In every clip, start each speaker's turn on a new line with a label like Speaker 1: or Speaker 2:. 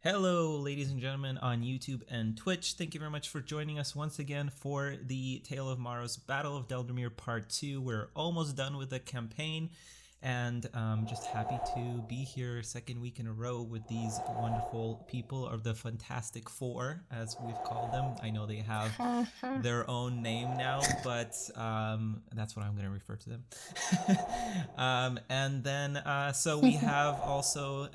Speaker 1: Hello, ladies and gentlemen on YouTube and Twitch. Thank you very much for joining us once again for the Tale of Maros Battle of Deldomere Part 2. We're almost done with the campaign, and just happy to be here second week in a row with these wonderful people, or the Fantastic Four, as we've called them. I know they have their own name now, but that's what I'm going to refer to them. And then, so we have also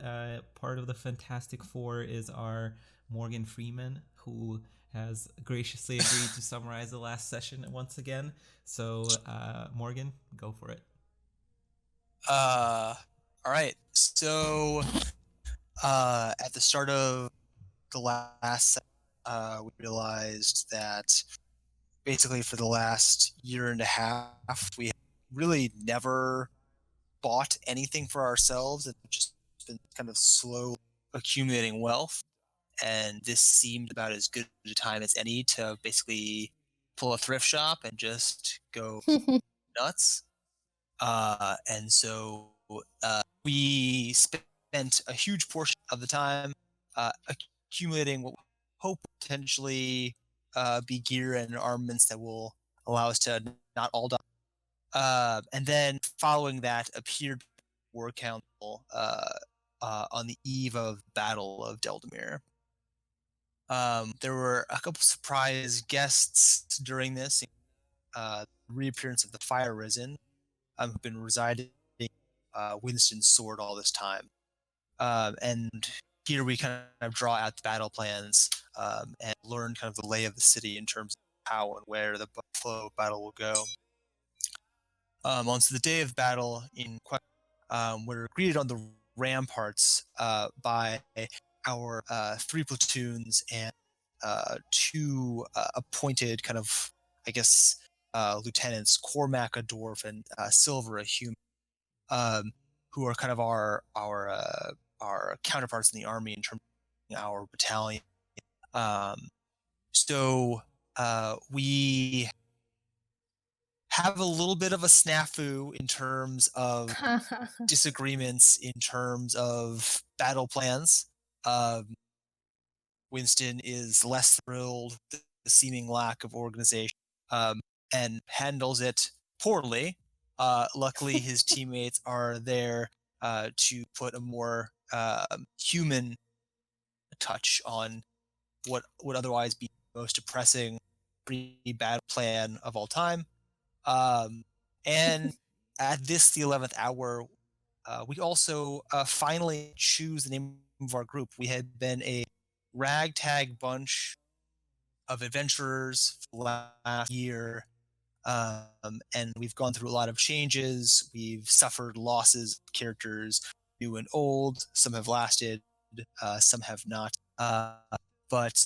Speaker 1: part of the Fantastic Four is our Morgan Freeman, who has graciously agreed to summarize the last session once again. So, Morgan, go for it.
Speaker 2: Uh, all right. So, at the start of the last, we realized that basically for the last year and a half, we really never bought anything for ourselves and just been kind of slow accumulating wealth. And this seemed about as good a time as any to basically pull a thrift shop and just go nuts. And so we spent a huge portion of the time uh, accumulating what we hope will potentially be gear and armaments that will allow us to not all die. And then following that appeared War Council on the eve of Battle of Deldomere. There were a couple surprise guests during this. Reappearance of the Fire Risen, who've been residing Winston's sword all this time. And here we kind of draw out the battle plans and learn kind of the lay of the city in terms of how and where the flow of battle will go. On to the day of battle we're greeted on the ramparts by our 3 platoons and 2 appointed kind of, I guess, lieutenants, Cormac a dwarf and Silver a human, who are kind of our counterparts in the army in terms of our battalion. So we have a little bit of a snafu in terms of disagreements in terms of battle plans. Winston is less thrilled with the seeming lack of organization and handles it poorly. Luckily, his teammates are there to put a more human touch on what would otherwise be the most depressing, pretty bad plan of all time. And at this, the 11th hour, we also finally choose the name of our group. We had been a ragtag bunch of adventurers for the last year, and we've gone through a lot of changes. We've suffered losses of characters, new and old. Some have lasted, some have not. But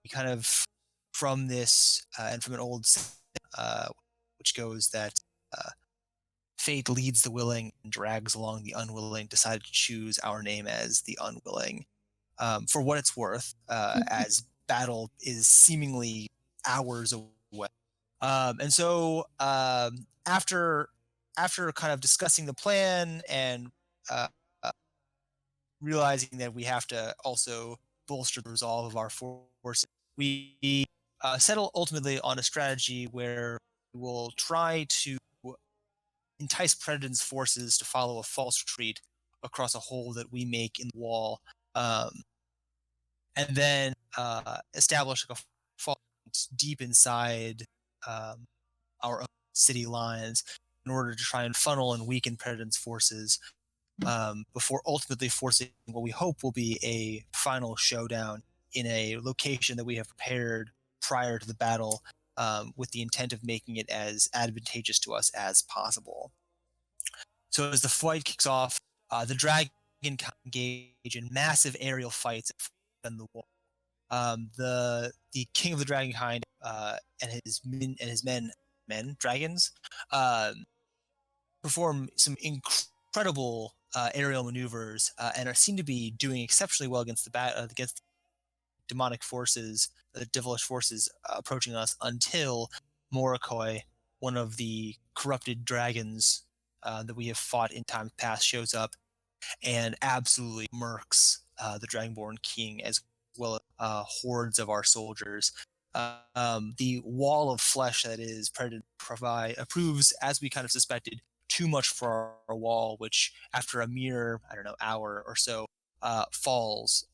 Speaker 2: we kind of, from this and from an old which goes that fate leads the willing and drags along the unwilling, decided to choose our name as the unwilling. For what it's worth, as battle is seemingly hours away. And so after kind of discussing the plan and realizing that we have to also bolster the resolve of our forces, we settle ultimately on a strategy where we will try to entice Predator's forces to follow a false retreat across a hole that we make in the wall, and then establish like a fault deep inside our own city lines in order to try and funnel and weaken Predator's forces before ultimately forcing what we hope will be a final showdown in a location that we have prepared prior to the battle, with the intent of making it as advantageous to us as possible. So as the fight kicks off, the dragon engage in massive aerial fights in the wall. The king of the dragonkind and his men dragons perform some incredible aerial maneuvers and are seen to be doing exceptionally well against against demonic forces, the devilish forces approaching us, until Morokoi, one of the corrupted dragons that we have fought in times past, shows up and absolutely murks the Dragonborn king, as well as hordes of our soldiers. The wall of flesh that is proves, as we kind of suspected, too much for our wall, which after a mere, I don't know, hour or so, falls.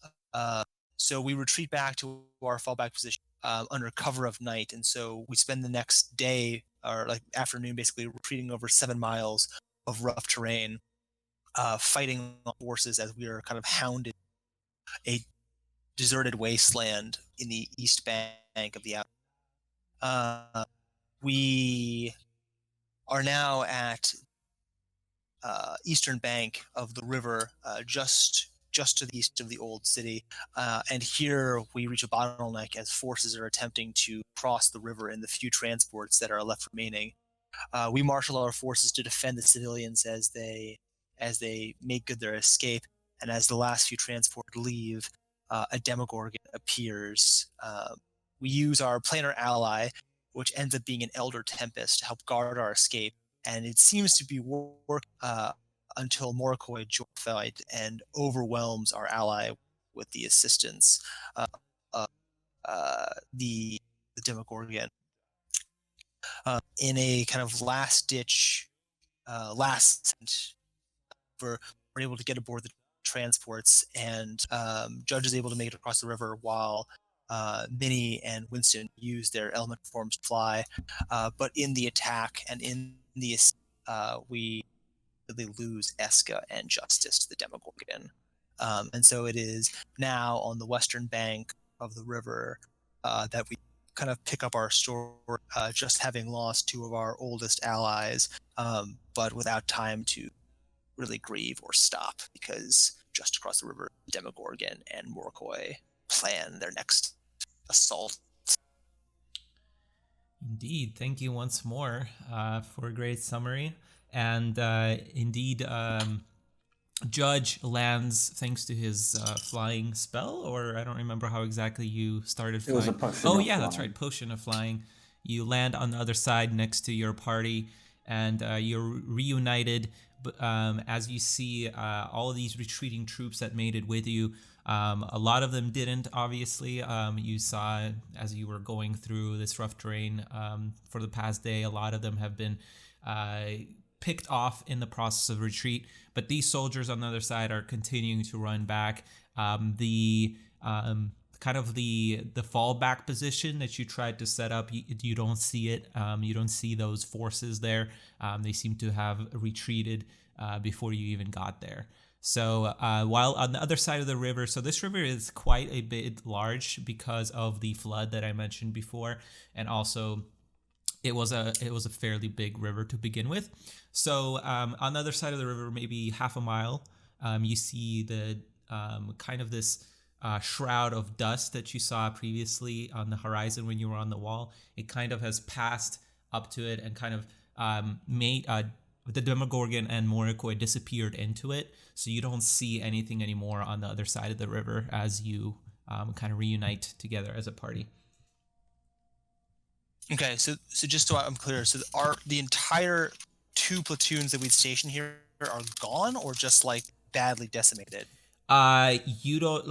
Speaker 2: So we retreat back to our fallback position under cover of night, and so we spend the next day, or like afternoon, basically retreating over 7 miles of rough terrain, fighting forces as we are kind of hounded a deserted wasteland in the east bank of the we are now at eastern bank of the river, just to the east of the old city, and here we reach a bottleneck as forces are attempting to cross the river in the few transports that are left remaining. We marshal our forces to defend the civilians as they make good their escape, and as the last few transports leave, a Demogorgon appears. We use our planar ally, which ends up being an Elder Tempest, to help guard our escape, and it seems to be working until Morkoi joins the fight and overwhelms our ally with the assistance of the Demogorgon. In a kind of last-ditch, we're able to get aboard the transports, and Judge is able to make it across the river while Minnie and Winston use their element forms to fly. But in the attack and in the we really lose Eska and Justice to the Demogorgon. And so it is now on the western bank of the river that we kind of pick up our story, just having lost two of our oldest allies, but without time to really grieve or stop, because just across the river, Demogorgon and Morkoi plan their next assault.
Speaker 1: Indeed. Thank you once more for a great summary. And indeed, Judge lands thanks to his flying spell, or I don't remember how exactly you started flying.
Speaker 3: It was a potion.
Speaker 1: Oh, yeah, that's right. Potion of flying. You land on the other side next to your party, and you're reunited. But as you see all of these retreating troops that made it with you, a lot of them didn't, obviously. You saw as you were going through this rough terrain for the past day, a lot of them have been picked off in the process of retreat. But these soldiers on the other side are continuing to run back. The fallback position that you tried to set up, you don't see it. You don't see those forces there. They seem to have retreated before you even got there. So while on the other side of the river, so this river is quite a bit large because of the flood that I mentioned before, and also it was a fairly big river to begin with. So on the other side of the river, maybe half a mile, you see the kind of this shroud of dust that you saw previously on the horizon when you were on the wall. It kind of has passed up to it and kind of made the Demogorgon and Morkoi disappeared into it. So you don't see anything anymore on the other side of the river as you kind of reunite together as a party.
Speaker 2: Okay, so just so I'm clear, so the entire 2 platoons that we'd stationed here are gone, or just like badly decimated?
Speaker 1: You don't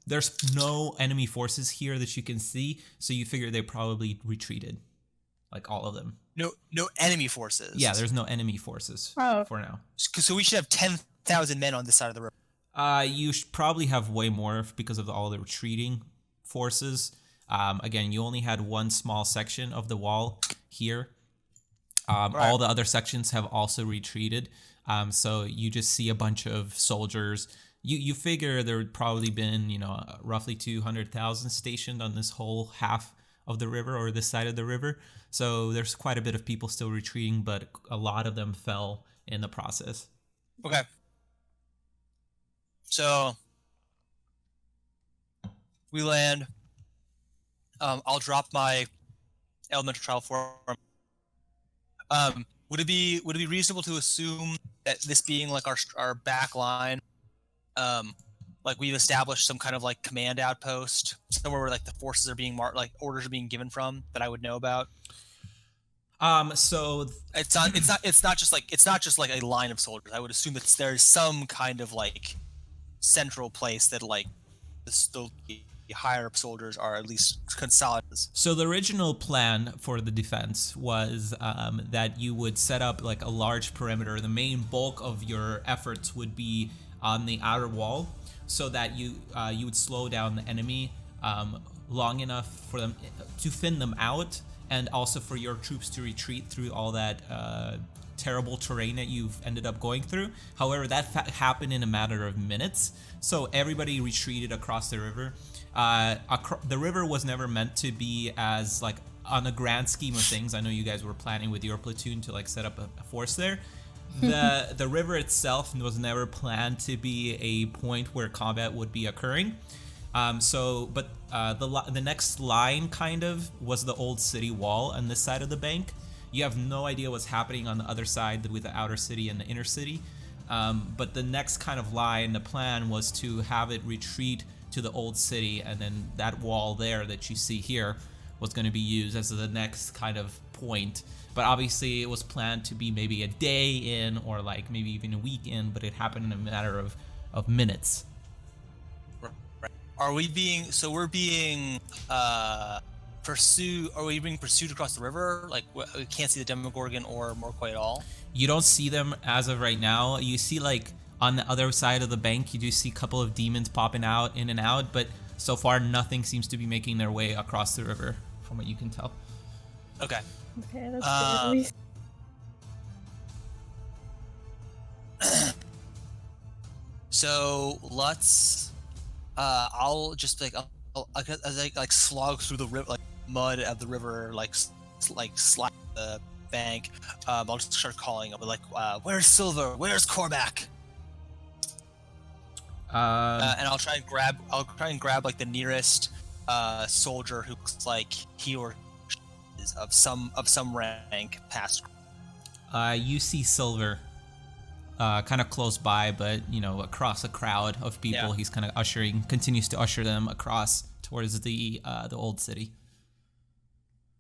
Speaker 1: there's no enemy forces here that you can see, so you figure they probably retreated, like all of them.
Speaker 2: No enemy forces.
Speaker 1: Yeah, there's no enemy forces for now.
Speaker 2: So we should have 10,000 men on this side of the river.
Speaker 1: You should probably have way more because of all the retreating forces. Again, you only had one small section of the wall here. Right. All the other sections have also retreated. So you just see a bunch of soldiers. You figure there would probably been, roughly 200,000 stationed on this whole half of the river, or this side of the river. So there's quite a bit of people still retreating, but a lot of them fell in the process.
Speaker 2: Okay. So we land. I'll drop my elemental trial form. Would it be reasonable to assume that this being like our back line, like we've established some kind of like command outpost somewhere where like the forces are being marked, like orders are being given from, that I would know about?
Speaker 1: So
Speaker 2: it's not just like a line of soldiers. I would assume that there's some kind of like central place that like the higher up soldiers are at least consolidated.
Speaker 1: So the original plan for the defense was that you would set up like a large perimeter. The main bulk of your efforts would be on the outer wall, so that you would slow down the enemy long enough for them to thin them out, and also for your troops to retreat through all that terrible terrain that you've ended up going through. However, that happened in a matter of minutes, so everybody retreated across the river. The river was never meant to be as like on a grand scheme of things. I know you guys were planning with your platoon to like set up a force there. The river itself was never planned to be a point where combat would be occurring. But the next line kind of was the old city wall on this side of the bank. You have no idea what's happening on the other side with the outer city and the inner city. But the next kind of line, the plan was to have it retreat to the old city, and then that wall there that you see here was going to be used as the next kind of point. But obviously it was planned to be maybe a day in, or like maybe even a week in, but it happened in a matter of minutes.
Speaker 2: Right. We're being pursued? Are we being pursued across the river? Like we can't see the Demogorgon or Morquay at all.
Speaker 1: You don't see them as of right now. You see like on the other side of the bank, you do see a couple of demons popping out in and out, but so far nothing seems to be making their way across the river, from what you can tell.
Speaker 2: Okay.
Speaker 3: Okay, that's good at least.
Speaker 2: So let's. I'll just as I like slog through the river, like mud of the river, like slide the bank. I'll just start calling. I'll be like, "Where's Silver? Where's Cormac?" And I'll try and grab like the nearest soldier who looks like he or she is of some rank past.
Speaker 1: You see Silver kind of close by, but across a crowd of people. Yeah. He's kind of continues to usher them across towards the old city.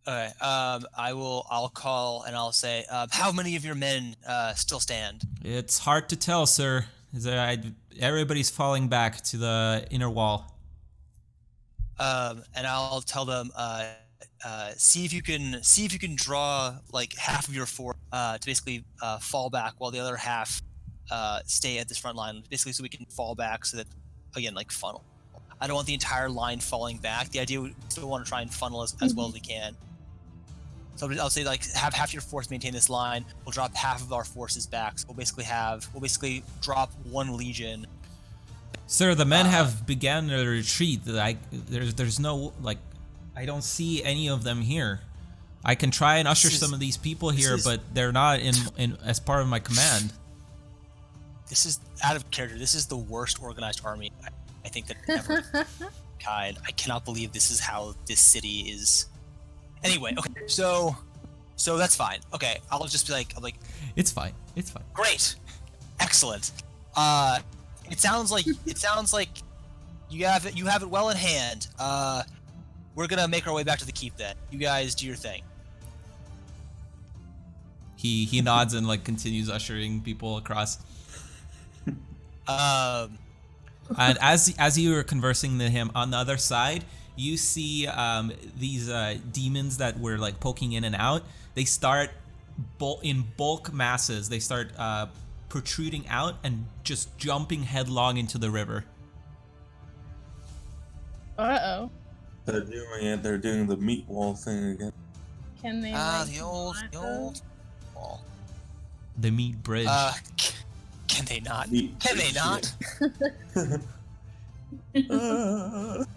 Speaker 2: Okay. I'll call and I'll say, how many of your men still stand?
Speaker 1: It's hard to tell, sir. Everybody's falling back to the inner wall.
Speaker 2: And I'll tell them, see if you can draw like half of your force to basically fall back, while the other half stay at this front line, basically so we can fall back, so that again, like funnel. I don't want the entire line falling back. The idea, we still want to try and funnel as well as we can. So I'll say like have half your force maintain this line. We'll drop half of our forces back. So we'll basically drop one legion.
Speaker 1: Sir, the men have begun their retreat. Like there's no like, I don't see any of them here. I can try and usher some of these people here, but they're not in as part of my command.
Speaker 2: This is out of character. This is the worst organized army I think that ever. God, I cannot believe this is how this city is. Anyway, okay, so that's fine. Okay, I'll just be like,
Speaker 1: it's fine.
Speaker 2: Great, excellent. It sounds like you have it well in hand. We're gonna make our way back to the keep then. You guys do your thing.
Speaker 1: He nods and like continues ushering people across. And as you were conversing with him, on the other side, you see these demons that were like poking in and out. They start in bulk masses. They start protruding out and just jumping headlong into the river.
Speaker 3: Uh-oh.
Speaker 4: They're doing the meat wall thing again.
Speaker 3: Can they?
Speaker 2: The old wall.
Speaker 1: The meat bridge.
Speaker 2: Can they not? Can they not?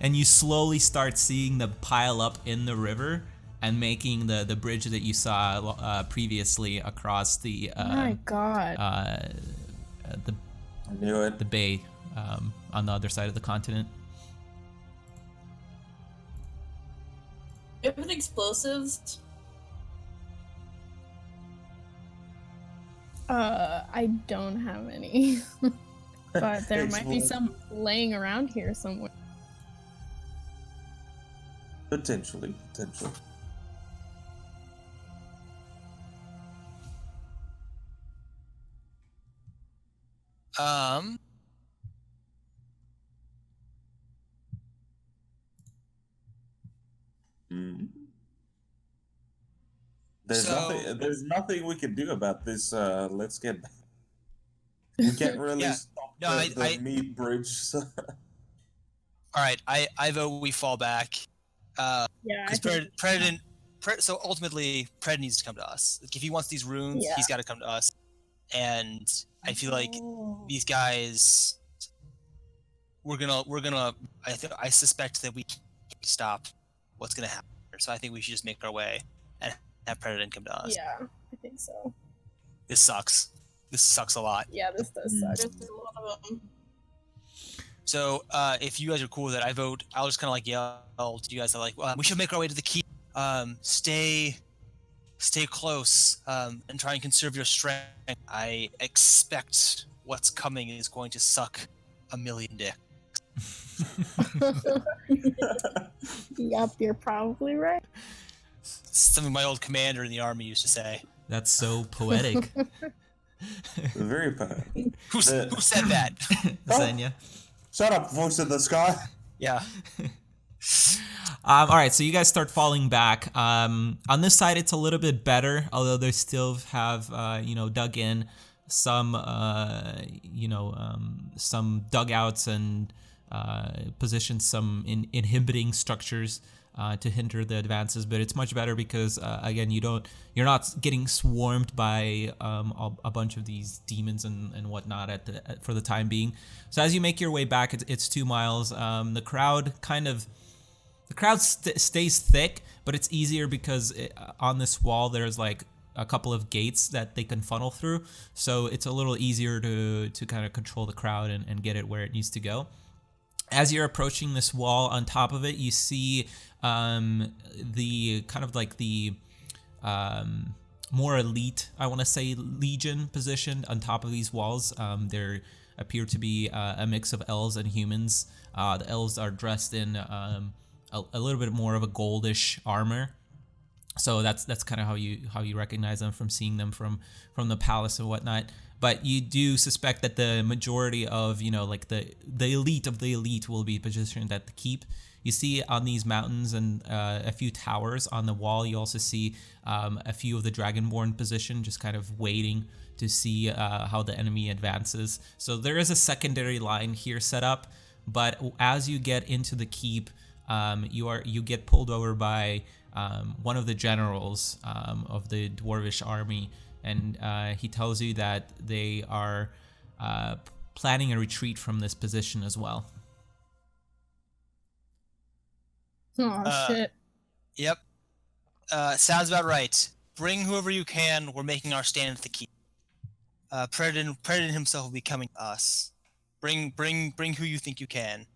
Speaker 1: And you slowly start seeing them pile up in the river and making the bridge that you saw previously across the
Speaker 3: my God.
Speaker 4: I knew it.
Speaker 1: The bay on the other side of the continent.
Speaker 5: You have explosives?
Speaker 3: I don't have any. But there might be some laying around here somewhere.
Speaker 4: Potentially. There's nothing we can do about this. Let's get back. We can't really
Speaker 2: Yeah.
Speaker 4: stop
Speaker 2: No,
Speaker 4: the meat bridge. So.
Speaker 2: All right, I vote we fall back.
Speaker 3: Yeah.
Speaker 2: Because Predin. So ultimately, Pred needs to come to us. Like, if he wants these runes,
Speaker 3: Yeah.
Speaker 2: he's got to come to us. And I feel like these guys, we're gonna. I suspect that we can't stop what's gonna happen. So I think we should just make our way and have Predin come to us.
Speaker 3: Yeah, I think so.
Speaker 2: This sucks. This sucks a lot.
Speaker 3: Yeah, this does suck.
Speaker 5: There's a lot of them.
Speaker 2: So if you guys are cool with it, I'll just kind of like yell to you guys. I'm like, we should make our way to the keep. Stay close and try and conserve your strength. I expect what's coming is going to suck a million dicks.
Speaker 3: Yep, you're probably right.
Speaker 2: Something my old commander in the army used to say.
Speaker 1: That's so poetic.
Speaker 4: Very poetic.
Speaker 2: Who said that?
Speaker 1: Xenia.
Speaker 4: Shut up, voice of the sky.
Speaker 2: Yeah.
Speaker 1: All right, so you guys start falling back. On this side, it's a little bit better, although they still have, dug in some, some dugouts and positioned some inhibiting structures to hinder the advances. But it's much better because, again, you're not getting swarmed by a bunch of these demons and whatnot for the time being. So as you make your way back, it's 2 miles. The crowd stays thick, but it's easier because on this wall there's like a couple of gates that they can funnel through, so it's a little easier to kind of control the crowd and get it where it needs to go. As you're approaching this wall, on top of it you see the kind of like the more elite, I want to say, legion positioned on top of these walls. There appear to be a mix of elves and humans. The elves are dressed in a little bit more of a goldish armor, so that's kind of how you recognize them from seeing them from the palace and whatnot. But you do suspect that the majority of like the elite of the elite will be positioned at the keep. You see on these mountains and a few towers on the wall. You also see a few of the Dragonborn positioned, just kind of waiting to see how the enemy advances. So there is a secondary line here set up, but as you get into the keep, you get pulled over by one of the generals of the dwarvish army, and he tells you that they are planning a retreat from this position as well.
Speaker 3: Oh shit.
Speaker 2: Yep. Sounds about right. Bring whoever you can. We're making our stand at the keep. Predin himself will be coming to us. Bring who you think you can.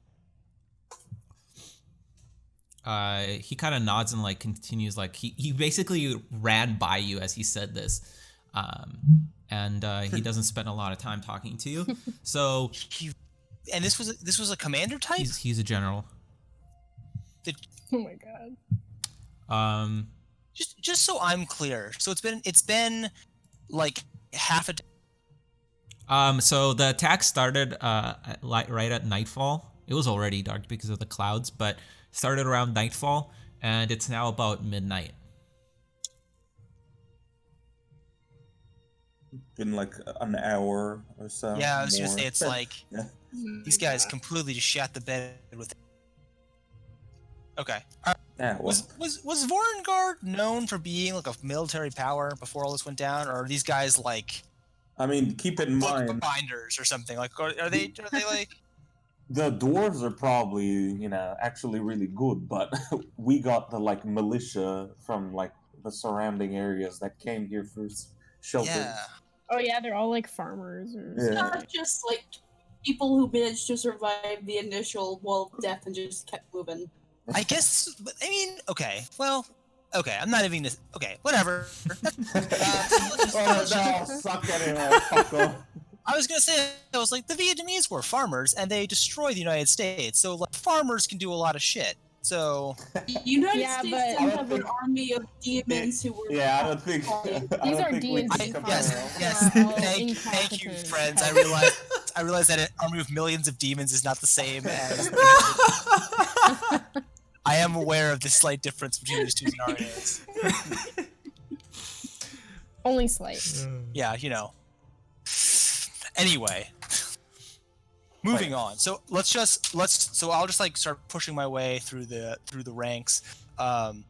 Speaker 1: He kind of nods and like continues, like he basically ran by you as he said this, and he doesn't spend a lot of time talking to you. So
Speaker 2: and this was a commander type.
Speaker 1: He's a general.
Speaker 3: Oh my god.
Speaker 2: Just so I'm clear, so it's been like half a day.
Speaker 1: So the attack started right at nightfall. It was already dark because of the clouds, but started around nightfall, and it's now about midnight.
Speaker 4: Been like an hour or so.
Speaker 2: Yeah, I was
Speaker 4: more.
Speaker 2: gonna say it's like
Speaker 4: Yeah.
Speaker 2: these guys completely just shat the bed with it. Okay.
Speaker 4: Yeah, well,
Speaker 2: Was Vorengard known for being like a military power before all this went down, or are these guys like
Speaker 4: I mean, keep in mind
Speaker 2: binders or something? Like, are they like?
Speaker 4: the dwarves are probably, actually really good, but we got the like militia from like the surrounding areas that came here for shelter.
Speaker 2: Yeah.
Speaker 3: Oh yeah, they're all like farmers. Or
Speaker 4: Yeah.
Speaker 5: Not just like people who managed to survive the initial wall of death and just kept moving.
Speaker 2: I guess. I mean, okay. Well, okay. I'm not even. Okay, whatever.
Speaker 4: Oh no, suck it anyway. Fuck off.
Speaker 2: I was gonna say, I was like, the Vietnamese were farmers, and they destroyed the United States. So like, farmers can do a lot of shit. So
Speaker 5: The United
Speaker 3: Yeah,
Speaker 5: States
Speaker 3: but-
Speaker 5: didn't have an army of demons who were.
Speaker 4: Yeah, I don't think.
Speaker 3: These are
Speaker 4: we
Speaker 3: D&D
Speaker 4: can
Speaker 3: farmers.
Speaker 4: compare.
Speaker 2: yes.
Speaker 3: We're all
Speaker 2: Thank you,
Speaker 3: incompetent.
Speaker 2: friends. I realized that an army of millions of demons is not the same as. I am aware of the slight difference between these two scenarios.
Speaker 3: Only slight.
Speaker 2: Yeah, Anyway, moving on. So so I'll just like start pushing my way through the ranks, and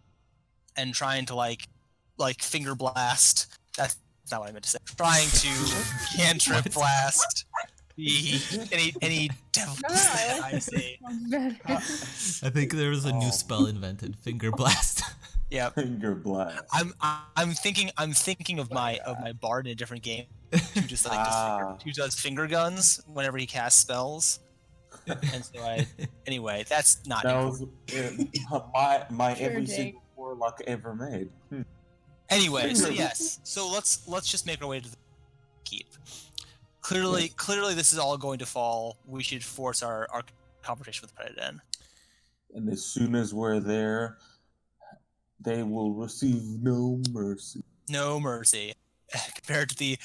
Speaker 2: trying to like finger blast. That's not what I meant to say. Trying to cantrip blast any devils that I see.
Speaker 1: I think there was a new spell invented, finger blast.
Speaker 2: Yep.
Speaker 4: Finger blast.
Speaker 2: I'm thinking of my bard in a different game who just who does finger guns whenever he casts spells. And so anyway, that's not
Speaker 4: That
Speaker 2: important.
Speaker 4: was my
Speaker 3: Sure,
Speaker 4: every
Speaker 3: Jake.
Speaker 4: single warlock ever made.
Speaker 2: Anyway, so yes, so let's just make our way to the keep. Clearly, this is all going to fall. We should force our confrontation with the Predator.
Speaker 4: And as soon as we're there, they will receive no mercy.
Speaker 2: No mercy compared to the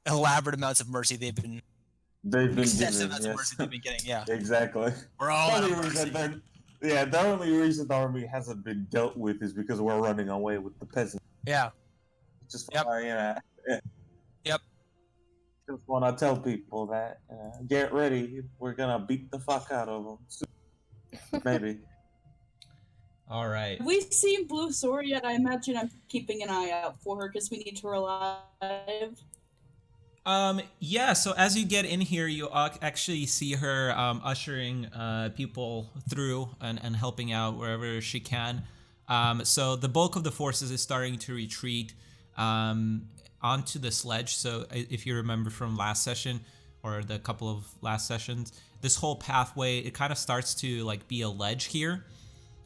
Speaker 2: elaborate amounts of mercy they've been
Speaker 4: given.
Speaker 2: extensive amounts of
Speaker 4: Yes.
Speaker 2: mercy they've been getting. Yeah,
Speaker 4: Exactly.
Speaker 2: we're all out of mercy.
Speaker 4: The only reason the army hasn't been dealt with is because we're running away with the peasants.
Speaker 2: Yeah.
Speaker 4: Just
Speaker 2: Yep.
Speaker 4: Yep. Just want to tell people that get ready, we're gonna beat the fuck out of them. Maybe.
Speaker 1: All right.
Speaker 5: Have we seen Blue Sword yet? I imagine I'm keeping an eye out for her because we need her alive.
Speaker 1: Yeah, so as you get in here, you actually see her ushering people through and helping out wherever she can. So the bulk of the forces is starting to retreat onto the sledge. So if you remember from last session or the couple of last sessions, this whole pathway, it kind of starts to like be a ledge here.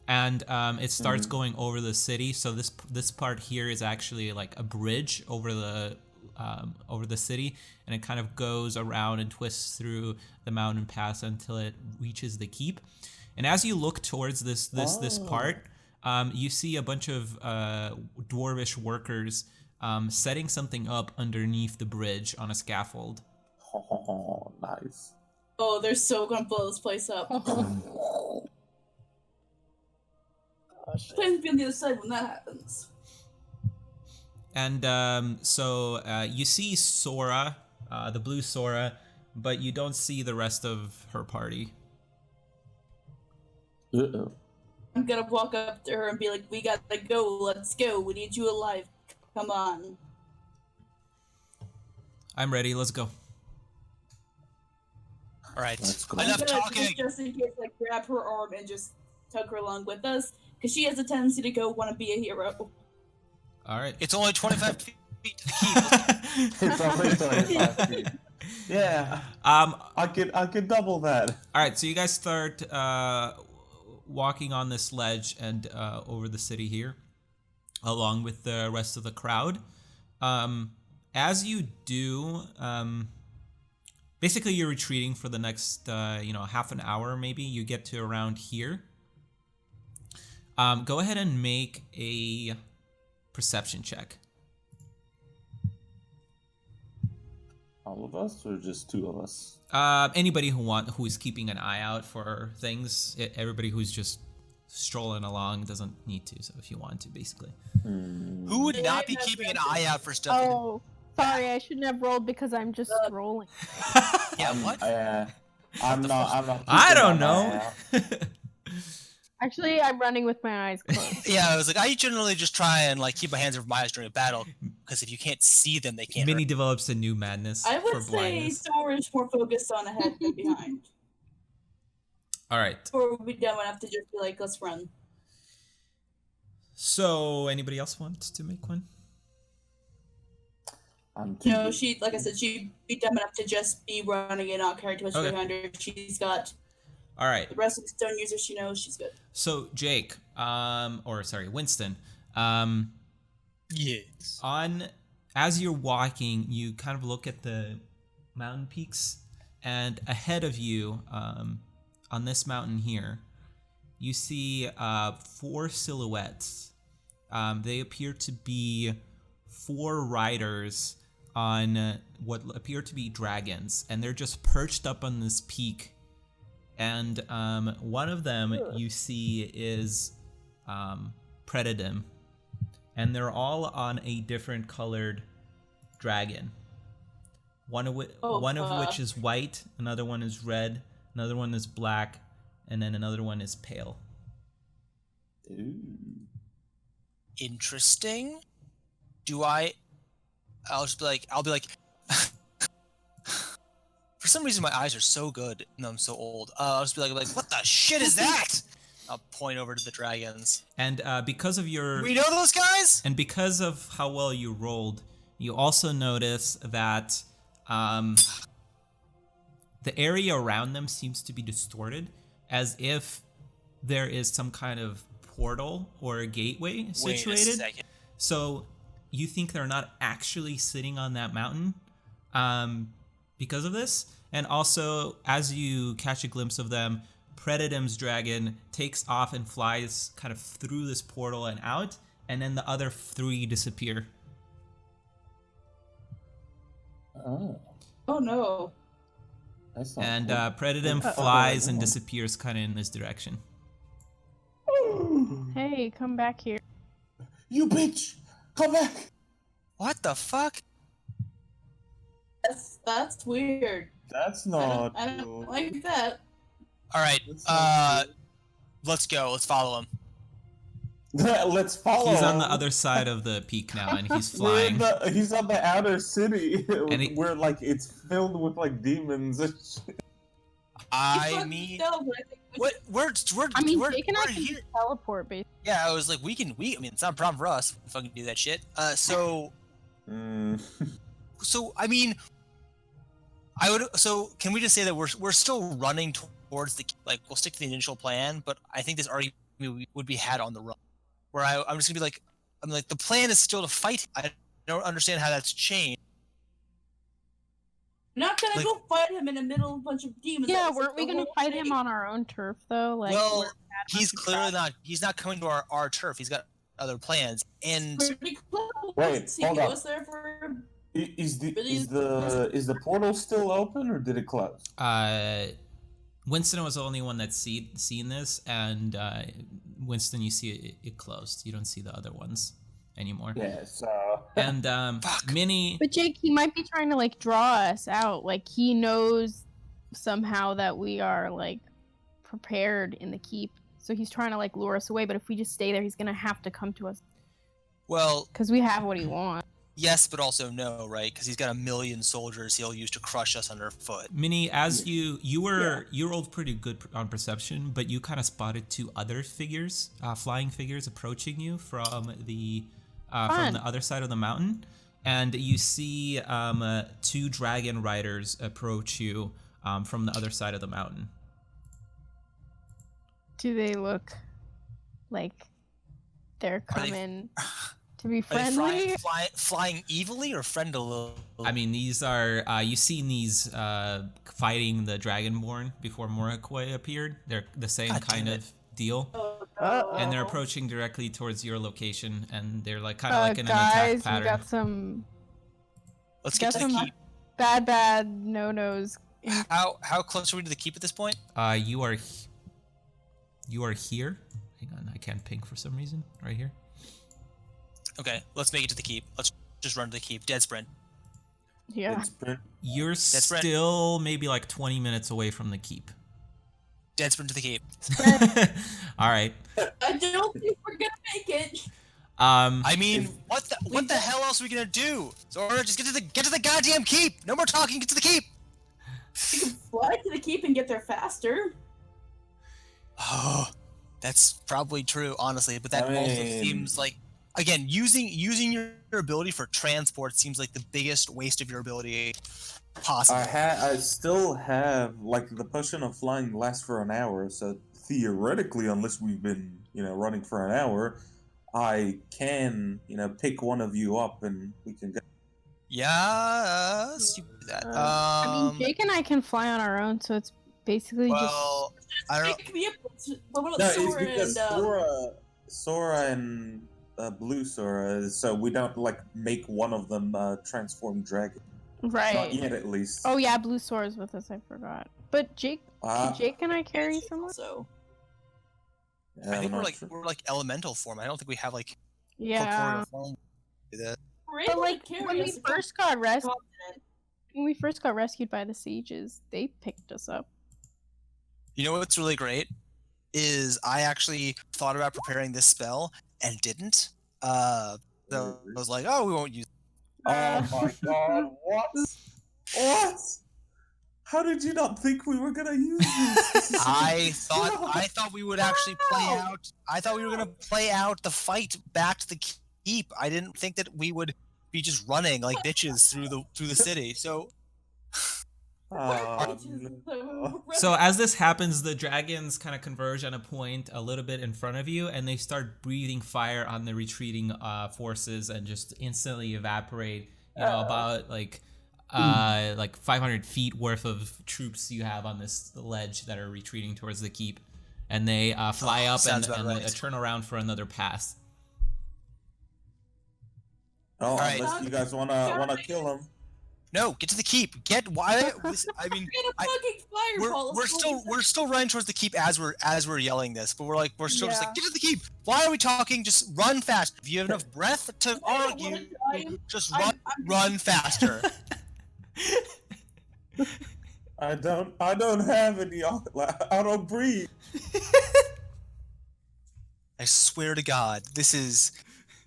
Speaker 1: And it starts going over the city. So this part here is actually like a bridge over the city, and it kind of goes around and twists through the mountain pass until it reaches the keep. And as you look towards this part, you see a bunch of dwarvish workers setting something up underneath the bridge on a scaffold.
Speaker 4: Oh, nice.
Speaker 5: Oh, they're so gonna blow this place up. Plan to be on the other side when that happens.
Speaker 1: And so you see Sora, the blue Sora, but you don't see the rest of her party.
Speaker 4: Uh-oh.
Speaker 5: I'm gonna walk up to her and be like, "We gotta go. Let's go. We need you alive. Come on."
Speaker 1: I'm ready. Let's go.
Speaker 2: All right,
Speaker 4: Let's go.
Speaker 2: enough
Speaker 5: I'm gonna
Speaker 2: talking.
Speaker 5: just in case, like, grab her arm and just tug her along with us, because she has a tendency to go want to be a hero.
Speaker 1: All right.
Speaker 2: It's only 25 feet to the keep.
Speaker 4: It's only 25 feet. Yeah. I could double that.
Speaker 1: All right. So you guys start walking on this ledge and over the city here, along with the rest of the crowd. As you do, basically you're retreating for the next, half an hour. Maybe you get to around here. Go ahead and make a perception check.
Speaker 4: All of us, or just two of us?
Speaker 1: Anybody who's keeping an eye out for things. Everybody who's just strolling along doesn't need to. So if you want to, basically.
Speaker 2: Who would not be keeping an eye out for stuff?
Speaker 3: Oh, sorry, I shouldn't have rolled because I'm just rolling.
Speaker 2: Yeah, what?
Speaker 4: I'm not.
Speaker 1: I don't
Speaker 4: keeping my
Speaker 1: know.
Speaker 4: eye out.
Speaker 3: Actually, I'm running with my eyes closed.
Speaker 2: Yeah, I was like, I generally just try and like keep my hands over my eyes during a battle, because if you can't see them, they can't.
Speaker 1: Minnie develops a new madness
Speaker 5: I
Speaker 1: for
Speaker 5: would say
Speaker 1: blindness.
Speaker 5: Sora is more focused on ahead than behind.
Speaker 1: All right.
Speaker 5: Or would be dumb enough to just be like, "Let's run."
Speaker 1: So anybody else want to make one?
Speaker 4: I'm too
Speaker 5: No,
Speaker 4: good.
Speaker 5: she, like I said, she'd be dumb enough to just be running and not carry too much
Speaker 1: Okay.
Speaker 5: behind her. She's got
Speaker 1: All right.
Speaker 5: the rest of the stone users she knows. She's good.
Speaker 1: So Jake, Winston,
Speaker 2: Yes.
Speaker 1: as you're walking, you kind of look at the mountain peaks, and ahead of you, on this mountain here, you see 4 silhouettes. They appear to be 4 riders on what appear to be dragons, and they're just perched up on this peak. And one of them you see is Predadim, and they're all on a different colored dragon. One of which is white, another one is red, another one is black, and then another one is pale.
Speaker 4: Ooh.
Speaker 2: Interesting. I'll be like, for some reason my eyes are so good. No, I'm so old. I'll just be like, what the shit is that? I'll point over to the dragons.
Speaker 1: And because of your...
Speaker 2: We know those guys?
Speaker 1: And because of how well you rolled, you also notice that the area around them seems to be distorted, as if there is some kind of portal or a gateway situated.
Speaker 2: Wait a second.
Speaker 1: So you think they're not actually sitting on that mountain because of this. And also, as you catch a glimpse of them, Predidum's dragon takes off and flies kind of through this portal and out, and then the other three disappear.
Speaker 4: Oh.
Speaker 5: Oh no.
Speaker 4: That's not
Speaker 1: And
Speaker 4: cool.
Speaker 1: Predidum
Speaker 4: Oh,
Speaker 1: flies and
Speaker 4: no.
Speaker 1: disappears kind of in this direction.
Speaker 3: Hey, come back here.
Speaker 4: You bitch! Come back!
Speaker 2: What the fuck?
Speaker 5: That's weird.
Speaker 4: That's
Speaker 5: I
Speaker 4: not
Speaker 5: don't
Speaker 4: cool.
Speaker 5: like that.
Speaker 2: All right.
Speaker 4: That's not
Speaker 2: Let's go. Let's follow him.
Speaker 4: Let's follow
Speaker 1: He's on
Speaker 4: him.
Speaker 1: the other side of the peak now, and he's
Speaker 4: We're
Speaker 1: flying.
Speaker 4: in he's on the outer city,
Speaker 1: And
Speaker 4: where like it's filled with like demons and shit.
Speaker 2: I mean, we're
Speaker 3: I mean,
Speaker 2: we're,
Speaker 3: Jake and I
Speaker 2: we're
Speaker 3: can
Speaker 2: here.
Speaker 3: just teleport, basically.
Speaker 2: Yeah, I was like, I mean, it's not a problem for us. We fucking do that shit. So I mean, so can we just say that we're still running towards we'll stick to the initial plan, but I think this argument would be had on the run, where I'm just gonna be like, the plan is still to fight. I don't understand how that's changed.
Speaker 5: Not gonna go fight him in the middle of a bunch of demons.
Speaker 3: Yeah,
Speaker 5: That's
Speaker 3: weren't we
Speaker 5: the
Speaker 3: gonna
Speaker 5: whole
Speaker 3: fight
Speaker 5: thing.
Speaker 3: him on our own turf though? Like,
Speaker 2: Well,
Speaker 3: we're bad
Speaker 2: he's
Speaker 3: monkey
Speaker 2: clearly
Speaker 3: crap.
Speaker 2: not. He's not coming to our turf. He's got other plans, and
Speaker 5: Pretty close.
Speaker 4: Wait,
Speaker 5: He
Speaker 4: hold on.
Speaker 5: was there for.
Speaker 4: Is the portal still open or did it close?
Speaker 1: Winston was the only one that's seen this, and Winston, you see it closed. You don't see the other ones anymore.
Speaker 4: Yeah, so
Speaker 1: And Minnie,
Speaker 3: But Jake, he might be trying to like draw us out. Like he knows somehow that we are like prepared in the keep, so he's trying to like lure us away. But if we just stay there, he's gonna have to come to us
Speaker 2: well,
Speaker 3: because we have what he wants.
Speaker 2: yes, but also no, right? Because he's got 1 million soldiers he'll use to crush us underfoot.
Speaker 1: Minnie, as you rolled pretty good on perception, but you kind of spotted two other figures, flying figures, approaching you from the other side of the mountain, and you see two dragon riders approach you from the other side of the mountain.
Speaker 3: Do they look like they're
Speaker 2: Are they-
Speaker 3: coming to be
Speaker 2: Are
Speaker 3: friendly?
Speaker 2: they flying evilly or friendly?
Speaker 1: I mean, these are you've seen these fighting the Dragonborn before Morakoi appeared. They're the same
Speaker 2: God
Speaker 1: kind
Speaker 2: damn
Speaker 1: of deal,
Speaker 3: Uh-oh.
Speaker 1: and they're approaching directly towards your location, and they're like kind of like in an
Speaker 3: Guys,
Speaker 1: attack
Speaker 3: we
Speaker 1: pattern.
Speaker 3: got some
Speaker 2: Let's get to the
Speaker 3: some
Speaker 2: keep.
Speaker 3: bad no-nos.
Speaker 2: How close are we to the keep at this point?
Speaker 1: You are here. Hang on, I can't ping for some reason. Right here.
Speaker 2: Okay, let's make it to the keep. Let's just run to the keep. Dead sprint.
Speaker 3: Yeah.
Speaker 4: it's pretty.
Speaker 1: You're
Speaker 2: right.
Speaker 1: still maybe like 20 minutes away from the keep.
Speaker 2: Dead sprint to the keep.
Speaker 1: All right.
Speaker 5: I don't think we're gonna make it.
Speaker 2: I mean, what the hell else are we gonna do? Zora, just get to the goddamn keep. No more talking. Get to the keep.
Speaker 5: We can fly to the keep and get there faster.
Speaker 2: Oh, that's probably true, honestly. But that
Speaker 4: I
Speaker 2: also
Speaker 4: mean-
Speaker 2: seems like, again, using your ability for transport seems like the biggest waste of your ability possible.
Speaker 4: I still have like the potion of flying lasts for an hour, so theoretically, unless we've been running for an hour, I can pick one of you up and we can go.
Speaker 2: Yes, you do that.
Speaker 3: I mean, Jake and I can fly on our own, so it's basically
Speaker 2: well, I don't know.
Speaker 5: Pick me up. What about
Speaker 4: No, it's
Speaker 5: Sora
Speaker 4: because
Speaker 5: and
Speaker 4: Sora and Blue Sora, so we don't like make one of them transform dragon.
Speaker 3: right.
Speaker 4: Not yet, at least.
Speaker 3: Oh yeah, Blue Sora's with us. I forgot. But Jake, can Jake and I carry someone?
Speaker 5: So
Speaker 2: I think
Speaker 4: I'm
Speaker 2: we're
Speaker 4: not
Speaker 2: like
Speaker 4: sure.
Speaker 2: we're like elemental form. I don't think we have like
Speaker 3: Yeah.
Speaker 2: corporeal form do that.
Speaker 5: We're
Speaker 3: But
Speaker 5: able
Speaker 3: like
Speaker 5: to carry
Speaker 3: when we
Speaker 5: us
Speaker 3: first got rescued,
Speaker 5: continent.
Speaker 3: rescued by the sieges, they picked us up.
Speaker 2: You know what's really great is I actually thought about preparing this spell and didn't. So I was like, oh, we won't use.
Speaker 4: Oh my god, what? What? How did you not think we were gonna use this? This is
Speaker 2: I thought we would actually play
Speaker 5: No!
Speaker 2: out. I thought we were gonna play out the fight back to the keep. I didn't think that we would be just running like bitches through the city. So
Speaker 4: Oh,
Speaker 1: So as this happens, the dragons kind of converge on a point a little bit in front of you, and they start breathing fire on the retreating forces, and just instantly evaporate. You know, about like 500 feet worth of troops you have on this ledge that are retreating towards the keep, and they fly up and,
Speaker 2: sounds about right.
Speaker 1: turn around for another pass.
Speaker 4: Oh,
Speaker 2: Alright.
Speaker 4: unless you guys wanna kill him.
Speaker 2: no, get to the keep. Get why? I mean,
Speaker 5: Get a fucking fireball.
Speaker 2: we're still running towards the keep as we're yelling this, but we're still just
Speaker 3: Yeah.
Speaker 2: like, get to the keep. Why are we talking? Just run fast. If you have enough breath to
Speaker 5: I don't
Speaker 2: argue,
Speaker 5: wanna die.
Speaker 2: just
Speaker 5: I'm-
Speaker 2: run faster.
Speaker 4: I don't have any. I don't breathe.
Speaker 2: I swear to God, this is.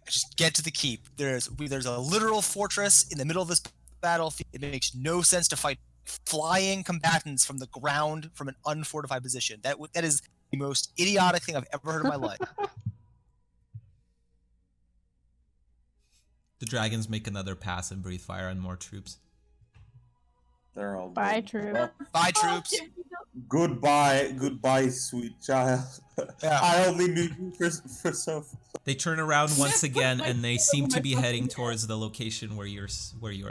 Speaker 2: Just get to the keep. There's a literal fortress in the middle of this battlefield. It makes no sense to fight flying combatants from the ground from an unfortified position. That is the most idiotic thing I've ever heard in my life.
Speaker 1: The dragons make another pass and breathe fire on more troops.
Speaker 4: They're all
Speaker 3: Bye,
Speaker 4: dead.
Speaker 3: troop.
Speaker 4: Well,
Speaker 2: Bye, troops.
Speaker 4: goodbye, sweet child.
Speaker 2: Yeah.
Speaker 4: I only knew you for so.
Speaker 1: They turn around once again,
Speaker 5: my
Speaker 1: and they
Speaker 5: foot
Speaker 1: seem
Speaker 5: over
Speaker 1: to
Speaker 5: my
Speaker 1: be
Speaker 5: fucking
Speaker 1: heading
Speaker 5: head.
Speaker 1: towards the location where you're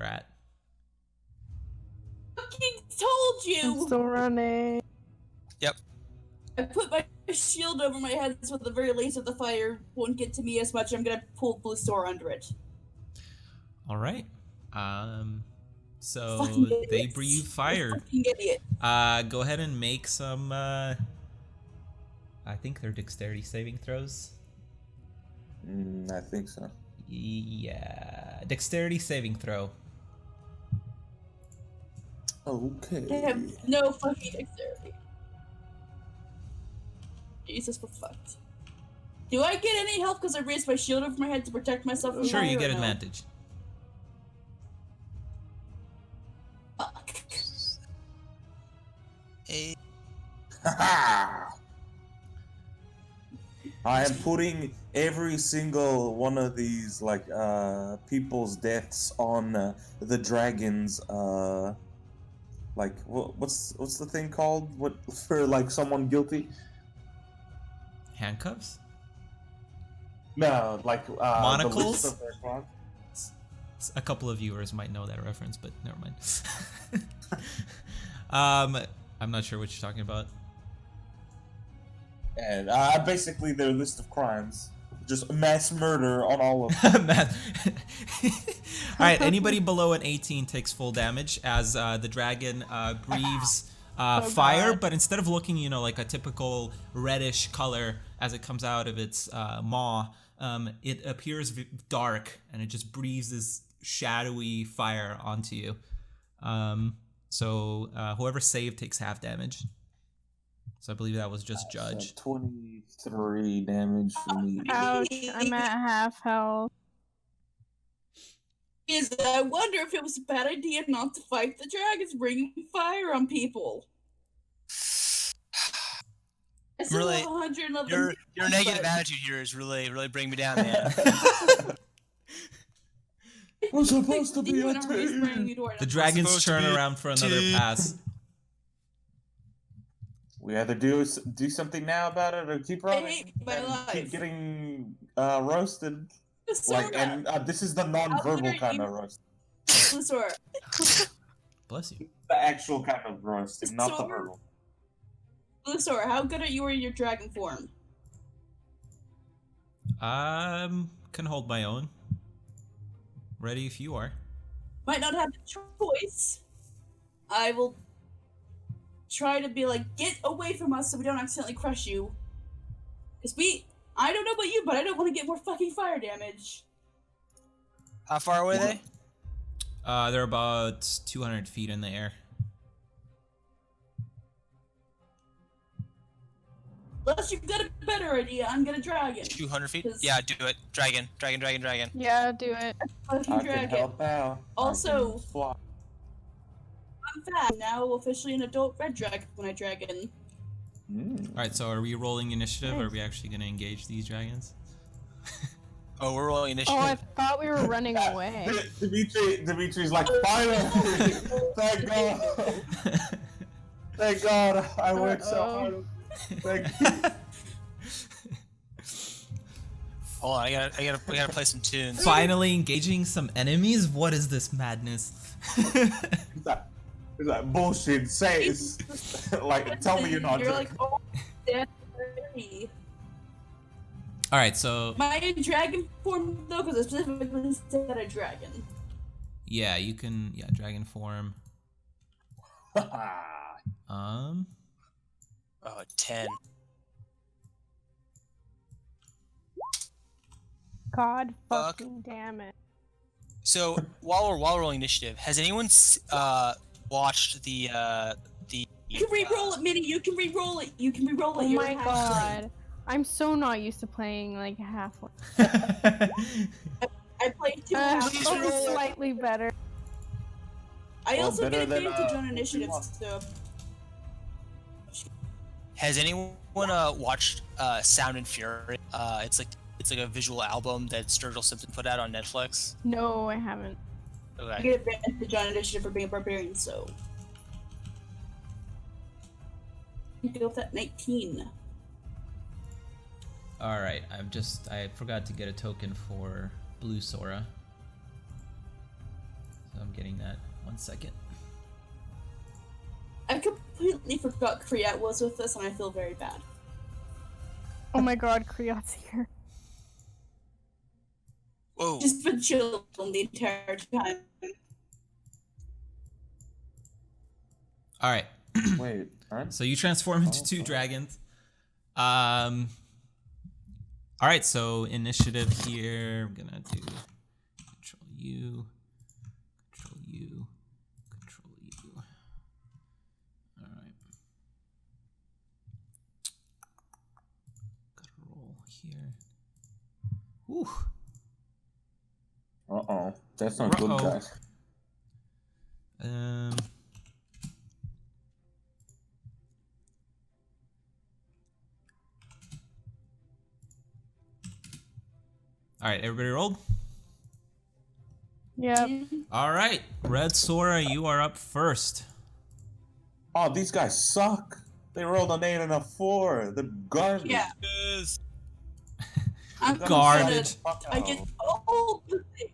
Speaker 1: at.
Speaker 5: fucking told
Speaker 3: I'm
Speaker 5: you.
Speaker 3: still running.
Speaker 5: I put my shield over my head so the very least of the fire won't get to me as much. I'm gonna pull Blue Store under it.
Speaker 1: All right. So
Speaker 5: Fucking
Speaker 1: they
Speaker 5: idiots.
Speaker 1: breathe fire.
Speaker 5: Fucking idiot.
Speaker 1: Go ahead and make some. I think they're dexterity saving throws.
Speaker 4: I think so.
Speaker 1: Yeah, dexterity saving throw.
Speaker 4: Okay.
Speaker 5: They have no fucking dexterity. Jesus, we're fucked. Do I get any help because I raised my shield over my head to protect myself from
Speaker 1: Sure,
Speaker 5: fire
Speaker 1: you
Speaker 5: or
Speaker 1: get
Speaker 5: no?
Speaker 1: advantage.
Speaker 5: Fuck.
Speaker 4: I am putting every single one of these people's deaths on the dragons. What's the thing called? What for? Like someone guilty?
Speaker 1: Handcuffs.
Speaker 4: No, like
Speaker 1: Monocles?
Speaker 4: the list of their crimes.
Speaker 1: A couple of viewers might know that reference, but never mind. I'm not sure what you're talking about.
Speaker 4: And basically their list of crimes. Just mass murder on all of them.
Speaker 1: All right, anybody below an 18 takes full damage as the dragon breathes fire,
Speaker 3: God.
Speaker 1: but instead of looking, like a typical reddish color as it comes out of its maw, it appears dark, and it just breathes this shadowy fire onto you. So whoever saved takes half damage. So I believe that was just Judge.
Speaker 4: So 23 damage for me.
Speaker 3: Ouch, I'm at half health.
Speaker 5: I wonder if it was a bad idea not to fight the dragons bringing fire on people. I still
Speaker 2: Really,
Speaker 5: have 100 of them.
Speaker 2: Your negative attitude here is really bringing me down, man.
Speaker 4: We're supposed to be
Speaker 5: Demon
Speaker 4: a
Speaker 5: armies bringing
Speaker 4: team.
Speaker 5: me to our
Speaker 1: The dragons
Speaker 2: supposed to
Speaker 1: turn
Speaker 2: be
Speaker 1: around for another
Speaker 2: team.
Speaker 1: pass.
Speaker 4: We either do something now about it or keep running.
Speaker 5: hate my
Speaker 4: and
Speaker 5: life.
Speaker 4: Keep getting roasted.
Speaker 5: Sora,
Speaker 4: This is the non-verbal
Speaker 5: dare
Speaker 4: kind
Speaker 5: you-
Speaker 4: of roast.
Speaker 5: Sora,
Speaker 1: Bless you.
Speaker 4: The actual kind of roasting, not the
Speaker 5: Sora.
Speaker 4: verbal.
Speaker 5: Sora, how good are you in your dragon form?
Speaker 1: Can hold my own. Ready if you are.
Speaker 5: Might not have a choice. I will try to be like, get away from us so we don't accidentally crush you. Because I don't know about you, but I don't want to get more fucking fire damage.
Speaker 2: How far away are they?
Speaker 1: They're about 200 feet in the air.
Speaker 5: Unless you've got a better idea, I'm gonna dragon.
Speaker 2: 200 feet?
Speaker 5: 'Cause-
Speaker 2: Yeah, do it. Dragon, dragon, dragon, dragon.
Speaker 3: Yeah, do it.
Speaker 5: Fucking
Speaker 4: I can
Speaker 5: dragon.
Speaker 4: help out.
Speaker 5: Also-
Speaker 4: I can fly.
Speaker 5: I'm fat. Now officially an adult red dragon when I dragon.
Speaker 4: Mm.
Speaker 1: All right, so are we rolling initiative? Or are we actually going to engage these dragons?
Speaker 2: Oh, we're rolling initiative.
Speaker 3: Oh, I thought we were running away.
Speaker 4: Dimitri's like, finally! Thank God! Thank God! I worked so hard. Thank you.
Speaker 2: Hold on, I gotta play some tunes.
Speaker 1: Finally engaging some enemies? What is this madness?
Speaker 4: Is that bullshit? Say it's like, tell me you're not.
Speaker 5: You're like, oh, that's pretty.
Speaker 1: All right, so
Speaker 5: Am I in dragon form though? Because I specifically said a dragon.
Speaker 1: yeah, you can dragon form.
Speaker 2: Oh, 10.
Speaker 3: God
Speaker 2: Fuck.
Speaker 3: fucking damn it.
Speaker 2: So while we're rolling initiative, has anyone watched the
Speaker 5: You can re-roll it, Minnie. You can re-roll it. You can re-roll it.
Speaker 3: Oh
Speaker 5: You're
Speaker 3: my
Speaker 5: halfway.
Speaker 3: god. I'm so not used to playing like halfway.
Speaker 5: I played two half.
Speaker 2: Please
Speaker 3: That was
Speaker 2: roll it.
Speaker 3: slightly better.
Speaker 5: I
Speaker 4: Well,
Speaker 5: also
Speaker 4: better
Speaker 5: get
Speaker 4: than,
Speaker 5: advantage on initiative,
Speaker 4: one.
Speaker 5: so
Speaker 2: Has anyone watched Sound and Fury? It's like a visual album that Sturgill Simpson put out on Netflix.
Speaker 3: No, I haven't.
Speaker 5: I
Speaker 2: Okay.
Speaker 5: get advantage on initiative for being a barbarian. So you go with that 19.
Speaker 1: all right, I forgot to get a token for Blue Sora. So I'm getting that. 1 second.
Speaker 5: I completely forgot Kriat was with us, and I feel very bad.
Speaker 3: Oh my god, Kriot's here.
Speaker 2: Whoa.
Speaker 5: Just been chilling the entire time.
Speaker 1: All right.
Speaker 4: Wait, huh?
Speaker 1: So you transform into
Speaker 4: Oh,
Speaker 1: two
Speaker 4: oh.
Speaker 1: dragons. All right, so initiative here. I'm gonna do control you, control you, control you. All right. Gotta roll here. Whew.
Speaker 4: Uh-oh. That's not good,
Speaker 1: Uh-oh.
Speaker 4: guys.
Speaker 1: All right, everybody rolled?
Speaker 3: Yep.
Speaker 1: All right, Red Sora, you are up first.
Speaker 4: Oh, these guys suck. They rolled an 8 and a 4. The garbage.
Speaker 5: Yeah.
Speaker 2: Yes.
Speaker 5: I'm
Speaker 1: Garbage.
Speaker 5: I get all the things.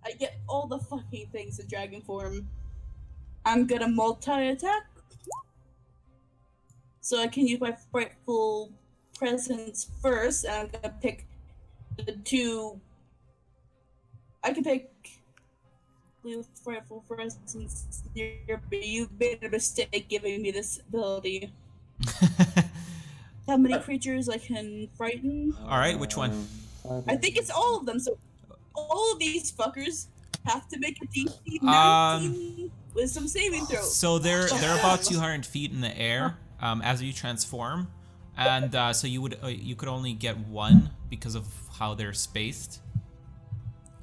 Speaker 5: I get all the fucking things in dragon form. I'm gonna multi-attack, so I can use my frightful presence first, and I'm gonna pick the two. I can pick blue frightful presence here, but you made a mistake giving me this ability. How many creatures I can frighten?
Speaker 1: All right, which one?
Speaker 5: I think it's all of them. So all of these fuckers have to make a DC 19 wisdom saving throw.
Speaker 1: So they're about 200 feet in the air as you transform, and so you could only get one because of how they're spaced.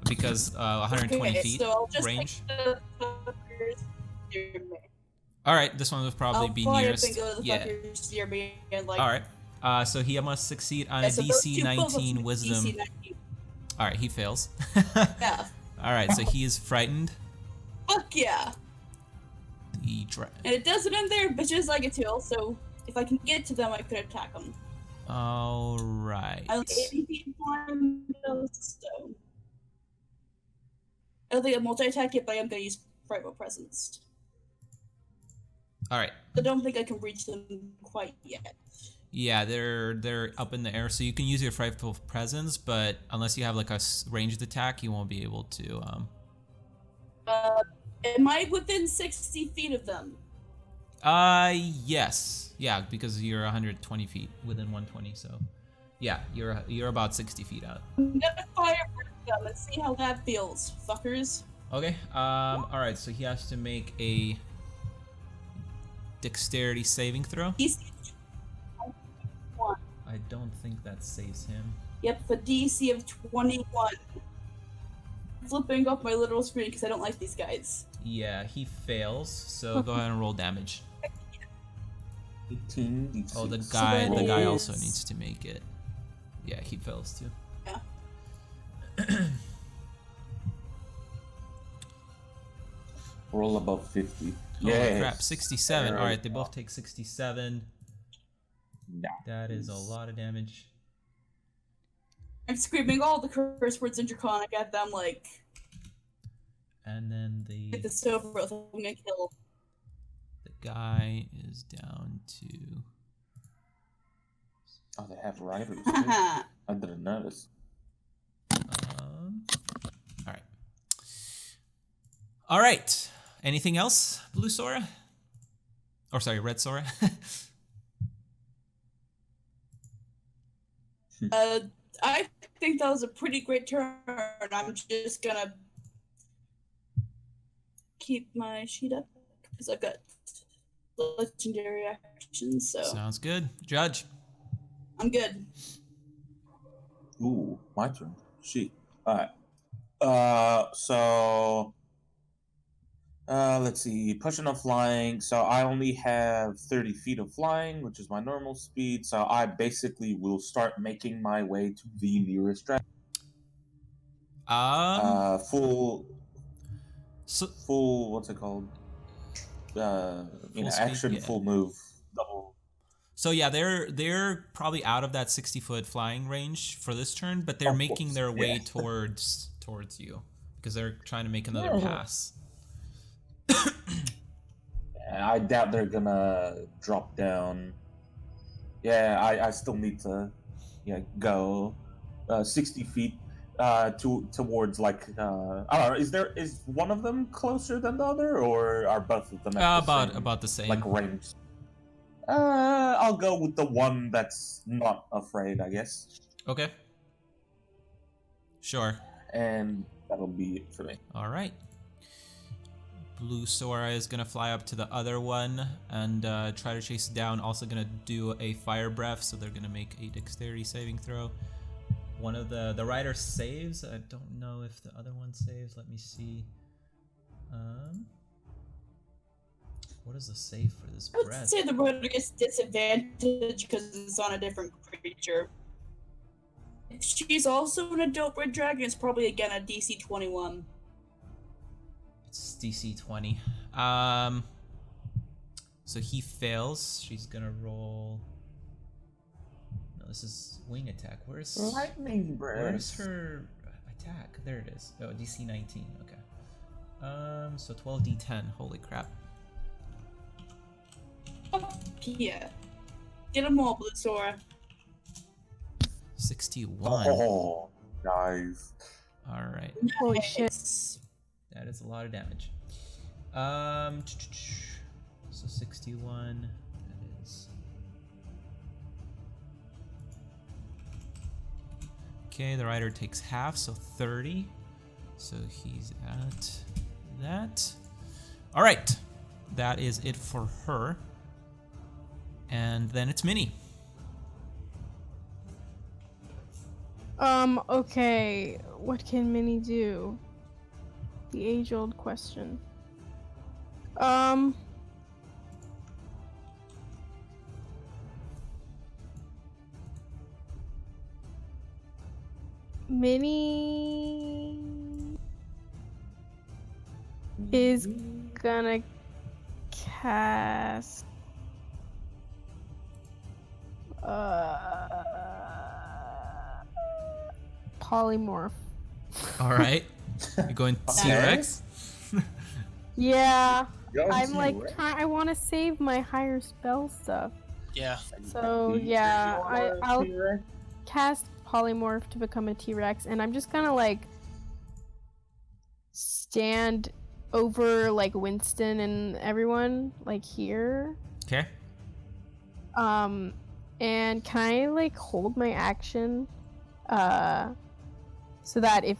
Speaker 1: Because 120
Speaker 5: Okay,
Speaker 1: feet
Speaker 5: so I'll just
Speaker 1: range.
Speaker 5: pick the fuckers near me.
Speaker 1: All right, this one would probably
Speaker 5: I'll
Speaker 1: be
Speaker 5: fly
Speaker 1: nearest.
Speaker 5: up and go to the
Speaker 1: Yeah.
Speaker 5: fuckers near me and like.
Speaker 1: All right. So he must succeed on
Speaker 5: yeah,
Speaker 1: a
Speaker 5: so those
Speaker 1: DC
Speaker 5: two both of
Speaker 1: 19
Speaker 5: them
Speaker 1: Wisdom.
Speaker 5: DC 19.
Speaker 1: All right, he fails.
Speaker 5: Yeah.
Speaker 1: All right, so he is frightened.
Speaker 5: Fuck yeah. And it doesn't end there, bitches. I get to also, if I can get to them, I could attack them.
Speaker 1: All right.
Speaker 5: I like 80 feet flying, so. I don't think I multi-attack yet, but I am gonna use frightful presence.
Speaker 1: All right.
Speaker 5: I don't think I can reach them quite yet.
Speaker 1: Yeah, they're up in the air, so you can use your frightful presence, but unless you have like a ranged attack, you won't be able to.
Speaker 5: Am I within 60 feet of them?
Speaker 1: Yes, yeah, because you're 120 feet within 120, so Yeah, you're about 60 feet out.
Speaker 5: I'm gonna fire them and see how that feels, fuckers.
Speaker 1: Okay. All right. So he has to make a dexterity saving throw.
Speaker 5: DC 1.
Speaker 1: I don't think that saves him.
Speaker 5: Yep, the DC of 21. Flipping off my literal screen because I don't like these guys.
Speaker 1: Yeah, he fails. So go ahead and roll damage.
Speaker 4: 18 D6.
Speaker 1: Oh, the
Speaker 5: So
Speaker 1: guy
Speaker 5: that
Speaker 1: also
Speaker 5: is-
Speaker 1: needs to make it. Yeah, he fails too.
Speaker 5: Yeah.
Speaker 4: Roll above 50.
Speaker 1: Holy
Speaker 4: Yes.
Speaker 1: crap, 67.
Speaker 4: There
Speaker 1: All right,
Speaker 4: we
Speaker 1: they
Speaker 4: go.
Speaker 1: both take 67. That is a lot of damage.
Speaker 5: I'm screaming all the curse words in Draconic at them, like,
Speaker 1: And then
Speaker 5: get this over with, I'm gonna kill.
Speaker 1: the guy is down to.
Speaker 4: Oh, they have riders. too.
Speaker 5: Haha.
Speaker 4: I didn't notice.
Speaker 1: All right. All right. Anything else, Blue Sora? Or sorry, Red Sora.
Speaker 5: I think that was a pretty great turn. I'm just gonna keep my sheet up because I've got legendary actions, so
Speaker 1: Sounds good. Judge.
Speaker 5: I'm good.
Speaker 4: Ooh, my turn. Shit. Alright. So let's see. Pushing and flying. So I only have 30 feet of flying, which is my normal speed. So I basically will start making my way to the nearest dragon. Full
Speaker 1: So
Speaker 4: what's it called?
Speaker 1: Full speed,
Speaker 4: action,
Speaker 1: yeah.
Speaker 4: full move, double.
Speaker 1: So yeah, they're probably out of that 60-foot flying range for this turn, but they're
Speaker 4: Of
Speaker 1: making
Speaker 4: course,
Speaker 1: their way
Speaker 4: yeah.
Speaker 1: towards you because they're trying to make another
Speaker 4: Yeah.
Speaker 1: pass.
Speaker 4: I doubt they're gonna drop down. Yeah, I still need to, go 60 feet towards like I don't know. Is one of them closer than the other, or are both of them at the same,
Speaker 1: About the same.
Speaker 4: like range? I'll go with the one that's not afraid, I guess,
Speaker 1: Okay. Sure.
Speaker 4: and that'll be it for me.
Speaker 1: All right. Blue Sora is gonna fly up to the other one and try to chase it down. Also gonna do a fire breath, so they're gonna make a dexterity saving throw. One of the rider saves. I don't know if the other one saves. Let me see. What is the save for this
Speaker 5: I would
Speaker 1: breath?
Speaker 5: say the rotor gets disadvantage because it's on a different creature. If she's also an adult red dragon, it's probably again a DC 21.
Speaker 1: It's DC 20. So he fails. She's gonna roll. No, this is wing attack. Where's
Speaker 4: Lightning
Speaker 1: Where's her attack? There it is. Oh, DC 19. Okay. So 12d10. Holy crap.
Speaker 5: Yeah. Get them all, Blue Sora.
Speaker 1: 61.
Speaker 4: Oh, guys.
Speaker 1: All right.
Speaker 3: Holy shit.
Speaker 5: Nice.
Speaker 1: That is a lot of damage. So 61. That is. Okay, the rider takes half, so 30. So he's at that. All right. That is it for her. And then it's Minnie.
Speaker 3: Okay. What can Minnie do? The age-old question. Minnie is gonna cast polymorph.
Speaker 1: All right. You're going T-Rex?
Speaker 3: Yeah,
Speaker 4: Go
Speaker 3: I'm
Speaker 4: to
Speaker 3: like
Speaker 4: it.
Speaker 3: I want to save my higher spell stuff.
Speaker 2: Yeah.
Speaker 3: So
Speaker 4: You
Speaker 3: yeah,
Speaker 4: sure you want
Speaker 3: I'll
Speaker 4: a T-Rex?
Speaker 3: cast polymorph to become a T-Rex, and I'm just gonna like stand over like Winston and everyone like here.
Speaker 1: Okay.
Speaker 3: And can I like hold my action, so that if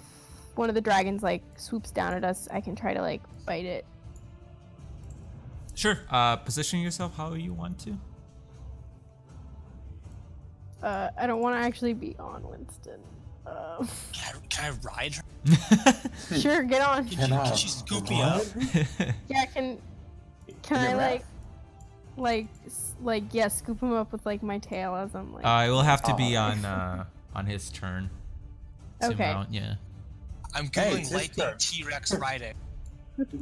Speaker 3: one of the dragons like swoops down at us, I can try to like bite it.
Speaker 1: Sure. Position yourself how you want to.
Speaker 3: I don't want to actually be on Winston.
Speaker 2: Can I ride her?
Speaker 3: Sure, get on.
Speaker 2: Can she scoop me up?
Speaker 3: Yeah, can I like yeah, scoop him up with like my tail as I'm like.
Speaker 1: It will have to be on his turn. To
Speaker 3: Okay.
Speaker 1: mount, yeah.
Speaker 2: I'm
Speaker 4: Hey,
Speaker 2: googling
Speaker 4: it's his
Speaker 2: lightning
Speaker 4: turn.
Speaker 2: T-Rex riding.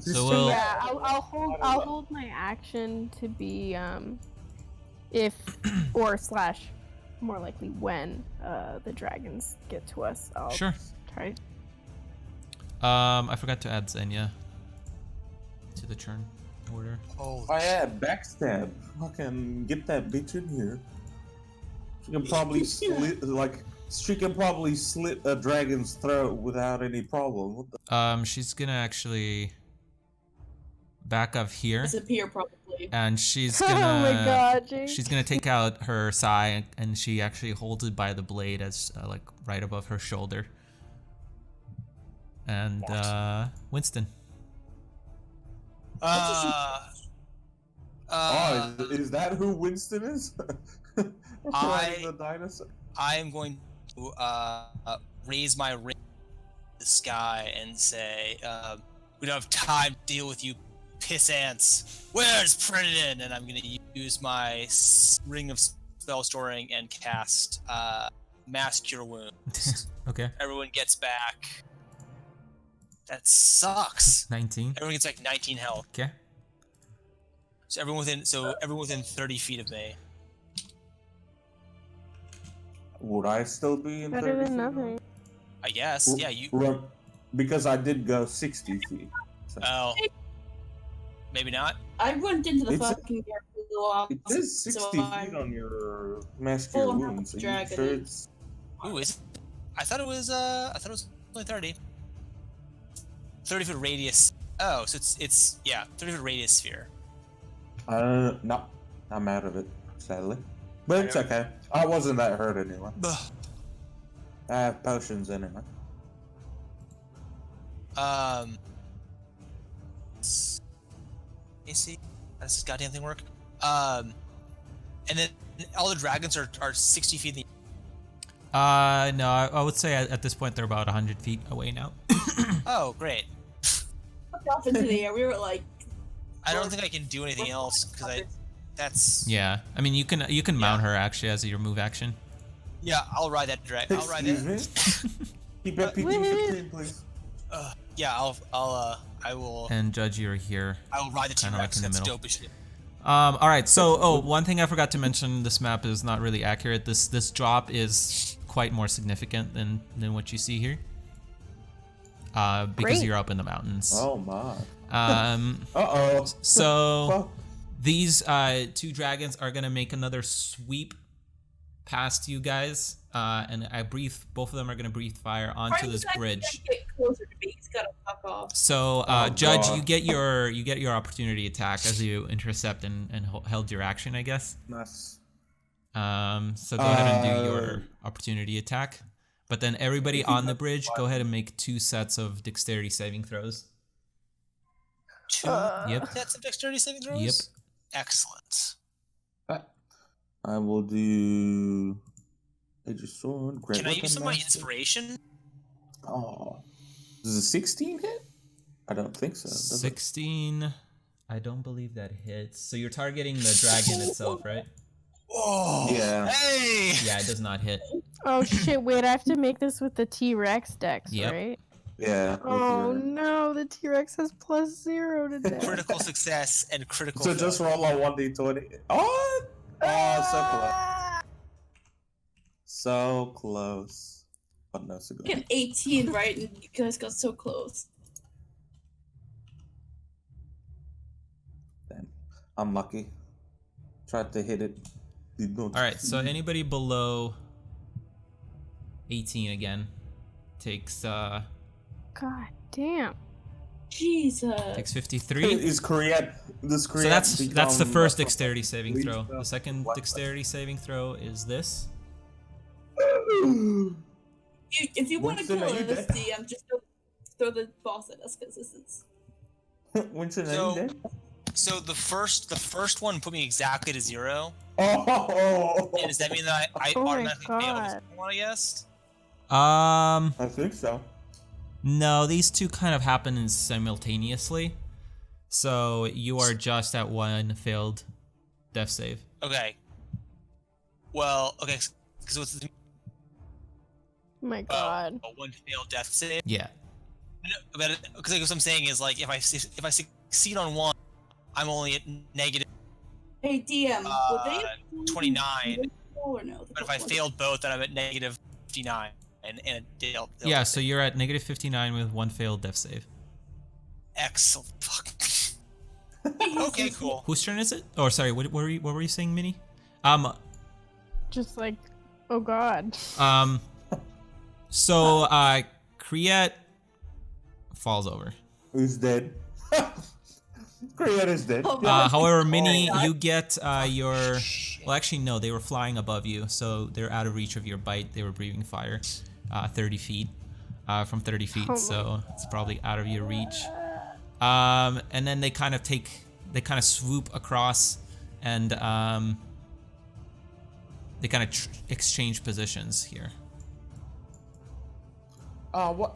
Speaker 1: So we'll.
Speaker 3: Yeah, I'll hold my action to be if or slash more likely when the dragons get to us. I'll
Speaker 1: Sure.
Speaker 3: try.
Speaker 1: I forgot to add Xenia to the turn order.
Speaker 2: Oh,
Speaker 4: Oh yeah, backstab. Fucking get that bitch in here. She can probably she can probably slit a dragon's throat without any problem. What the?
Speaker 1: She's gonna actually back up here,
Speaker 5: Disappear probably.
Speaker 1: and she's
Speaker 3: Oh
Speaker 1: gonna.
Speaker 3: my god, Jake.
Speaker 1: She's gonna take out her sai, and she actually holds it by the blade as like right above her shoulder. And Winston.
Speaker 4: Is that who Winston is? Riding the dinosaur.
Speaker 2: I am going to raise my ring to the sky and say, we don't have time to deal with you piss ants. Where's Predator? And I'm going to use my ring of spell storing and cast Mass Cure Wounds.
Speaker 1: Okay.
Speaker 2: Everyone gets back. That sucks.
Speaker 1: 19.
Speaker 2: Everyone gets like 19 health.
Speaker 1: Okay.
Speaker 2: So everyone within 30 feet of me.
Speaker 4: Would I still be in
Speaker 3: Better
Speaker 4: 30
Speaker 3: than
Speaker 4: feet?
Speaker 3: nothing.
Speaker 2: I guess. Yeah, you.
Speaker 4: Because I did go 60 feet. So.
Speaker 2: Oh. Maybe not.
Speaker 5: I went into the
Speaker 4: It's-
Speaker 5: fucking air for a while.
Speaker 4: It says 60 feet on your master
Speaker 5: full on
Speaker 4: wounds. Are you
Speaker 5: dragon.
Speaker 4: sure it's...
Speaker 2: Ooh, is it? I thought it was only 30. 30 foot radius. Oh, so it's 30 foot radius sphere.
Speaker 4: No. I'm out of it, sadly. But it's okay. I wasn't that hurt anyway. I have potions anyway.
Speaker 2: Let me see. How does this goddamn thing work? And then all the dragons are 60 feet in the
Speaker 1: No, I would say at this point they're about 100 feet away now.
Speaker 2: Oh, great.
Speaker 5: Looked off into the air. We were like,
Speaker 2: I don't think I can do anything else because that's
Speaker 1: Yeah, I mean you can mount her actually as your move action.
Speaker 2: yeah. I'll ride that dragon. I'll ride
Speaker 4: Excuse
Speaker 2: that.
Speaker 4: me? Keep it PG-13, please.
Speaker 2: Yeah, I will.
Speaker 1: And Judge, you're here.
Speaker 2: I will ride the
Speaker 1: Kinda like
Speaker 2: T-Rex.
Speaker 1: in the
Speaker 2: That's
Speaker 1: middle.
Speaker 2: dope as shit.
Speaker 1: All right. So, one thing I forgot to mention: this map is not really accurate. This drop is quite more significant than what you see here. Because
Speaker 3: Great.
Speaker 1: you're up in the mountains.
Speaker 4: Oh my.
Speaker 1: Uh-oh. So
Speaker 4: Fuck.
Speaker 1: these two dragons are gonna make another sweep past you guys, and both of them are gonna breathe fire onto this bridge.
Speaker 5: Get closer to me. He's gotta fuck off.
Speaker 1: So,
Speaker 4: Oh,
Speaker 1: Judge,
Speaker 4: God.
Speaker 1: you get your opportunity attack as you intercept and held your action, I guess.
Speaker 4: Nice.
Speaker 1: So go ahead and do your opportunity attack. But then everybody on the bridge, go ahead and make 2 sets of dexterity saving throws.
Speaker 2: 2
Speaker 1: Yep.
Speaker 2: sets of dexterity saving throws.
Speaker 1: Yep.
Speaker 2: Excellent.
Speaker 4: I will do... Age of Sword. Great
Speaker 2: Can I
Speaker 4: Weapon
Speaker 2: use some of my
Speaker 4: Master.
Speaker 2: inspiration?
Speaker 4: Oh. Does a 16 hit? I don't think so. does it?
Speaker 1: 16. I don't believe that hits. So you're targeting the dragon itself, right?
Speaker 2: Oh.
Speaker 4: Yeah.
Speaker 2: Hey.
Speaker 1: Yeah, it does not hit.
Speaker 3: Oh shit! Wait, I have to make this with the T-Rex dex,
Speaker 1: Yep.
Speaker 3: right?
Speaker 4: Yeah. with
Speaker 3: Oh
Speaker 4: your-
Speaker 3: no, the T-Rex has +0 to dex.
Speaker 2: Critical success and critical.
Speaker 4: So just roll a 1d20. Oh! Oh, so close. So close. But no cigar.
Speaker 5: Get 18, right? And you guys got so close.
Speaker 4: Damn. I'm lucky. Tried to hit it. Did not.
Speaker 1: All right. So anybody below 18 again takes
Speaker 3: God damn.
Speaker 5: Jesus.
Speaker 1: Takes 53.
Speaker 4: Is Korea? Does Korea?
Speaker 1: So that's the
Speaker 4: become
Speaker 1: first
Speaker 4: like-
Speaker 1: dexterity saving throw.
Speaker 4: Least,
Speaker 1: The second
Speaker 4: what?
Speaker 1: dexterity saving throw is this.
Speaker 5: If you want to
Speaker 4: Winston,
Speaker 5: kill
Speaker 4: are you
Speaker 5: us,
Speaker 4: dead?
Speaker 5: DM, just throw the boss at us because this is.
Speaker 4: Winston, are you
Speaker 2: So-
Speaker 4: dead?
Speaker 2: So the first one put me exactly to 0.
Speaker 4: Oh,
Speaker 2: And does that mean that I
Speaker 3: Oh my
Speaker 2: automatically fail the
Speaker 3: God.
Speaker 2: second one, I guess?
Speaker 4: I think so.
Speaker 1: No, these two kind of happen simultaneously. So you are just at one failed death save.
Speaker 2: Okay. Well, okay, because what's
Speaker 3: Oh my god.
Speaker 2: one failed death save?
Speaker 1: Yeah.
Speaker 2: No, but because what I'm saying is like if I succeed on one, I'm only at negative.
Speaker 5: Hey DM, would they have
Speaker 2: 29.
Speaker 5: or no?
Speaker 2: But if I failed both, then I'm at negative 59 and a deal.
Speaker 1: Yeah, so you're at negative 59 with one failed death save.
Speaker 2: Excellent. Fuck. Okay, cool.
Speaker 1: Whose turn is it? Oh, sorry. What were you saying, Minnie?
Speaker 3: Just like, oh god.
Speaker 1: So Kriet falls over.
Speaker 4: Who's dead? Korea is dead.
Speaker 5: Oh, God.
Speaker 1: However, Minnie,
Speaker 5: God.
Speaker 1: you get your. Well, actually, no. They were flying above you, so they're out of reach of your bite. They were breathing fire, 30 feet, from 30 feet.
Speaker 3: Oh my
Speaker 1: So it's probably out of your reach. And then they kind of swoop across, and they kind of exchange positions here.
Speaker 4: What?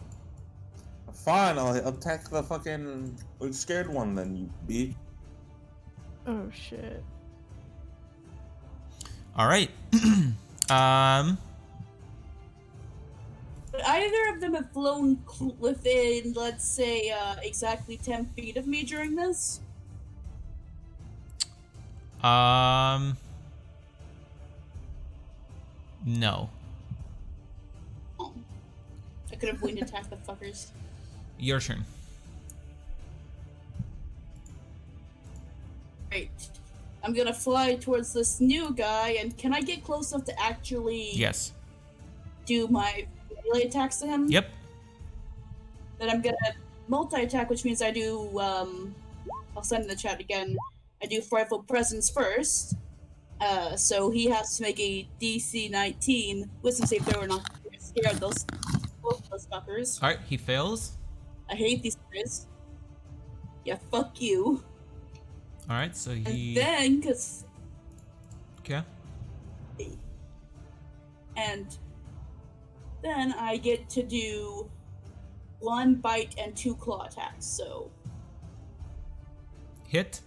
Speaker 4: Fine, I'll attack the fucking scared one then, you bitch.
Speaker 3: Oh shit.
Speaker 1: All right.
Speaker 5: But either of them have flown within, let's say, exactly 10 feet of me during this?
Speaker 1: No.
Speaker 5: Oh. I could have winged attacked the fuckers.
Speaker 1: Your turn.
Speaker 5: Great. I'm gonna fly towards this new guy, and can I get close enough to actually
Speaker 1: Yes.
Speaker 5: do my melee attacks to him?
Speaker 1: Yep.
Speaker 5: Then I'm gonna multi-attack, which means I do, I'll send in the chat again. I do Frightful Presence first. So he has to make a DC 19 wisdom save throw or not to get scared of both those fuckers.
Speaker 1: All right. He fails.
Speaker 5: I hate these guys. Yeah, fuck you.
Speaker 1: All right. So
Speaker 5: And
Speaker 1: he.
Speaker 5: then, cause,
Speaker 1: Okay.
Speaker 5: and then I get to do 1 bite and 2 claw attacks. So
Speaker 1: Hit.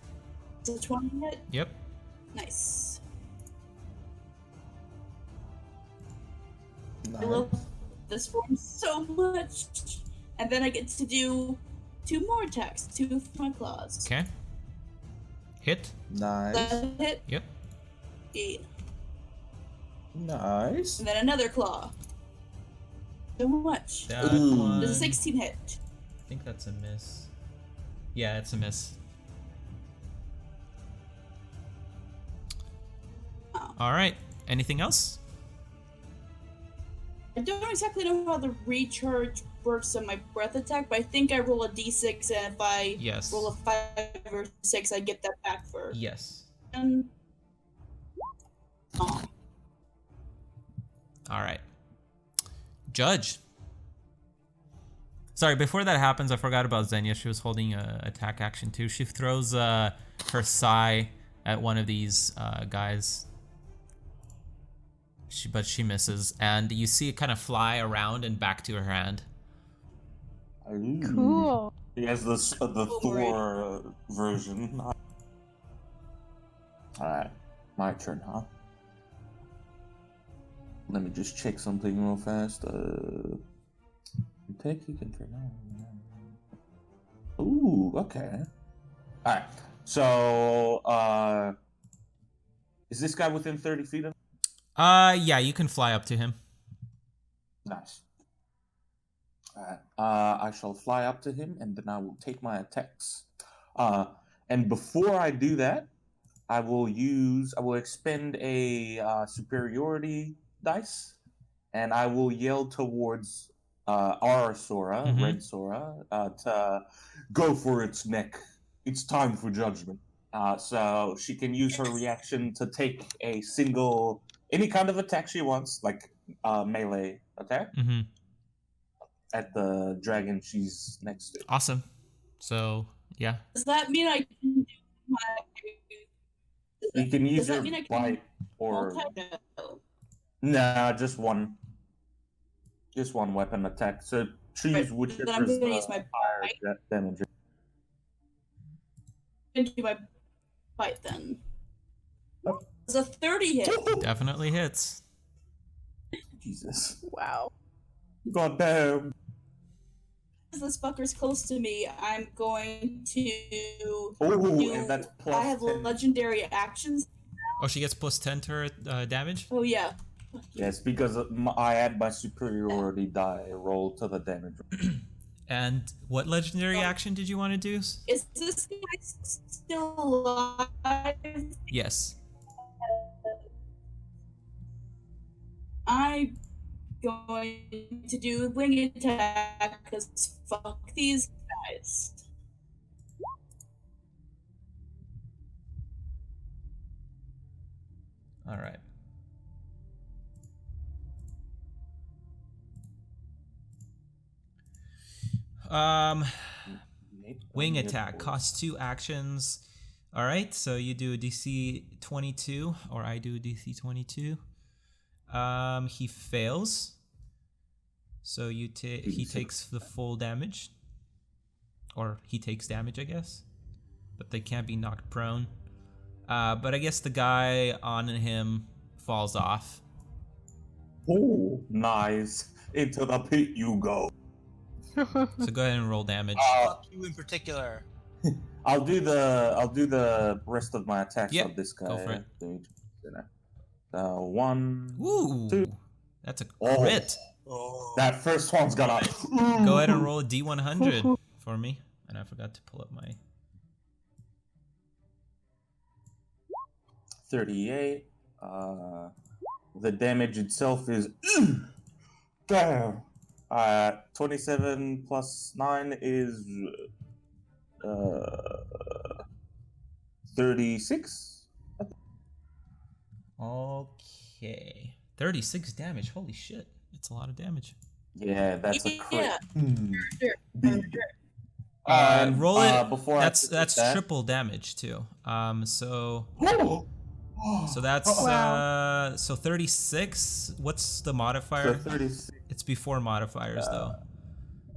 Speaker 5: it's a 20 hit.
Speaker 1: Yep.
Speaker 5: Nice. I
Speaker 4: Nice.
Speaker 5: love this form so much. And then I get to do 2 more attacks, 2 with my claws.
Speaker 1: Okay. Hit.
Speaker 4: Nice.
Speaker 5: That hit.
Speaker 1: Yep.
Speaker 5: 8.
Speaker 4: Nice.
Speaker 5: And then another claw. So much.
Speaker 1: That
Speaker 4: Ooh.
Speaker 1: one.
Speaker 5: There's a 16 hit.
Speaker 1: I think that's a miss. Yeah, it's a miss.
Speaker 5: Oh.
Speaker 1: All right. Anything else?
Speaker 5: I don't exactly know how the recharge works on my breath attack, but I think I roll a d6, and if I
Speaker 1: Yes.
Speaker 5: roll a 5 or 6, I get that back for.
Speaker 1: Yes.
Speaker 5: Oh.
Speaker 1: All right. Judge. Sorry, before that happens, I forgot about Xenia. She was holding a attack action too. She throws her sai at one of these guys. But she misses, and you see it kind of fly around and back to her hand.
Speaker 4: Ooh.
Speaker 3: Cool.
Speaker 4: He has the Thor version. Alright, my turn, huh? Let me just check something real fast. Take you can turn on. Ooh, okay. Alright, so, is this guy within 30 feet of?
Speaker 1: Yeah, you can fly up to him.
Speaker 4: Nice. Alright, I shall fly up to him, and then I will take my attacks. And before I do that, I will expend a superiority dice, and I will yell towards our Sora,
Speaker 1: Mhm.
Speaker 4: Red Sora, to go for its neck. It's time for judgment. So she can use her reaction to take any kind of attack she wants, like melee attack,
Speaker 1: Mm-hmm.
Speaker 4: at the dragon she's next to.
Speaker 1: Awesome. So yeah.
Speaker 5: Does that mean I can do my?
Speaker 4: You can use
Speaker 5: Does that
Speaker 4: your
Speaker 5: mean I can
Speaker 4: bite or
Speaker 5: multi?
Speaker 4: nah, just one weapon attack. So choose
Speaker 5: Right,
Speaker 4: whichever
Speaker 5: then I'm
Speaker 4: is
Speaker 5: gonna
Speaker 4: the
Speaker 5: use my
Speaker 4: higher
Speaker 5: bite.
Speaker 4: damage.
Speaker 5: I'm gonna do my bite then. It's a 30 hit.
Speaker 1: Definitely hits.
Speaker 4: Jesus.
Speaker 3: Wow.
Speaker 4: God damn.
Speaker 5: As this fucker's close to me, I'm going to
Speaker 4: Oh,
Speaker 5: do.
Speaker 4: and that's plus
Speaker 5: I have
Speaker 4: 10.
Speaker 5: legendary actions.
Speaker 1: Oh, she gets plus 10 to her damage?
Speaker 5: Oh yeah.
Speaker 4: Yes, because I add my superiority die roll to the damage.
Speaker 1: And what legendary action did you want to do?
Speaker 5: Is this guy still alive?
Speaker 1: Yes.
Speaker 5: I'm going to do wing attack because fuck these guys.
Speaker 1: All right. Wing attack costs 2 actions. All right, so you do a DC 22, or I do a DC 22. He fails, so he takes the full damage, or he takes damage, I guess, but they can't be knocked prone. But I guess the guy on him falls off.
Speaker 4: Oh, nice. Into the pit you go.
Speaker 1: So go ahead and roll damage.
Speaker 2: Fuck you in particular.
Speaker 4: I'll do the rest of my attacks
Speaker 1: Yeah,
Speaker 4: on this guy.
Speaker 1: go for it.
Speaker 4: 1.
Speaker 1: Ooh,
Speaker 4: 2.
Speaker 1: that's a
Speaker 4: Oh.
Speaker 1: crit.
Speaker 2: Oh.
Speaker 4: That first one's gonna.
Speaker 1: Go ahead and roll a D100 for me. And I forgot to pull up my...
Speaker 4: 38. The damage itself is. Damn. 27 plus 9 is 36.
Speaker 1: Okay. 36 damage. Holy shit. That's a lot of damage.
Speaker 4: Yeah, that's a crit.
Speaker 5: Yeah.
Speaker 1: Roll it.
Speaker 4: Before
Speaker 1: That's
Speaker 4: that.
Speaker 1: triple damage too. So
Speaker 4: So
Speaker 1: that's so 36. What's the modifier?
Speaker 4: 36.
Speaker 1: It's before modifiers though.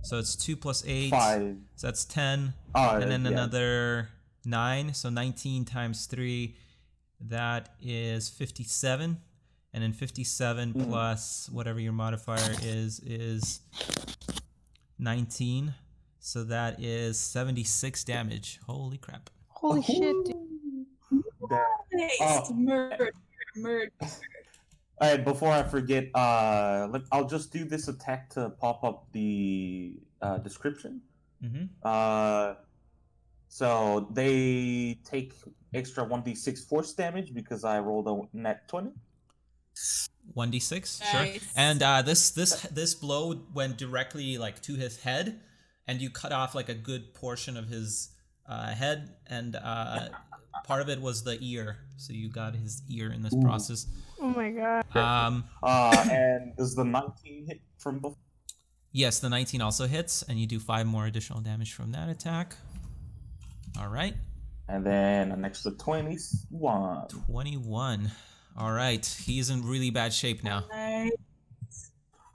Speaker 1: So it's 2 plus 8.
Speaker 4: 5.
Speaker 1: So that's 10.
Speaker 4: Oh,
Speaker 1: And then
Speaker 4: yeah.
Speaker 1: another 9. So 19 times 3. That is 57. And then 57 plus whatever your modifier is 19. So that is 76 damage. Holy crap.
Speaker 3: Holy shit, dude.
Speaker 5: Nice. Murder.
Speaker 4: Alright, before I forget, I'll just do this attack to pop up the description.
Speaker 1: Mm-hmm.
Speaker 4: So they take extra 1d6 force damage because I rolled a net 20.
Speaker 1: 1d6, sure.
Speaker 5: Nice.
Speaker 1: And this blow went directly like to his head, and you cut off like a good portion of his head, and part of it was the ear. So you got his ear in this process.
Speaker 3: Oh my god.
Speaker 4: And does the 19 hit from before?
Speaker 1: Yes, the 19 also hits, and you do 5 more additional damage from that attack. All right.
Speaker 4: And then an extra 21.
Speaker 1: 21. All right. He's in really bad shape now.
Speaker 5: Nice.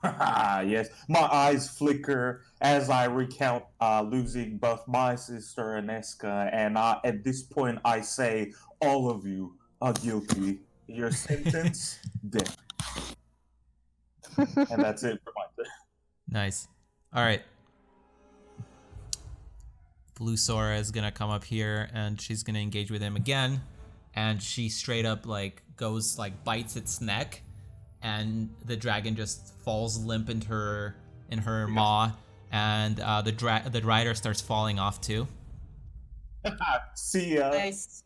Speaker 4: Yes, my eyes flicker as I recount losing both my sister and Eska, and at this point I say, all of you are guilty. Your sentence, death. And that's it for my turn.
Speaker 1: Nice. All right. Blue Sora is gonna come up here, and she's gonna engage with him again, and she straight up like goes like bites its neck, and the dragon just falls limp in her maw, and the rider starts falling off too.
Speaker 4: See ya.
Speaker 5: Nice.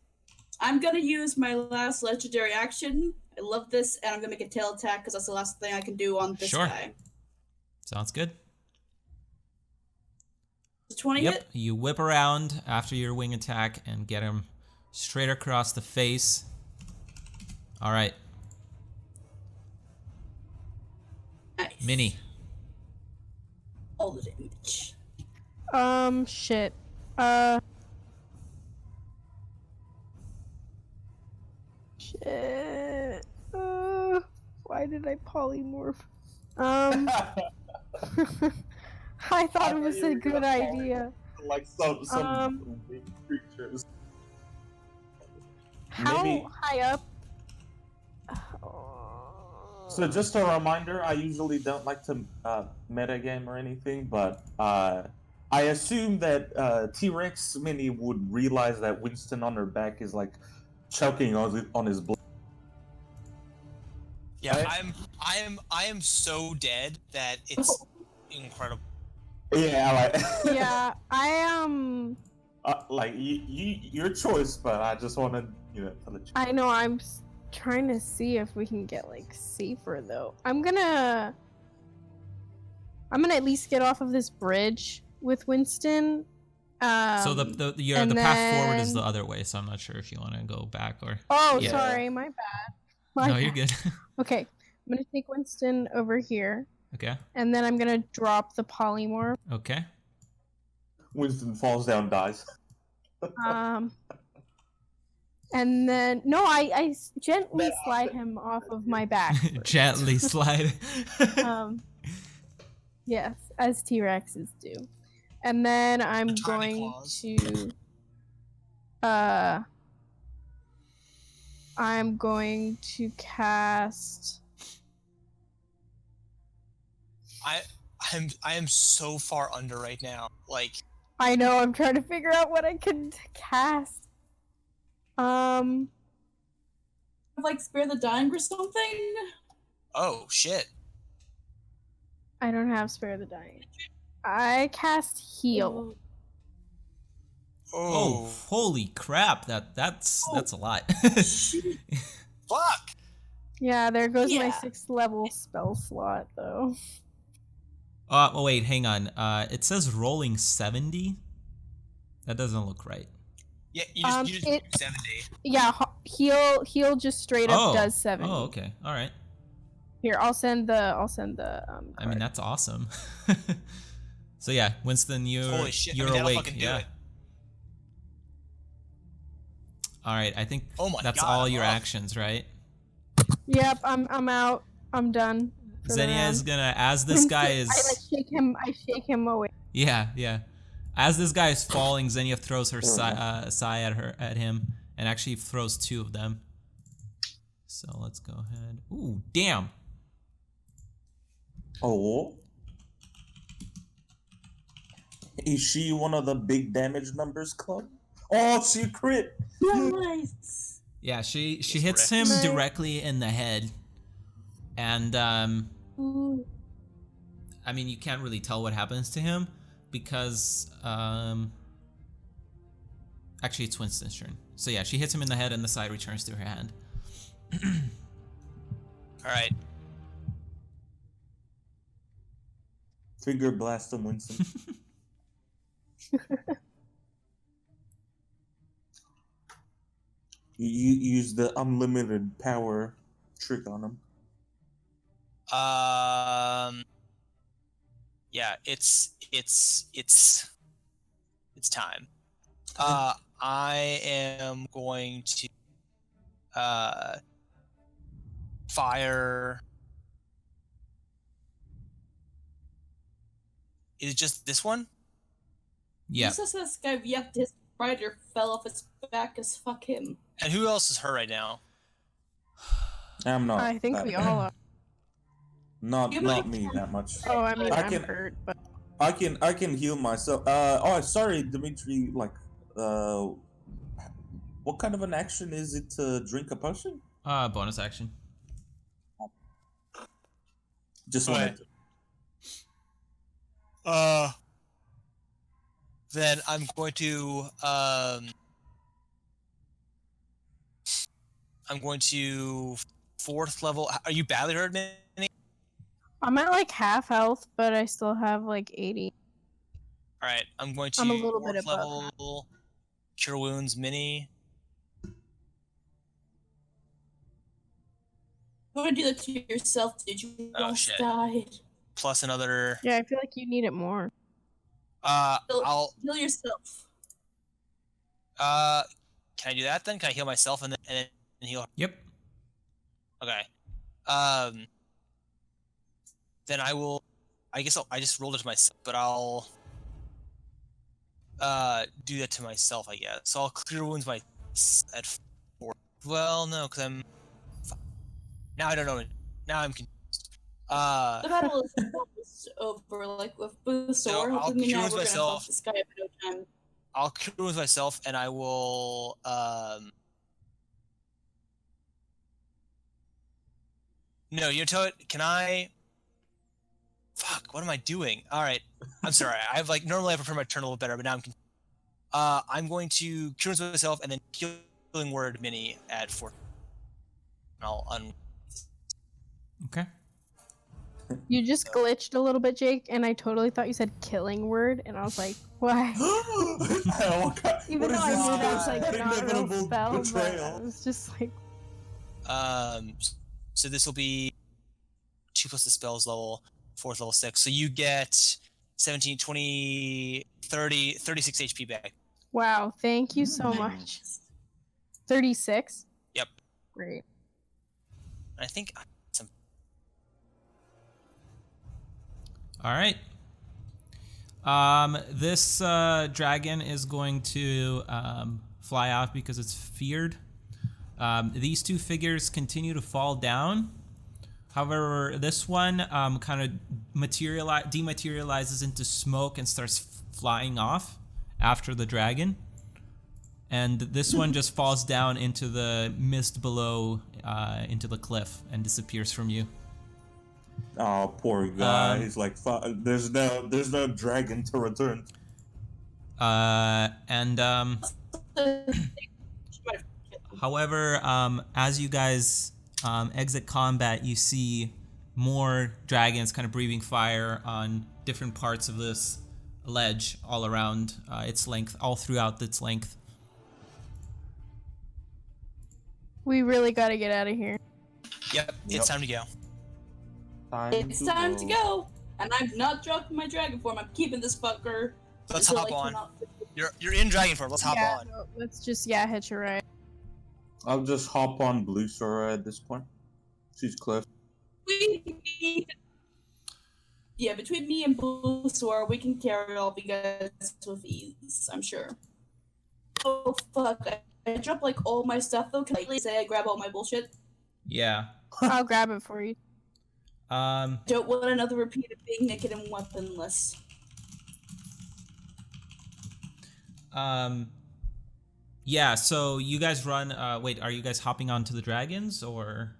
Speaker 5: I'm gonna use my last legendary action. I love this, and I'm gonna make a tail attack because that's the last thing I can do on this
Speaker 1: Sure.
Speaker 5: guy.
Speaker 1: Sounds good.
Speaker 5: 20
Speaker 1: Yep,
Speaker 5: hit?
Speaker 1: you whip around after your wing attack and get him straight across the face. All right,
Speaker 5: Nice.
Speaker 1: Minnie.
Speaker 5: All the damage.
Speaker 3: Shit. Shit. Why did I polymorph? I thought it was a good idea.
Speaker 4: Like some
Speaker 3: Um,
Speaker 4: big creatures.
Speaker 3: How
Speaker 4: Maybe-
Speaker 3: high up?
Speaker 4: So just a reminder, I usually don't like to metagame or anything, but I assume that T-Rex Mini would realize that Winston on her back is like choking on his blood.
Speaker 2: Yeah,
Speaker 4: Right?
Speaker 2: I am so dead that it's incredible.
Speaker 4: Yeah, like
Speaker 3: Yeah, I am.
Speaker 4: like your choice, but I just want to to let you.
Speaker 3: I know. Trying to see if we can get like safer though. I'm gonna at least get off of this bridge with Winston.
Speaker 1: So the
Speaker 3: and
Speaker 1: path forward is
Speaker 3: then-
Speaker 1: the other way. So I'm not sure if you want to go back or.
Speaker 3: Oh,
Speaker 1: Yeah.
Speaker 3: sorry, my bad. My
Speaker 1: No, you're
Speaker 3: bad.
Speaker 1: good.
Speaker 3: Okay, I'm gonna take Winston over here,
Speaker 1: Okay.
Speaker 3: and then I'm gonna drop the polymorph.
Speaker 1: Okay.
Speaker 4: Winston falls down, dies.
Speaker 3: And then I gently slide him off of my back. first.
Speaker 1: Gently slide.
Speaker 3: Yes, as T-Rexes do. And then I'm
Speaker 2: The tiny
Speaker 3: going
Speaker 2: claws.
Speaker 3: to I'm going to cast
Speaker 2: I am so far under right now. Like,
Speaker 3: I know, I'm trying to figure out what I can cast.
Speaker 5: Like spare the dying or something?
Speaker 2: oh shit.
Speaker 3: I don't have Spare the Dying. I cast Heal.
Speaker 1: Oh, holy crap! That's a lot.
Speaker 2: Fuck.
Speaker 3: Yeah, there goes my
Speaker 5: Yeah.
Speaker 3: 6th level spell slot though.
Speaker 1: Oh wait, hang on. It says rolling 70. That doesn't look right.
Speaker 2: Yeah, you just
Speaker 3: It-
Speaker 2: do 70.
Speaker 3: Yeah, heal just straight up does 70.
Speaker 1: Oh, okay. All right.
Speaker 3: Here, I'll send the
Speaker 1: I mean,
Speaker 3: card.
Speaker 1: that's awesome. So yeah, Winston, you're
Speaker 2: Holy shit, I
Speaker 1: you're
Speaker 2: mean, that'll
Speaker 1: awake.
Speaker 2: fucking do
Speaker 1: Yeah.
Speaker 2: it.
Speaker 1: All right. I think
Speaker 2: Oh my
Speaker 1: that's
Speaker 2: god.
Speaker 1: all
Speaker 2: I'm
Speaker 1: your
Speaker 2: up.
Speaker 1: actions, right?
Speaker 3: Yep, I'm out. I'm done. for the
Speaker 1: Xenia
Speaker 3: round.
Speaker 1: is gonna, as this guy is,
Speaker 3: I shake him away.
Speaker 1: yeah. As this guy is falling, Xenia throws her sai at him, and actually throws 2 of them. So let's go ahead. Ooh, damn!
Speaker 4: Oh. Is she one of the big damage numbers club? Oh, she crit!
Speaker 5: Nice.
Speaker 1: Yeah, she
Speaker 2: Just
Speaker 1: hits
Speaker 2: wrecked.
Speaker 1: him
Speaker 3: Nice.
Speaker 1: directly in the head, and
Speaker 5: Ooh.
Speaker 1: I mean, you can't really tell what happens to him because actually it's Winston's turn. So yeah, she hits him in the head, and the side returns to her hand.
Speaker 2: All right.
Speaker 4: Figure blast him, Winston. You use the unlimited power trick on him.
Speaker 2: Yeah, it's time. I am going to fire. Is it just this one?
Speaker 1: Yeah.
Speaker 5: This is this guy yapped his rider fell off his back as fuck him.
Speaker 2: And who else is hurt right now?
Speaker 4: I'm not.
Speaker 3: I think
Speaker 4: that
Speaker 3: we
Speaker 4: bad.
Speaker 3: all are.
Speaker 4: Not
Speaker 5: You
Speaker 4: not
Speaker 5: might-
Speaker 4: me that much.
Speaker 3: Oh, I mean,
Speaker 4: I
Speaker 3: I'm
Speaker 4: can-
Speaker 3: hurt, but
Speaker 4: I can heal myself. Oh, sorry, Dimitri. Like, what kind of an action is it to drink a potion?
Speaker 1: Bonus action.
Speaker 4: Just
Speaker 2: Right.
Speaker 4: wanted. To...
Speaker 2: Then I'm going to fourth level. Are you badly hurt, Minnie?
Speaker 3: I'm at like half health, but I still have like 80.
Speaker 2: right, I'm going to
Speaker 3: I'm a little bit
Speaker 2: fourth
Speaker 3: above
Speaker 2: level Cure Wounds mini.
Speaker 5: You want to do that to yourself, dude. You
Speaker 2: Oh,
Speaker 5: almost
Speaker 2: shit.
Speaker 5: died.
Speaker 2: Plus another.
Speaker 3: Yeah, I feel like you need it more.
Speaker 2: I'll.
Speaker 5: Heal yourself.
Speaker 2: Can I do that then? Can I heal myself and then heal?
Speaker 1: Yep.
Speaker 2: Okay. Then I will. I guess I just rolled it to myself, but I'll do that to myself. I guess. So I'll clear wounds at 4. Well, no, because I'm. Now I don't know. Now I'm confused.
Speaker 5: The battle is almost over. Like with Booster
Speaker 2: So I'll
Speaker 5: helping me
Speaker 2: cure
Speaker 5: now,
Speaker 2: wounds
Speaker 5: we're gonna
Speaker 2: myself.
Speaker 5: fuck this guy up in no time.
Speaker 2: I'll cure wounds myself, and I will. No, you tell it. Can I? Fuck. What am I doing? All right. I'm sorry. I've normally I prefer my turn a little better, but now I'm going to cure wounds myself, and then healing word mini at 4. I'll
Speaker 1: Okay.
Speaker 3: You just glitched a little bit, Jake, and I totally thought you said killing word, and I was like, why? Even though I knew that's like not a real spell, but I was just like,
Speaker 2: So this will be 2 plus the spells level, 4th level 6. So you get 17, 20, 30, 36 HP back.
Speaker 3: wow, thank you so much. 36?
Speaker 2: Yep.
Speaker 3: Great.
Speaker 2: I think some.
Speaker 1: All right. This dragon is going to fly off because it's feared. These two figures continue to fall down. However, this one kind of dematerializes into smoke and starts flying off after the dragon. And this one just falls down into the mist below, into the cliff, and disappears from you.
Speaker 4: Oh, poor guy. He's like, there's no dragon to return.
Speaker 1: However, as you guys exit combat, you see more dragons kind of breathing fire on different parts of this ledge all around its length, all throughout its length.
Speaker 3: We really gotta get out of here.
Speaker 2: Yep, it's time to go.
Speaker 5: It's time to go. And I'm not dropping my dragon form. I'm keeping this fucker.
Speaker 2: Let's
Speaker 5: until
Speaker 2: hop
Speaker 5: I
Speaker 2: on.
Speaker 5: cannot-
Speaker 2: You're in dragon form. Let's hop
Speaker 3: yeah,
Speaker 2: on.
Speaker 3: no, let's just, hitch a ride.
Speaker 4: I'll just hop on Blue Sora at this point. She's close.
Speaker 5: Yeah, between me and Blue Sword, we can carry all of you guys with ease, I'm sure. Oh, fuck. I dropped, all my stuff, though. Can I say I grab all my bullshit?
Speaker 1: Yeah.
Speaker 3: I'll grab it for you.
Speaker 5: Don't want another repeat of being naked and weaponless.
Speaker 1: Yeah, so you guys run, wait, are you guys hopping onto the dragons, or?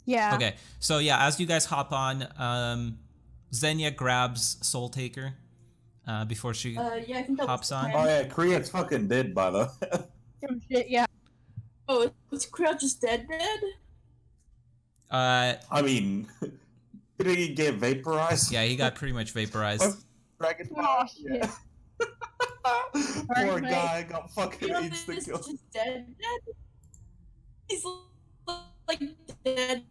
Speaker 3: Yeah.
Speaker 1: Okay, so yeah, as you guys hop on, Xenia grabs Soul Taker, before she
Speaker 5: Yeah, I think that
Speaker 1: hops
Speaker 5: was the
Speaker 1: on.
Speaker 4: Oh
Speaker 5: plan.
Speaker 4: yeah, Korea's fucking dead by the way.
Speaker 3: Oh, shit, yeah.
Speaker 5: Oh, is Crowd just dead?
Speaker 4: I mean, did he get vaporized?
Speaker 1: Yeah, he got pretty much vaporized.
Speaker 4: Dragon
Speaker 3: Oh,
Speaker 4: fire.
Speaker 3: shit.
Speaker 4: Poor
Speaker 3: mate.
Speaker 4: guy got fucking
Speaker 5: You know,
Speaker 4: instant
Speaker 5: this
Speaker 4: kill.
Speaker 5: is just dead? He's like dead.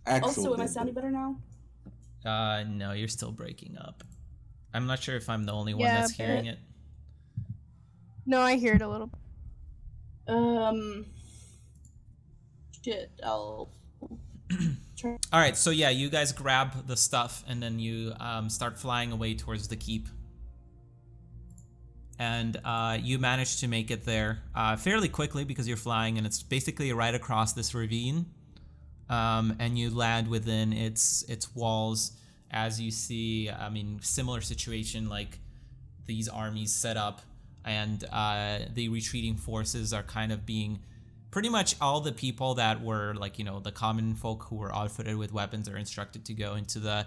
Speaker 5: Also, am I sounding better now?
Speaker 1: No, you're still breaking up. I'm not sure if I'm the only one
Speaker 3: Yeah,
Speaker 1: that's hearing it.
Speaker 3: No, I hear it a little.
Speaker 5: Shit, I'll try.
Speaker 1: All right, so yeah, you guys grab the stuff and then you start flying away towards the keep. And you manage to make it there fairly quickly because you're flying, and it's basically right across this ravine. And you land within its walls. As you see, I mean, similar situation, like these armies set up, and the retreating forces are kind of being pretty much all the people that were like, you know, the common folk who were outfitted with weapons are instructed to go into the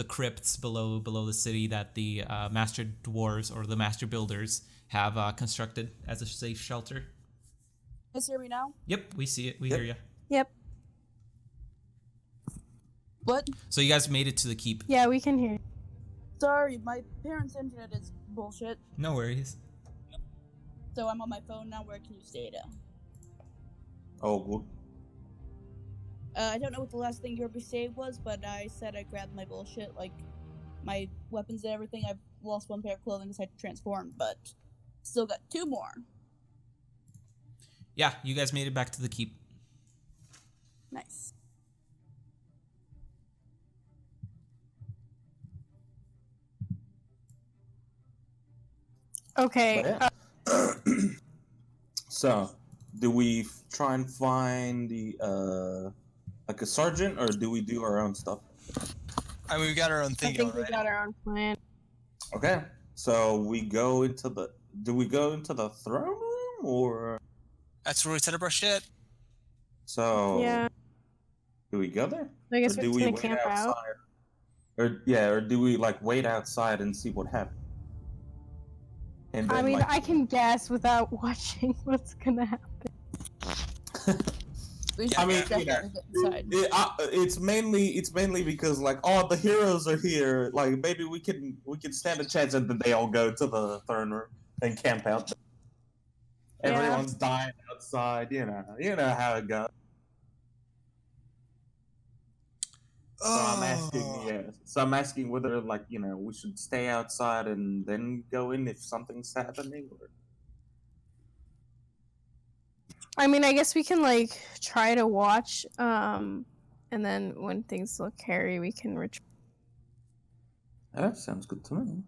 Speaker 1: crypts below the city that the master dwarves or the master builders have constructed as a safe shelter.
Speaker 5: You guys hear me now?
Speaker 1: Yep, we see it. We hear you.
Speaker 3: Yep.
Speaker 6: What?
Speaker 1: So you guys made it to the keep.
Speaker 3: Yeah, we can hear you.
Speaker 6: Sorry, my parents' internet is bullshit.
Speaker 1: No worries.
Speaker 6: So I'm on my phone now where I can use data.
Speaker 4: Oh, good.
Speaker 6: I don't know what the last thing your say was, but I said I grabbed my bullshit, like my weapons and everything. I've lost one pair of clothing because I transformed, but still got 2 more.
Speaker 1: Yeah, you guys made it back to the keep.
Speaker 6: Nice.
Speaker 3: Okay.
Speaker 4: But yeah. So, do we try and find the like a sergeant, or do we do our own stuff?
Speaker 2: I mean, we got our own
Speaker 3: I
Speaker 2: thing
Speaker 3: think
Speaker 2: going,
Speaker 3: we
Speaker 2: right?
Speaker 3: got our own plan.
Speaker 4: Okay. So we go into the. Do we go into the throne room, or
Speaker 2: That's where we set up our shit.
Speaker 4: so?
Speaker 3: Yeah.
Speaker 4: Do we go there?
Speaker 3: I guess
Speaker 4: Or
Speaker 3: we're
Speaker 4: do
Speaker 3: just
Speaker 4: we
Speaker 3: gonna
Speaker 4: wait
Speaker 3: camp
Speaker 4: outside?
Speaker 3: out.
Speaker 4: Or do we like wait outside and see what happens? And
Speaker 3: I
Speaker 4: then,
Speaker 3: mean,
Speaker 4: like,
Speaker 3: I can guess without watching what's gonna happen.
Speaker 6: We should
Speaker 4: I mean,
Speaker 6: definitely
Speaker 4: you know,
Speaker 6: get inside.
Speaker 4: it's mainly because like, oh, the heroes are here. Like, maybe we can stand a chance, and then they all go to the throne room and camp out.
Speaker 3: Yeah.
Speaker 4: Everyone's dying outside. You know how it goes. So I'm asking, yeah. So I'm asking whether, like, we should stay outside and then go in if something's happening. Or...
Speaker 3: I mean, I guess we can like try to watch, and then when things look hairy, we can retreat.
Speaker 4: That sounds good to me.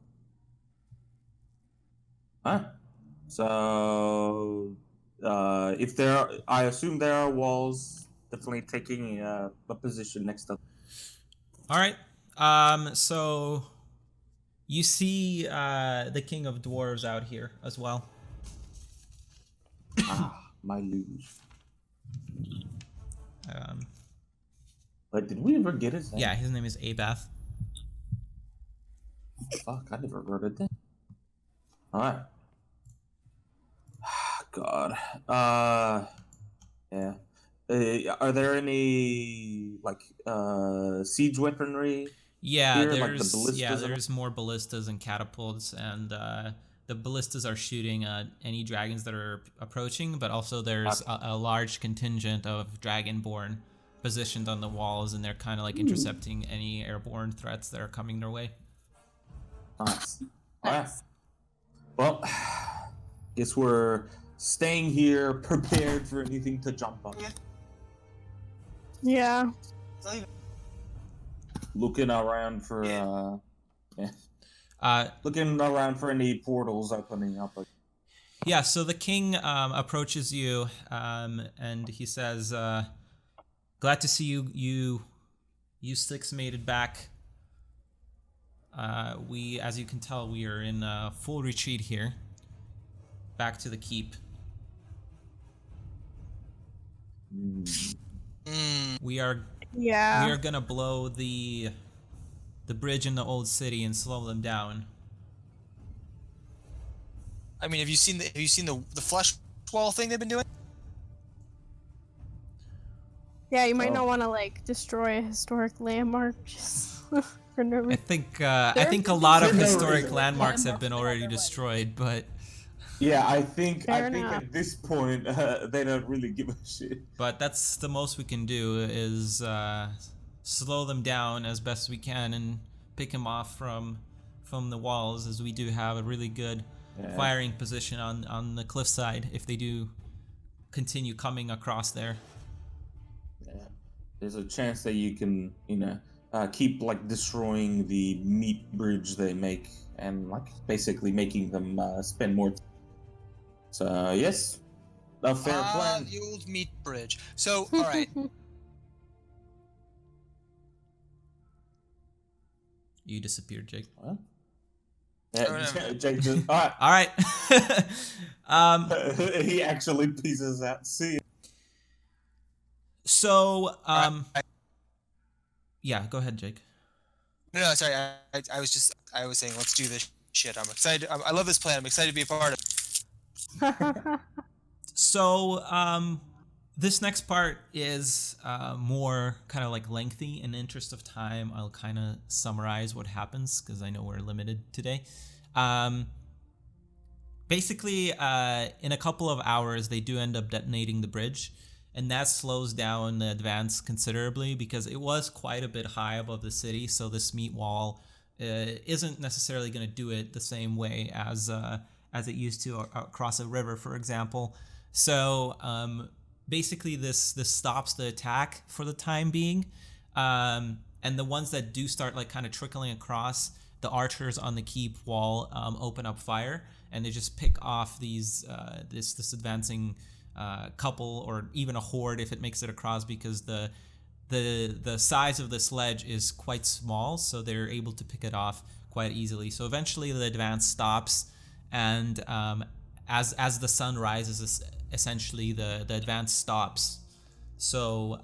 Speaker 4: So, if I assume there are walls. Definitely taking a position next to.
Speaker 1: All right. So you see the King of Dwarves out here as well.
Speaker 4: My luge.
Speaker 1: Um,
Speaker 4: But did we ever get his name?
Speaker 1: yeah, his name is Abath.
Speaker 4: Fuck, I never wrote it down. Alright. God. Yeah. Are there any like siege weaponry?
Speaker 1: Yeah,
Speaker 4: Here, like the
Speaker 1: there's
Speaker 4: ballistas and-
Speaker 1: there's more ballistas and catapults, and the ballistas are shooting at any dragons that are approaching, but also there's a large contingent of dragonborn positioned on the walls, and they're kind of like intercepting any airborne threats that are coming their way.
Speaker 4: Nice. Alright. Well, guess we're staying here, prepared for anything to jump on.
Speaker 3: Yeah.
Speaker 4: Looking around for looking around for any portals opening up.
Speaker 1: Yeah, so the king approaches you, and he says, "Glad to see you 6 made it back. We, as you can tell, we are in full retreat here, back to the keep. We are gonna blow the bridge in the old city and slow them down."
Speaker 2: I mean, have you seen the flesh wall thing they've been doing?
Speaker 3: Yeah, you might not want to like destroy a historic landmark just for no
Speaker 1: I
Speaker 3: reason.
Speaker 1: think a lot of
Speaker 4: There's no
Speaker 1: historic
Speaker 4: reason.
Speaker 1: landmarks have been already destroyed, but
Speaker 4: Yeah, I think
Speaker 3: Fair
Speaker 4: think
Speaker 3: enough.
Speaker 4: at this point they don't really give a shit.
Speaker 1: that's the most we can do is slow them down as best we can and pick them off from the walls, as we do have a really good firing position on the cliffside if they do continue coming across there.
Speaker 4: Yeah. There's a chance that you can, keep like destroying the meat bridge they make and like basically making them spend more. So yes, a fair plan.
Speaker 2: The old meat bridge. So, all right.
Speaker 1: You disappeared, Jake.
Speaker 4: What? Yeah,
Speaker 2: Whatever.
Speaker 4: Jake just, all
Speaker 1: All right.
Speaker 4: right. He actually pieces out. See.
Speaker 1: So, yeah, go ahead, Jake.
Speaker 2: No, sorry. I was saying, let's do this shit. I'm excited. I love this plan. I'm excited to be a part of it.
Speaker 1: So, This next part is more kind of like lengthy. In the interest of time, I'll kind of summarize what happens because I know we're limited today. Basically, in a couple of hours, they do end up detonating the bridge, and that slows down the advance considerably because it was quite a bit high above the city. So this meat wall isn't necessarily going to do it the same way as it used to across a river, for example. So basically, this stops the attack for the time being, and the ones that do start like kind of trickling across, the archers on the keep wall open up fire, and they just pick off these this advancing couple or even a horde if it makes it across, because the size of the sledge is quite small, so they're able to pick it off quite easily. So eventually the advance stops, and as the sun rises, essentially the advance stops. So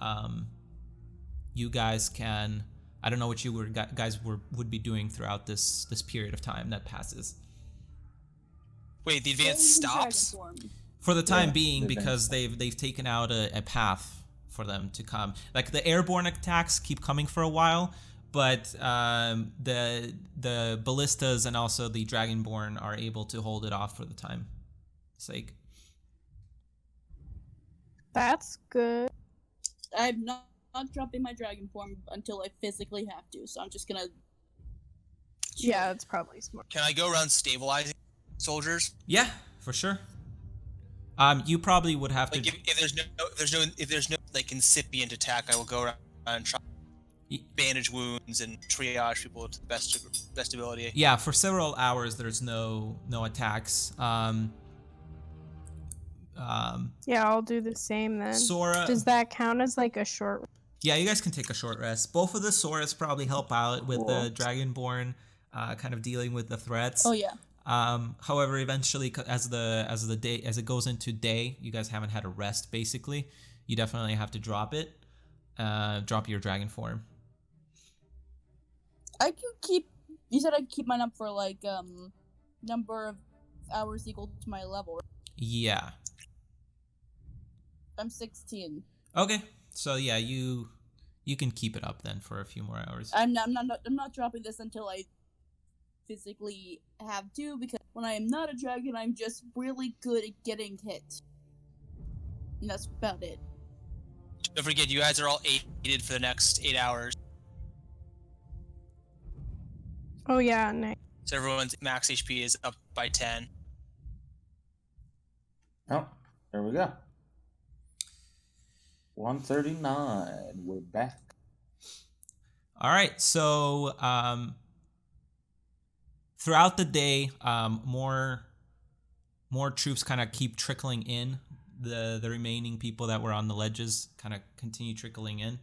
Speaker 1: you guys can, I don't know what you would be doing throughout this period of time that passes.
Speaker 2: Wait, the advance stops?
Speaker 1: For the time
Speaker 4: Yeah,
Speaker 1: being,
Speaker 4: the
Speaker 1: because they've taken out a path for them to come. Like the airborne attacks keep coming for a while, but the ballistas and also the dragonborn are able to hold it off for the time sake.
Speaker 3: That's good.
Speaker 6: I'm not dropping my dragon form until I physically have to, so I'm just gonna.
Speaker 3: Yeah, that's probably smart.
Speaker 2: Can I go around stabilizing soldiers?
Speaker 1: Yeah, for sure. You probably would have
Speaker 2: Like
Speaker 1: to.
Speaker 2: if there's no like incipient attack, I will go around and try bandage wounds and triage people to the best ability.
Speaker 1: Yeah, for several hours there's no attacks.
Speaker 3: Yeah, I'll do the same then.
Speaker 1: Sora.
Speaker 3: Does that count as like a short?
Speaker 1: Yeah, you guys can take a short rest. Both of the Soras probably help out with the Dragonborn, kind of dealing with the threats.
Speaker 6: Oh yeah.
Speaker 1: However, eventually, as it goes into day, you guys haven't had a rest. Basically, you definitely have to drop it. Drop your dragon form.
Speaker 6: I can keep. You said I can keep mine up for like number of hours equal to my level.
Speaker 1: Yeah.
Speaker 6: I'm 16.
Speaker 1: Okay. So yeah, you can keep it up then for a few more hours.
Speaker 6: I'm not dropping this until I physically have to, because when I am not a dragon, I'm just really good at getting hit. And that's about it.
Speaker 2: Don't forget, you guys are all aided for the next 8 hours.
Speaker 3: Oh yeah, nice.
Speaker 2: So everyone's max HP is up by 10.
Speaker 4: Oh, there we go. 139. We're back.
Speaker 1: All right. So throughout the day, more troops kind of keep trickling in. The remaining people that were on the ledges kind of continue trickling in,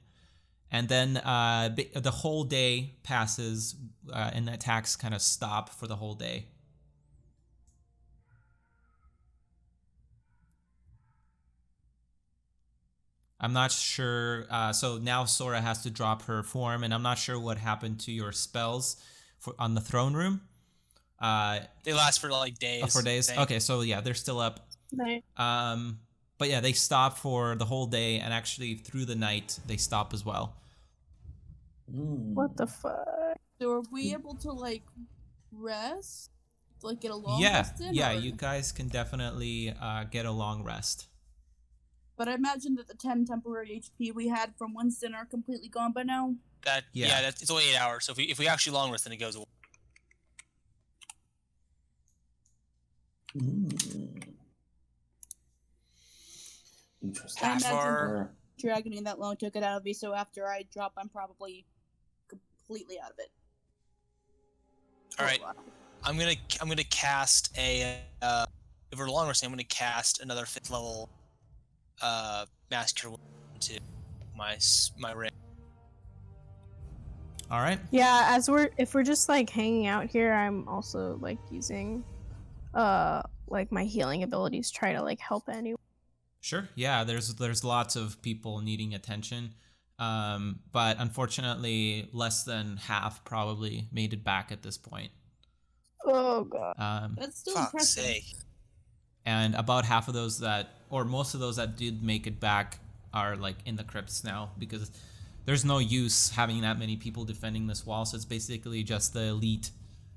Speaker 1: and then the whole day passes, and the attacks kind of stop for the whole day. I'm not sure. So now Sora has to drop her form, and I'm not sure what happened to your spells on the throne room.
Speaker 2: They last for like days.
Speaker 1: Oh, for days.
Speaker 2: I think.
Speaker 1: Okay, so yeah, they're still up.
Speaker 3: Nice.
Speaker 1: But yeah, they stop for the whole day, and actually through the night they stop as well.
Speaker 3: What the fuck?
Speaker 6: So are we able to like rest? Like get a long
Speaker 1: Yeah,
Speaker 6: rest in?
Speaker 1: yeah,
Speaker 6: or-
Speaker 1: you guys can definitely get a long rest.
Speaker 6: But I imagine that the 10 temporary HP we had from Winston are completely gone by now.
Speaker 1: Yeah.
Speaker 2: It's only 8 hours. So if we actually long rest, then it goes away.
Speaker 4: Interesting.
Speaker 6: I
Speaker 2: Half
Speaker 6: imagine
Speaker 2: our
Speaker 6: dragoning that long took it out of me, so after I drop, I'm probably completely out of it.
Speaker 2: All right. I'm gonna cast a if we're long resting, I'm gonna cast another 5th level mass cure wound into my ring.
Speaker 1: All right.
Speaker 3: Yeah, if we're just like hanging out here, I'm also like using like my healing abilities, try to like help anyone.
Speaker 1: Sure. Yeah, there's lots of people needing attention. But unfortunately less than half probably made it back at this point.
Speaker 3: Oh god.
Speaker 6: That's still
Speaker 2: Fuck's
Speaker 6: impressive.
Speaker 2: sake.
Speaker 1: and about half of those or most of those that did make it back are like in the crypts now, because there's no use having that many people defending this wall, so it's basically just the elite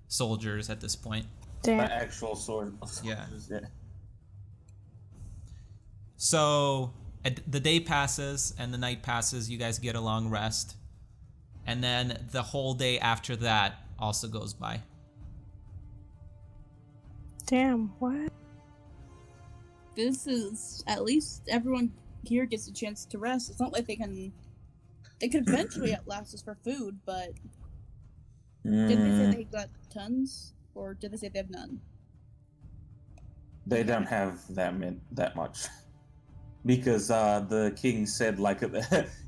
Speaker 1: soldiers at this point.
Speaker 4: The
Speaker 3: Damn.
Speaker 4: actual sword.
Speaker 1: Yeah.
Speaker 4: Yeah.
Speaker 1: So the day passes and the night passes, you guys get a long rest, and then the whole day after that also goes by.
Speaker 3: Damn, what?
Speaker 6: This is at least everyone here gets a chance to rest. It's not like they could eventually outlast us for food, but did they say they got tons, or did they say they have none?
Speaker 4: They don't have that much. Because the king said, like,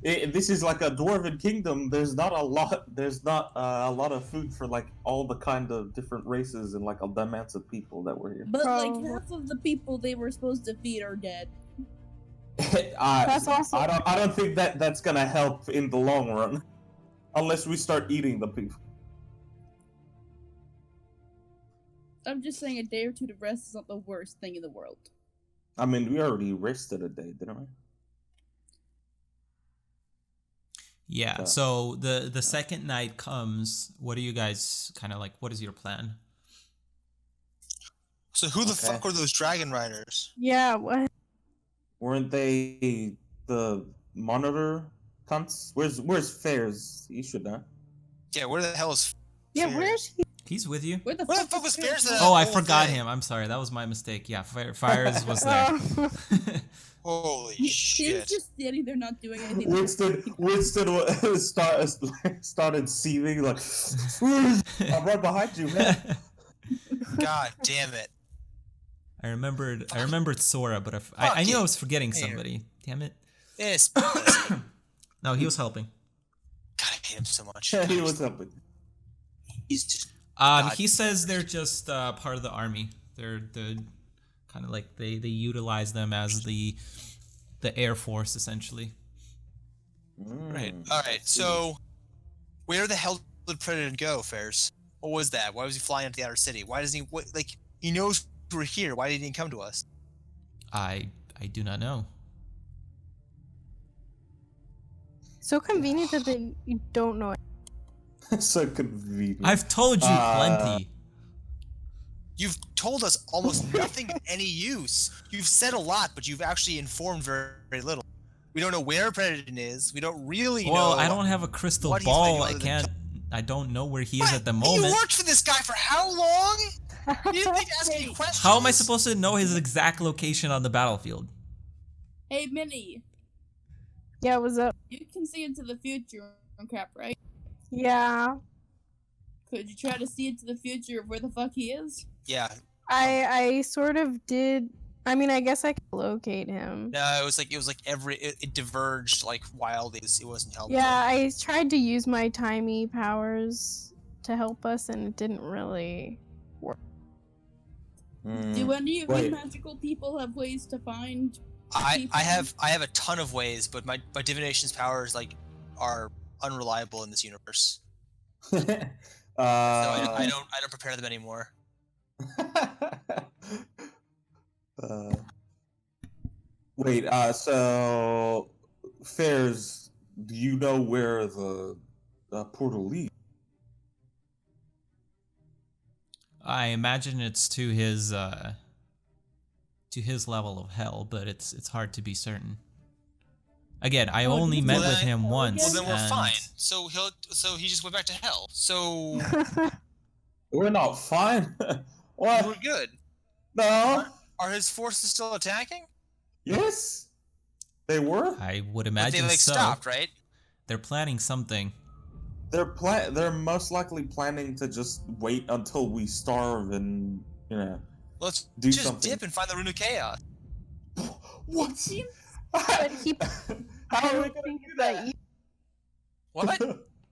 Speaker 4: this is like a dwarven kingdom. There's not a lot. There's not a lot of food for like all the kind of different races and like the amounts of people that were here.
Speaker 6: But like
Speaker 3: Oh.
Speaker 6: half of the people they were supposed to feed are dead.
Speaker 3: That's also-
Speaker 4: I don't think that's gonna help in the long run, unless we start eating the people.
Speaker 6: I'm just saying a day or two to rest is not the worst thing in the world.
Speaker 4: I mean, we already rested a day, didn't we?
Speaker 1: Yeah, so the second night comes. What are you guys kind of like? What is your plan?
Speaker 2: So who the
Speaker 4: Okay.
Speaker 2: fuck were those dragon riders?
Speaker 3: Yeah, what?
Speaker 4: Weren't they the monitor cunts? Where's Fairs? You should know.
Speaker 2: Yeah, where the hell is
Speaker 3: Yeah,
Speaker 2: Fairs?
Speaker 3: where's he?
Speaker 1: He's with you.
Speaker 6: Where the
Speaker 2: Where the
Speaker 6: fuck
Speaker 2: fuck was Fairs?
Speaker 1: Oh, I
Speaker 2: whole
Speaker 1: forgot
Speaker 2: thing?
Speaker 1: him. I'm sorry. That was my mistake. Yeah, Fires was there.
Speaker 2: Holy
Speaker 6: He's
Speaker 2: shit.
Speaker 6: just standing there not doing anything.
Speaker 4: Winston started seething like, I'm right behind you, man.
Speaker 2: God damn it.
Speaker 1: I remembered Sora, but I knew I was forgetting
Speaker 2: Here.
Speaker 1: somebody. Damn it.
Speaker 2: This pussy.
Speaker 1: No, he was helping.
Speaker 2: God, I hate him so much.
Speaker 4: He was helping.
Speaker 2: He's just.
Speaker 1: He says they're just part of the army. They're the kind of like they utilize them as the Air Force essentially.
Speaker 2: Right. All right. So, where the hell did Predator go, Fairs? What was that? Why was he flying into the outer city? Why doesn't he? Like, he knows we're here. Why didn't he come to us?
Speaker 1: I do not know.
Speaker 3: So convenient that you don't know it.
Speaker 4: So convenient.
Speaker 1: I've told you plenty.
Speaker 2: You've told us almost nothing of any use. You've said a lot, but you've actually informed very, very little. We don't know where Predator is. We don't really know.
Speaker 1: Well, I don't have a crystal
Speaker 2: what he's
Speaker 1: ball.
Speaker 2: like
Speaker 1: I
Speaker 2: other than
Speaker 1: can't. I don't know where he is at the
Speaker 2: But
Speaker 1: moment.
Speaker 2: You worked for this guy for how long? You didn't need to ask any questions.
Speaker 1: How am I supposed to know his exact location on the battlefield?
Speaker 6: Hey, Minnie,
Speaker 3: Yeah, what's up?
Speaker 6: you can see into the future and crap, right?
Speaker 3: Yeah.
Speaker 6: Could you try to see into the future of where the fuck he is?
Speaker 2: Yeah.
Speaker 3: I sort of did. I mean, I guess I could locate him.
Speaker 2: No, it was like it diverged like wildly. It wasn't helpful.
Speaker 3: Yeah, I tried to use my timey powers to help us, and it didn't really work.
Speaker 6: Do any of
Speaker 4: Wait.
Speaker 6: you magical people have ways to find?
Speaker 2: I
Speaker 6: people?
Speaker 2: have a ton of ways, but my divination's powers like are unreliable in this universe. So I don't prepare them anymore.
Speaker 4: Wait, so Fairs, do you know where the portal leads?
Speaker 1: I imagine it's to his level of hell, but it's hard to be certain. Again, I
Speaker 3: Oh,
Speaker 1: only
Speaker 3: he's
Speaker 1: met
Speaker 6: well,
Speaker 1: with him
Speaker 6: well,
Speaker 1: once.
Speaker 2: Well, then we're
Speaker 1: and
Speaker 2: fine. So he just went back to hell. So
Speaker 4: We're not fine.
Speaker 2: we're
Speaker 4: What?
Speaker 2: good.
Speaker 4: No.
Speaker 2: Are his forces still attacking?
Speaker 4: Yes. They were.
Speaker 1: I would
Speaker 2: But
Speaker 1: imagine
Speaker 2: they like
Speaker 1: so.
Speaker 2: stopped, right?
Speaker 1: They're planning something.
Speaker 4: They're most likely planning to just wait until we starve and
Speaker 2: Let's
Speaker 4: do
Speaker 2: just
Speaker 4: something.
Speaker 2: dip and find the rune of chaos.
Speaker 4: What?
Speaker 3: But he-
Speaker 4: How
Speaker 3: I
Speaker 4: are we
Speaker 3: don't
Speaker 4: gonna
Speaker 3: think
Speaker 4: do
Speaker 3: that
Speaker 4: that?
Speaker 2: What?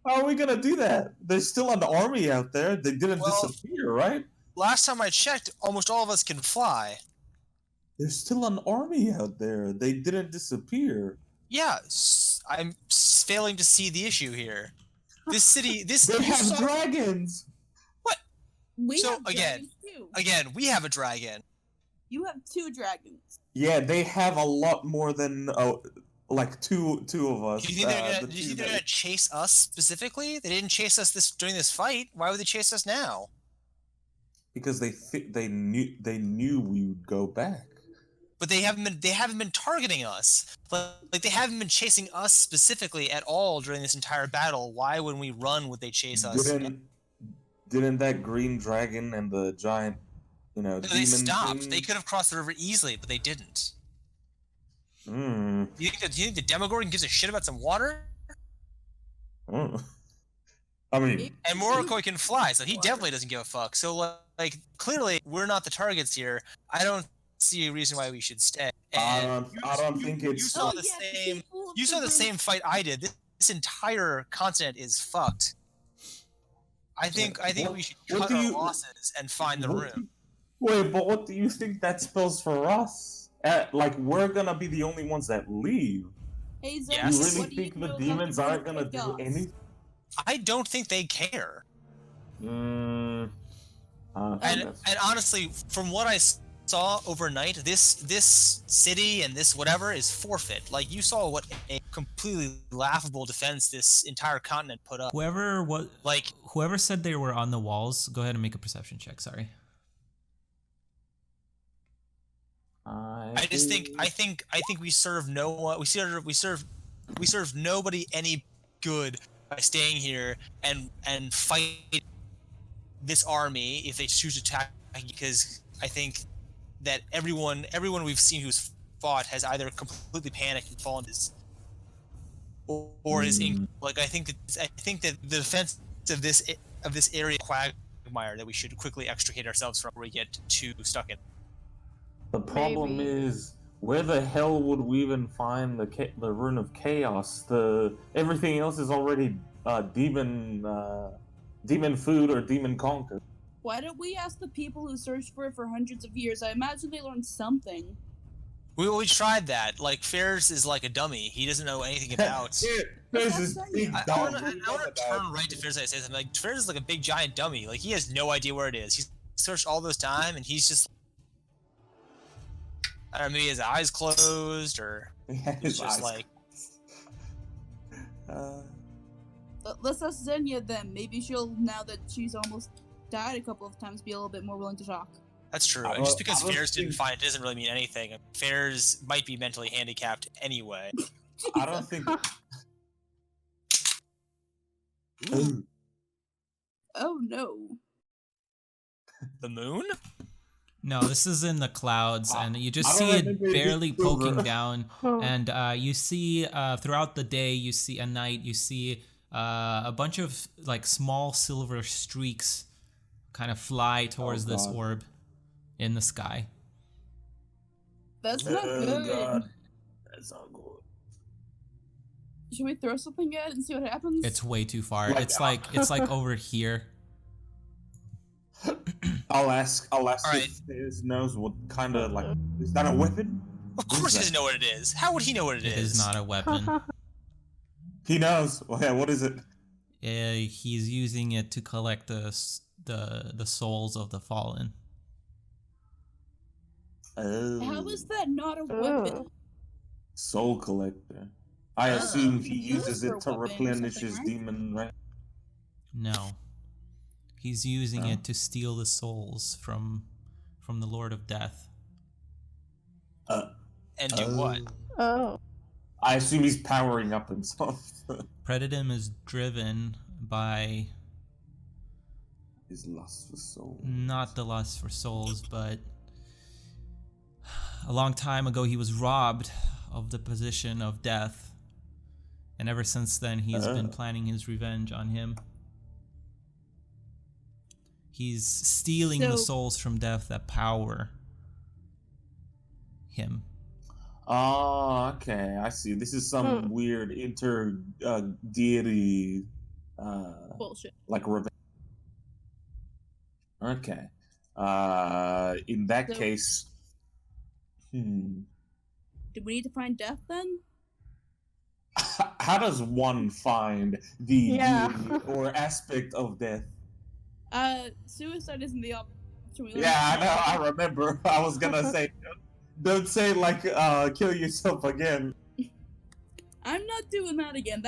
Speaker 4: How are we gonna do that? There's still an army out there. They didn't
Speaker 2: Well-
Speaker 4: disappear, right?
Speaker 2: Last time I checked, almost all of us can fly.
Speaker 4: There's still an army out there. They didn't disappear.
Speaker 2: Yeah, I'm failing to see the issue here. This city,
Speaker 4: They
Speaker 2: you
Speaker 4: have
Speaker 2: saw-
Speaker 4: dragons.
Speaker 6: We
Speaker 2: So,
Speaker 6: have
Speaker 2: again-
Speaker 6: dragons too.
Speaker 2: Again, we have a dragon.
Speaker 6: You have 2 dragons.
Speaker 4: Yeah, they have a lot more than like two of us.
Speaker 2: Do you think they're gonna chase us specifically? They didn't chase us during this fight. Why would they chase us now?
Speaker 4: Because they knew we would go back.
Speaker 2: But they haven't been targeting us. Like they haven't been chasing us specifically at all during this entire battle. Why, when we run, would they chase us?
Speaker 4: Didn't that green dragon and the giant,
Speaker 2: No,
Speaker 4: demon
Speaker 2: they stopped.
Speaker 4: thing?
Speaker 2: They could have crossed the river easily, but they didn't.
Speaker 4: Hmm.
Speaker 2: Do you think the Demogorgon gives a shit about some water?
Speaker 4: I mean,
Speaker 2: And Morokoi can fly, so he definitely doesn't give a fuck. So like clearly we're not the targets here. I don't see a reason why we should stay. And
Speaker 4: I don't think it's.
Speaker 2: You saw the same. You saw the same fight I did. This entire continent is fucked. I think we should cut our losses and find the room.
Speaker 4: Wait, but what do you think that spells for us? Like, we're gonna be the only ones that leave.
Speaker 6: Hey, Zen,
Speaker 2: Yes.
Speaker 4: You
Speaker 6: what
Speaker 4: really
Speaker 6: do
Speaker 4: think
Speaker 6: know
Speaker 4: the
Speaker 6: about
Speaker 4: demons aren't
Speaker 6: Great
Speaker 4: gonna do
Speaker 6: Chaos?
Speaker 4: anything?
Speaker 2: I don't think they care.
Speaker 4: And
Speaker 2: And honestly, from what I saw overnight, this city and this whatever is forfeit. Like you saw what a completely laughable defense this entire continent put up.
Speaker 1: Whoever said they were on the walls, go ahead and make a perception check. Sorry.
Speaker 2: I think we serve no one. We serve nobody any good by staying here and fight this army if they choose to attack, because I think that everyone we've seen who's fought has either completely panicked and fallen or is like I think that the defense of this area quagmire that we should quickly extricate ourselves from before we get too stuck in.
Speaker 4: the problem is, where the hell would we even find the rune of chaos? Everything else is already demon food or demon conquer.
Speaker 6: Why don't we ask the people who searched for it for hundreds of years? I imagine they learned something.
Speaker 2: We tried that. Like Ferris is like a dummy. He doesn't know anything about.
Speaker 4: There's this big
Speaker 2: I
Speaker 4: dog.
Speaker 2: want to turn right to Ferris and say something. Like Ferris is like a big giant dummy. Like he has no idea where it is. He's searched all this time and he's just. I don't know, maybe his eyes closed or he's just like.
Speaker 6: Let's ask Xenia then. Maybe she'll, now that she's almost died a couple of times, be a little bit more willing to talk.
Speaker 2: That's true.
Speaker 4: I
Speaker 2: And just
Speaker 4: don't-
Speaker 2: because
Speaker 4: I don't
Speaker 2: Ferris didn't
Speaker 4: think-
Speaker 2: find it doesn't really mean anything. Ferris might be mentally handicapped anyway.
Speaker 4: I don't think.
Speaker 6: Oh no.
Speaker 2: The moon?
Speaker 1: No, this is in the clouds, and you just
Speaker 4: I
Speaker 1: see
Speaker 4: don't
Speaker 1: it
Speaker 4: remember it
Speaker 1: barely
Speaker 4: being silver.
Speaker 1: poking down. And you see throughout the day, you see at night, you see a bunch of like small silver streaks kind of fly towards this
Speaker 4: God.
Speaker 1: orb in the sky.
Speaker 6: That's not good.
Speaker 4: God. That's not good.
Speaker 6: Should we throw something at it and see what happens?
Speaker 1: It's way too far.
Speaker 4: Like-
Speaker 1: It's like over here.
Speaker 4: I'll ask
Speaker 2: Alright.
Speaker 4: if Fizz knows what kind of, like, is that a weapon?
Speaker 2: Of course he doesn't know what it is. How would he know what
Speaker 1: It is not a weapon.
Speaker 4: He knows. Okay, what is it?
Speaker 1: He's using it to collect the souls of the fallen.
Speaker 4: Oh.
Speaker 6: How is that not a weapon?
Speaker 4: Soul collector. I assume he
Speaker 6: Use
Speaker 4: uses
Speaker 6: for
Speaker 4: it to
Speaker 6: a weapon or
Speaker 4: replenish
Speaker 6: something,
Speaker 4: his
Speaker 6: right?
Speaker 4: demon rank.
Speaker 1: No. He's using
Speaker 4: Oh.
Speaker 1: it to steal the souls from the Lord of Death.
Speaker 2: And do what?
Speaker 3: Oh.
Speaker 4: I assume he's powering up himself.
Speaker 1: Predatum is driven by
Speaker 4: His lust for soul.
Speaker 1: not the lust for souls, but a long time ago he was robbed of the position of death. And ever since then he's been planning his revenge on him. He's stealing the
Speaker 6: So-
Speaker 1: souls from death that power him.
Speaker 4: Oh, okay. I see. This is some weird deity
Speaker 6: Bullshit.
Speaker 4: like revenge. Okay. In that
Speaker 6: So-
Speaker 4: case,
Speaker 6: Do we need to find death then?
Speaker 4: how does one find the
Speaker 3: Yeah.
Speaker 4: deity or aspect of death?
Speaker 6: Suicide isn't the option after we learned.
Speaker 4: Yeah, I know. I remember. I was gonna say, don't say like, kill yourself again.
Speaker 6: I'm not doing that again.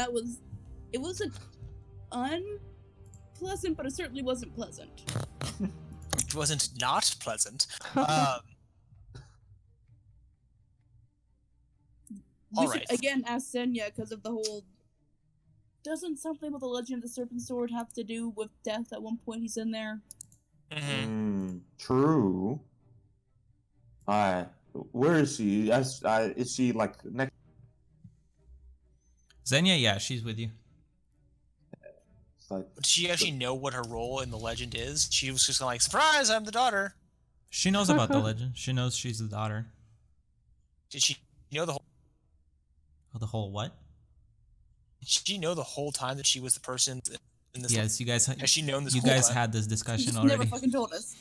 Speaker 6: It wasn't unpleasant, but it certainly wasn't pleasant.
Speaker 2: It wasn't not pleasant.
Speaker 6: We
Speaker 2: Alright.
Speaker 6: should again ask Senya because of the whole. Doesn't something with the Legend of the Serpent Sword have to do with death? At one point, he's in there.
Speaker 4: True. Where is she? Is she like next?
Speaker 1: Xenia, yeah, she's with you.
Speaker 2: Does she actually know what her role in the legend is? She was just like, surprise, I'm the daughter.
Speaker 1: She knows about the legend. She knows she's the daughter.
Speaker 2: Did she know the whole...
Speaker 1: Oh, the whole what?
Speaker 2: Did she know the whole time that she was the person in this?
Speaker 1: Yes, you guys.
Speaker 2: Has she known this?
Speaker 1: You
Speaker 2: whole
Speaker 1: guys
Speaker 2: time?
Speaker 1: had this discussion
Speaker 6: She
Speaker 1: already.
Speaker 6: never fucking told us.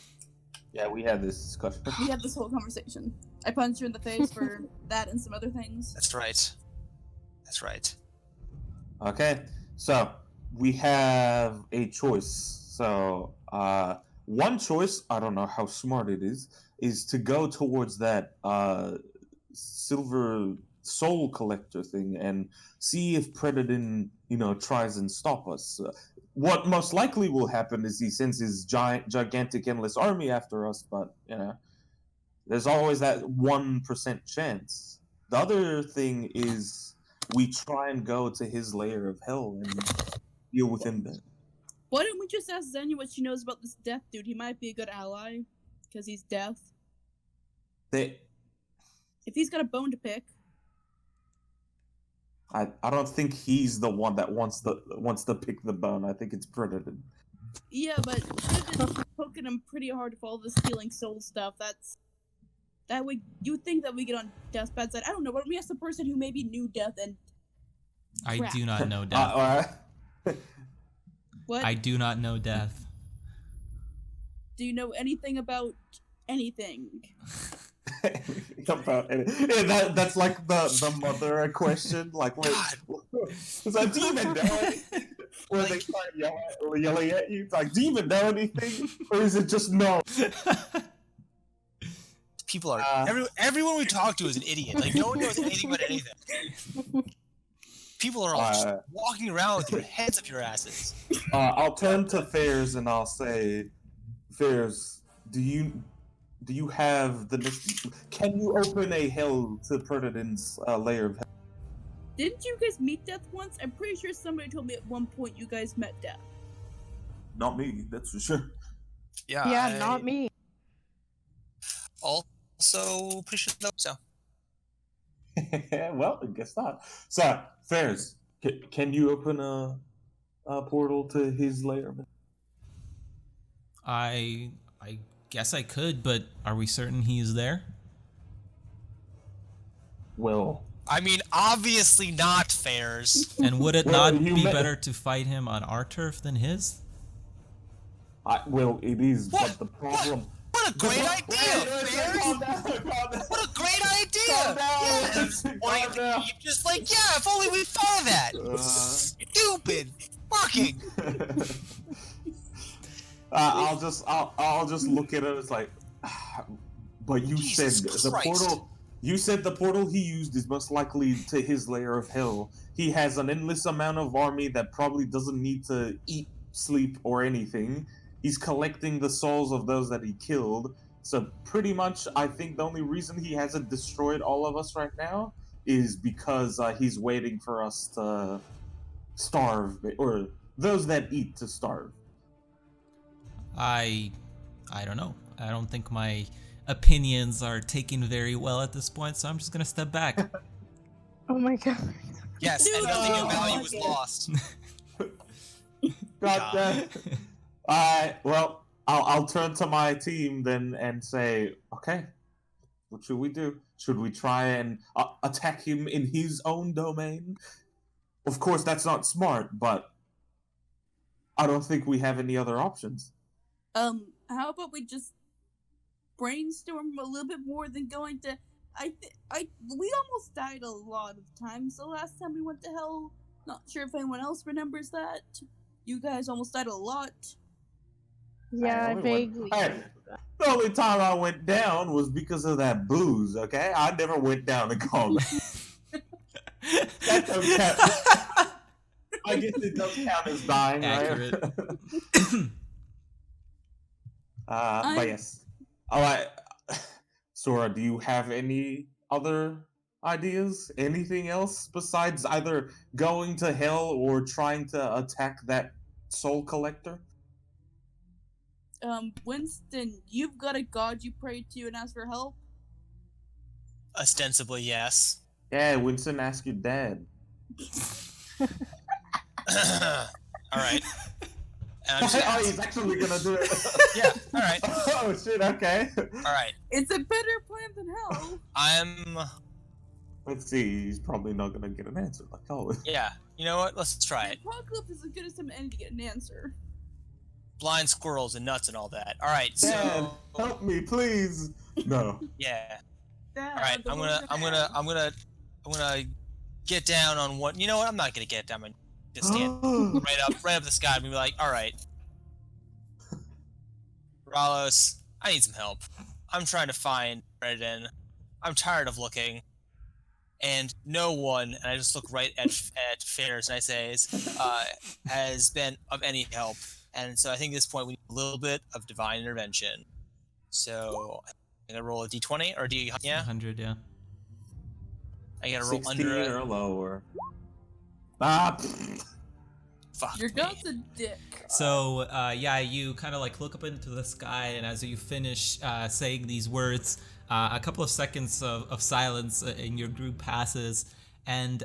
Speaker 4: Yeah, we had this discussion.
Speaker 6: We had this whole conversation. I punched her in the face for that and some other things.
Speaker 2: That's right. That's right.
Speaker 4: Okay, so we have a choice. So, one choice, I don't know how smart it is to go towards that silver soul collector thing and see if Predadin, tries and stop us. What most likely will happen is he sends his gigantic endless army after us, but, there's always that 1% chance. The other thing is we try and go to his layer of hell and deal with him then.
Speaker 6: Why don't we just ask Xenia what she knows about this death dude? He might be a good ally, because he's deaf. If he's got a bone to pick.
Speaker 4: I don't think he's the one that wants to pick the bone. I think it's Predator.
Speaker 6: Yeah, but we've been poking him pretty hard for all the stealing soul stuff. That way, you would think that we get on Death's bad side. I don't know. Why don't we ask the person who maybe knew Death and...
Speaker 1: I
Speaker 6: Crap.
Speaker 1: do not know death.
Speaker 6: What?
Speaker 1: I do not know death.
Speaker 6: Do you know anything about anything?
Speaker 4: That's like the mother question. Like, wait, is that demon know anything? Where they start yelling at you? It's like, do you even know anything? Or is it just no?
Speaker 2: People are everyone we talk to is an idiot. Like, no one knows anything about anything. People are all just walking around with their heads up your asses.
Speaker 4: I'll turn to Fairs and I'll say, Fairs, do you have can you open a hell to Predator's layer of hell?
Speaker 6: Didn't you guys meet Death once? I'm pretty sure somebody told me at one point you guys met Death.
Speaker 4: Not me, that's for sure.
Speaker 3: Yeah, not me.
Speaker 2: Also, pretty sure though. So.
Speaker 4: Well, I guess not. So, Fairs, can you open a portal to his lair?
Speaker 1: I guess I could, but are we certain he's there?
Speaker 4: Well,
Speaker 2: I mean, obviously not, Fairs.
Speaker 1: And would it not be better to fight him on our turf than his?
Speaker 4: Well, it is, but the problem...
Speaker 2: What a great idea, Fairs! What a great idea! Yes! Just like, yeah, if only we thought of that! Stupid! Fucking!
Speaker 4: I'll just look at it as like, but you
Speaker 2: Jesus
Speaker 4: said the
Speaker 2: Christ.
Speaker 4: portal. You said the portal he used is most likely to his layer of hell. He has an endless amount of army that probably doesn't need to eat, sleep, or anything. He's collecting the souls of those that he killed. So pretty much, I think the only reason he hasn't destroyed all of us right now is because he's waiting for us to starve, or those that eat to starve.
Speaker 1: I don't know. I don't think my opinions are taken very well at this point, so I'm just gonna step back.
Speaker 3: Oh my god.
Speaker 2: Yes, and nothing of value was lost.
Speaker 4: God. Alright, well, I'll turn to my team then and say, okay, what should we do? Should we try and attack him in his own domain? Of course, that's not smart, but I don't think we have any other options.
Speaker 6: How about we just brainstorm a little bit more than going to... We almost died a lot of times the last time we went to hell. Not sure if anyone else remembers that. You guys almost died a lot.
Speaker 3: Yeah, I
Speaker 4: only
Speaker 3: vaguely.
Speaker 4: Hey, the only time I went down was because of that booze. Okay, I never went down in combat. That don't count. I guess it does count as dying,
Speaker 1: Accurate.
Speaker 4: right? But yes. All right, Sora, do you have any other ideas? Anything else besides either going to hell or trying to attack that soul collector?
Speaker 6: Winston, you've got a god you pray to and ask for help?
Speaker 2: Ostensibly, yes.
Speaker 4: Yeah, Winston, ask your dad.
Speaker 2: All right. And I'm just
Speaker 4: Oh,
Speaker 2: gonna
Speaker 4: he's actually gonna do it.
Speaker 2: yeah. All right.
Speaker 4: Oh shit. Okay.
Speaker 2: All right.
Speaker 6: It's a better plan than hell.
Speaker 2: I'm.
Speaker 4: Let's see. He's probably not gonna get an answer like always.
Speaker 2: Yeah. You know what? Let's try
Speaker 6: The
Speaker 2: it.
Speaker 6: apocalypse is as good as some end to get an answer.
Speaker 2: Blind squirrels and nuts and all that. All right.
Speaker 4: Dad,
Speaker 2: So
Speaker 4: help me, please. No.
Speaker 2: yeah.
Speaker 6: Dad,
Speaker 2: All right.
Speaker 6: the
Speaker 2: I'm
Speaker 6: world
Speaker 2: gonna get down on one. You know what? I'm not gonna get down. I'm just stand right up the sky and be like, all right, Ralos, I need some help. I'm trying to find Redden. I'm tired of looking, and no one. And I just look right at Fairs and I say, has been of any help. And so I think at this point we need a little bit of divine intervention. So I'm gonna roll a d20 or d yeah.
Speaker 1: 100, yeah.
Speaker 2: I gotta roll
Speaker 4: 16
Speaker 2: under
Speaker 4: or lower. Ah.
Speaker 2: Fuck.
Speaker 6: Your
Speaker 2: me.
Speaker 6: god's a dick.
Speaker 1: So, yeah, you kind of like look up into the sky, and as you finish saying these words, a couple of seconds of silence in your group passes, and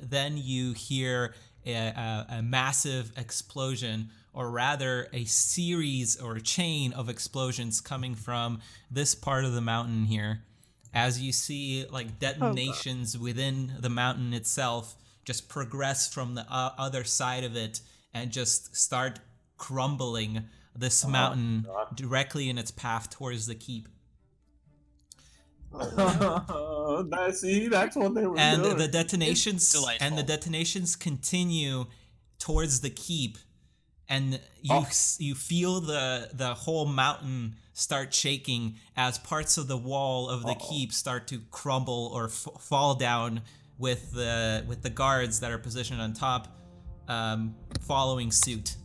Speaker 1: then you hear a massive explosion, or rather a series or a chain of explosions coming from this part of the mountain here. As you see like detonations within the mountain itself just progress from the other side of it and just start crumbling this mountain directly in its path towards the keep.
Speaker 4: See, that's what they were
Speaker 1: And
Speaker 4: doing.
Speaker 1: the detonations
Speaker 2: delightful.
Speaker 1: continue towards the keep, and you feel the whole mountain start shaking as parts of the wall of the keep start to crumble or fall down, with the guards that are positioned on top following suit.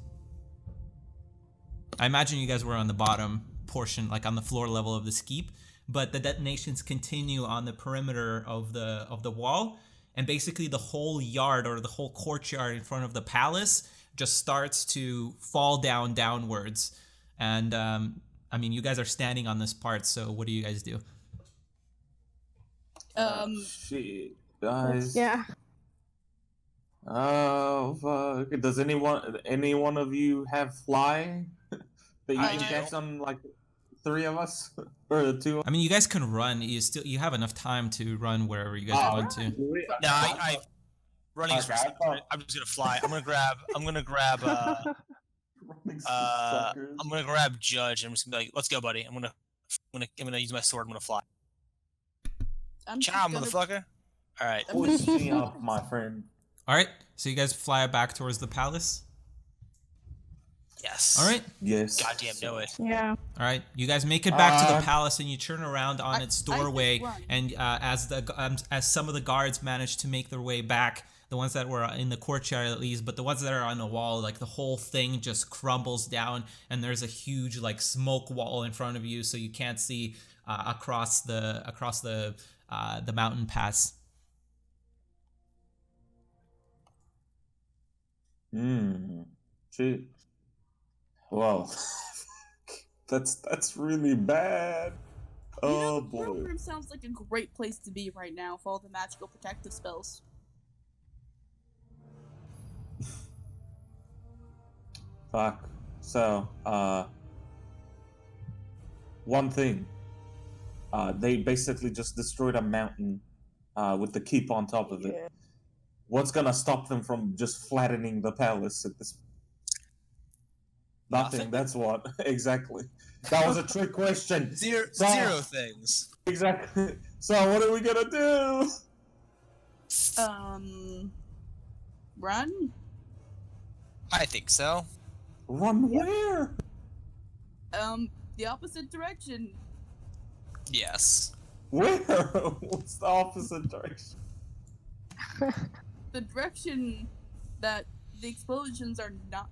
Speaker 1: I imagine you guys were on the bottom portion, like on the floor level of this keep, but the detonations continue on the perimeter of the wall, and basically the whole yard or the whole courtyard in front of the palace just starts to fall downwards. And I mean, you guys are standing on this part, so what do you guys do?
Speaker 4: Shit, guys.
Speaker 3: Yeah.
Speaker 4: Oh fuck! Does any one of you have fly that you
Speaker 2: I
Speaker 4: can
Speaker 2: do.
Speaker 4: catch on like 3 of us or 2?
Speaker 1: I mean, you guys can run. You have enough time to run wherever you guys want to.
Speaker 2: No, I running is
Speaker 4: Okay, I thought-
Speaker 2: I'm just gonna fly. I'm gonna grab I'm gonna grab Judge. I'm just gonna be like, let's go, buddy. I'm gonna use my sword. I'm gonna fly.
Speaker 6: I'm
Speaker 2: Ciao,
Speaker 6: gonna-
Speaker 2: motherfucker. All right.
Speaker 4: Push me up, my friend.
Speaker 1: All right, so you guys fly back towards the palace.
Speaker 2: Yes.
Speaker 1: All right.
Speaker 4: Yes.
Speaker 2: Goddamn, know it.
Speaker 3: Yeah.
Speaker 1: All right, you guys make it back to the
Speaker 4: Uh,
Speaker 1: palace, and you turn around on its
Speaker 6: just
Speaker 1: doorway,
Speaker 6: run.
Speaker 1: and as some of the guards manage to make their way back, the ones that were in the courtyard at least, but the ones that are on the wall, like the whole thing just crumbles down, and there's a huge like smoke wall in front of you, so you can't see across the mountain pass.
Speaker 4: Shit. Well, that's really bad. Oh
Speaker 6: the
Speaker 4: boy.
Speaker 6: throne room sounds like a great place to be right now for all the magical protective spells.
Speaker 4: Fuck. So, one thing. They basically just destroyed a mountain with the keep on top of it. What's gonna stop them from just flattening the palace at this? Nothing. That's what. Exactly. That was a trick question.
Speaker 2: Zero things.
Speaker 4: Exactly. So what are we gonna do?
Speaker 6: Run?
Speaker 2: I think so.
Speaker 4: Run where?
Speaker 6: The opposite direction.
Speaker 2: Yes.
Speaker 4: Where? What's the opposite direction?
Speaker 6: The direction that the explosions are not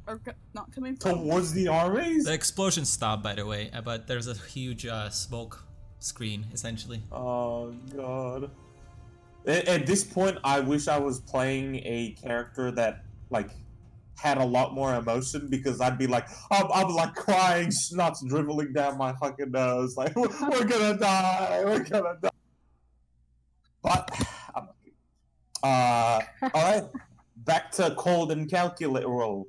Speaker 6: coming from.
Speaker 4: Towards the armies?
Speaker 1: The explosion stopped, by the way, but there's a huge smoke screen, essentially.
Speaker 4: Oh, God. At this point, I wish I was playing a character that, like, had a lot more emotion, because I'd be like, I'm like crying, snot's dribbling down my fucking nose, like, we're gonna die, we're gonna die. But, alright, back to cold and calculated, well,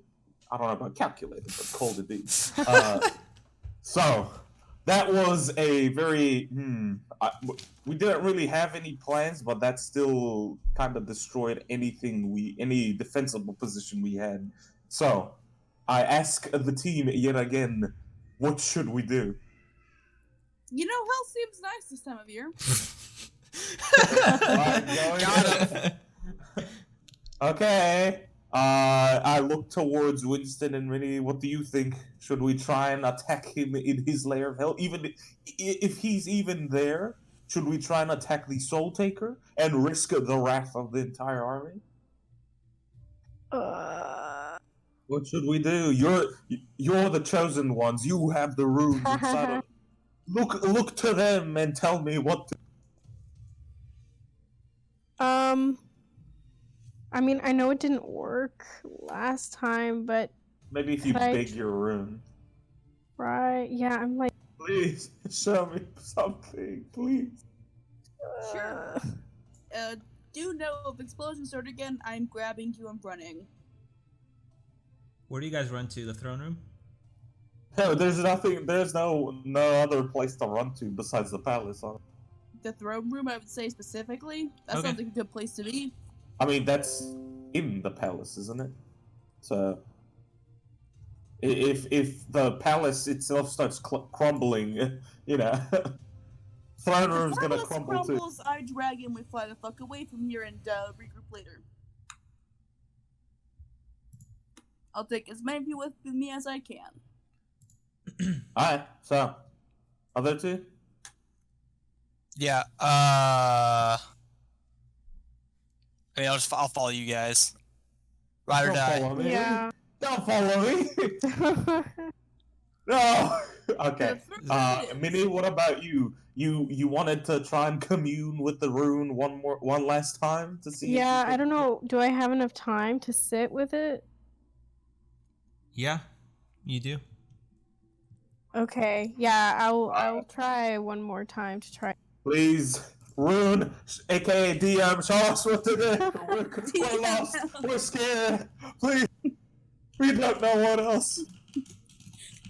Speaker 4: I don't know about calculated, but cold indeed. So, that was a very, we didn't really have any plans, but that still kind of destroyed any defensible position we had. So, I ask the team yet again, what should we do?
Speaker 6: You know, hell seems nice this time of year.
Speaker 2: Got him.
Speaker 4: Okay. I look towards Winston and Minnie. What do you think? Should we try and attack him in his lair of hell? Even if he's even there, should we try and attack the Soul Taker and risk the wrath of the entire army? What should we do? You're the chosen ones. You have the runes inside of. Look to them and tell me what to.
Speaker 3: I mean, I know it didn't work last time, but
Speaker 4: Maybe if you beg your rune.
Speaker 3: right, yeah, I'm like,
Speaker 4: Please show me something, please.
Speaker 6: Sure. Do know if explosions start again, I'm grabbing you and running.
Speaker 1: Where do you guys run to? The throne room?
Speaker 4: No, there's nothing. There's no other place to run to besides the palace. Huh?
Speaker 6: The throne room, I would say specifically. That
Speaker 1: Okay.
Speaker 6: sounds like a good place to be.
Speaker 4: I mean, that's in the palace, isn't it? So, if the palace itself starts crumbling, you know, throne room's
Speaker 6: If
Speaker 4: gonna
Speaker 6: Palace
Speaker 4: crumble too.
Speaker 6: crumbles, I drag him, we fly the fuck away from here and regroup later. I'll take as many of you with me as I can.
Speaker 4: Alright, so other two.
Speaker 2: Yeah. I mean, I'll follow you guys. Ride or
Speaker 4: Don't
Speaker 2: die.
Speaker 4: follow me.
Speaker 3: yeah.
Speaker 4: Don't follow me. No. Okay. Minnie, what about you? You wanted to try and commune with the rune one last time to see. if
Speaker 3: Yeah,
Speaker 4: you
Speaker 3: I
Speaker 4: could-
Speaker 3: don't know. Do I have enough time to sit with it?
Speaker 1: Yeah, you do.
Speaker 3: Okay, yeah, I'll try one more time to try.
Speaker 4: Please, rune, aka DM, show us what to do. We're lost. We're scared. Please. We don't know what else.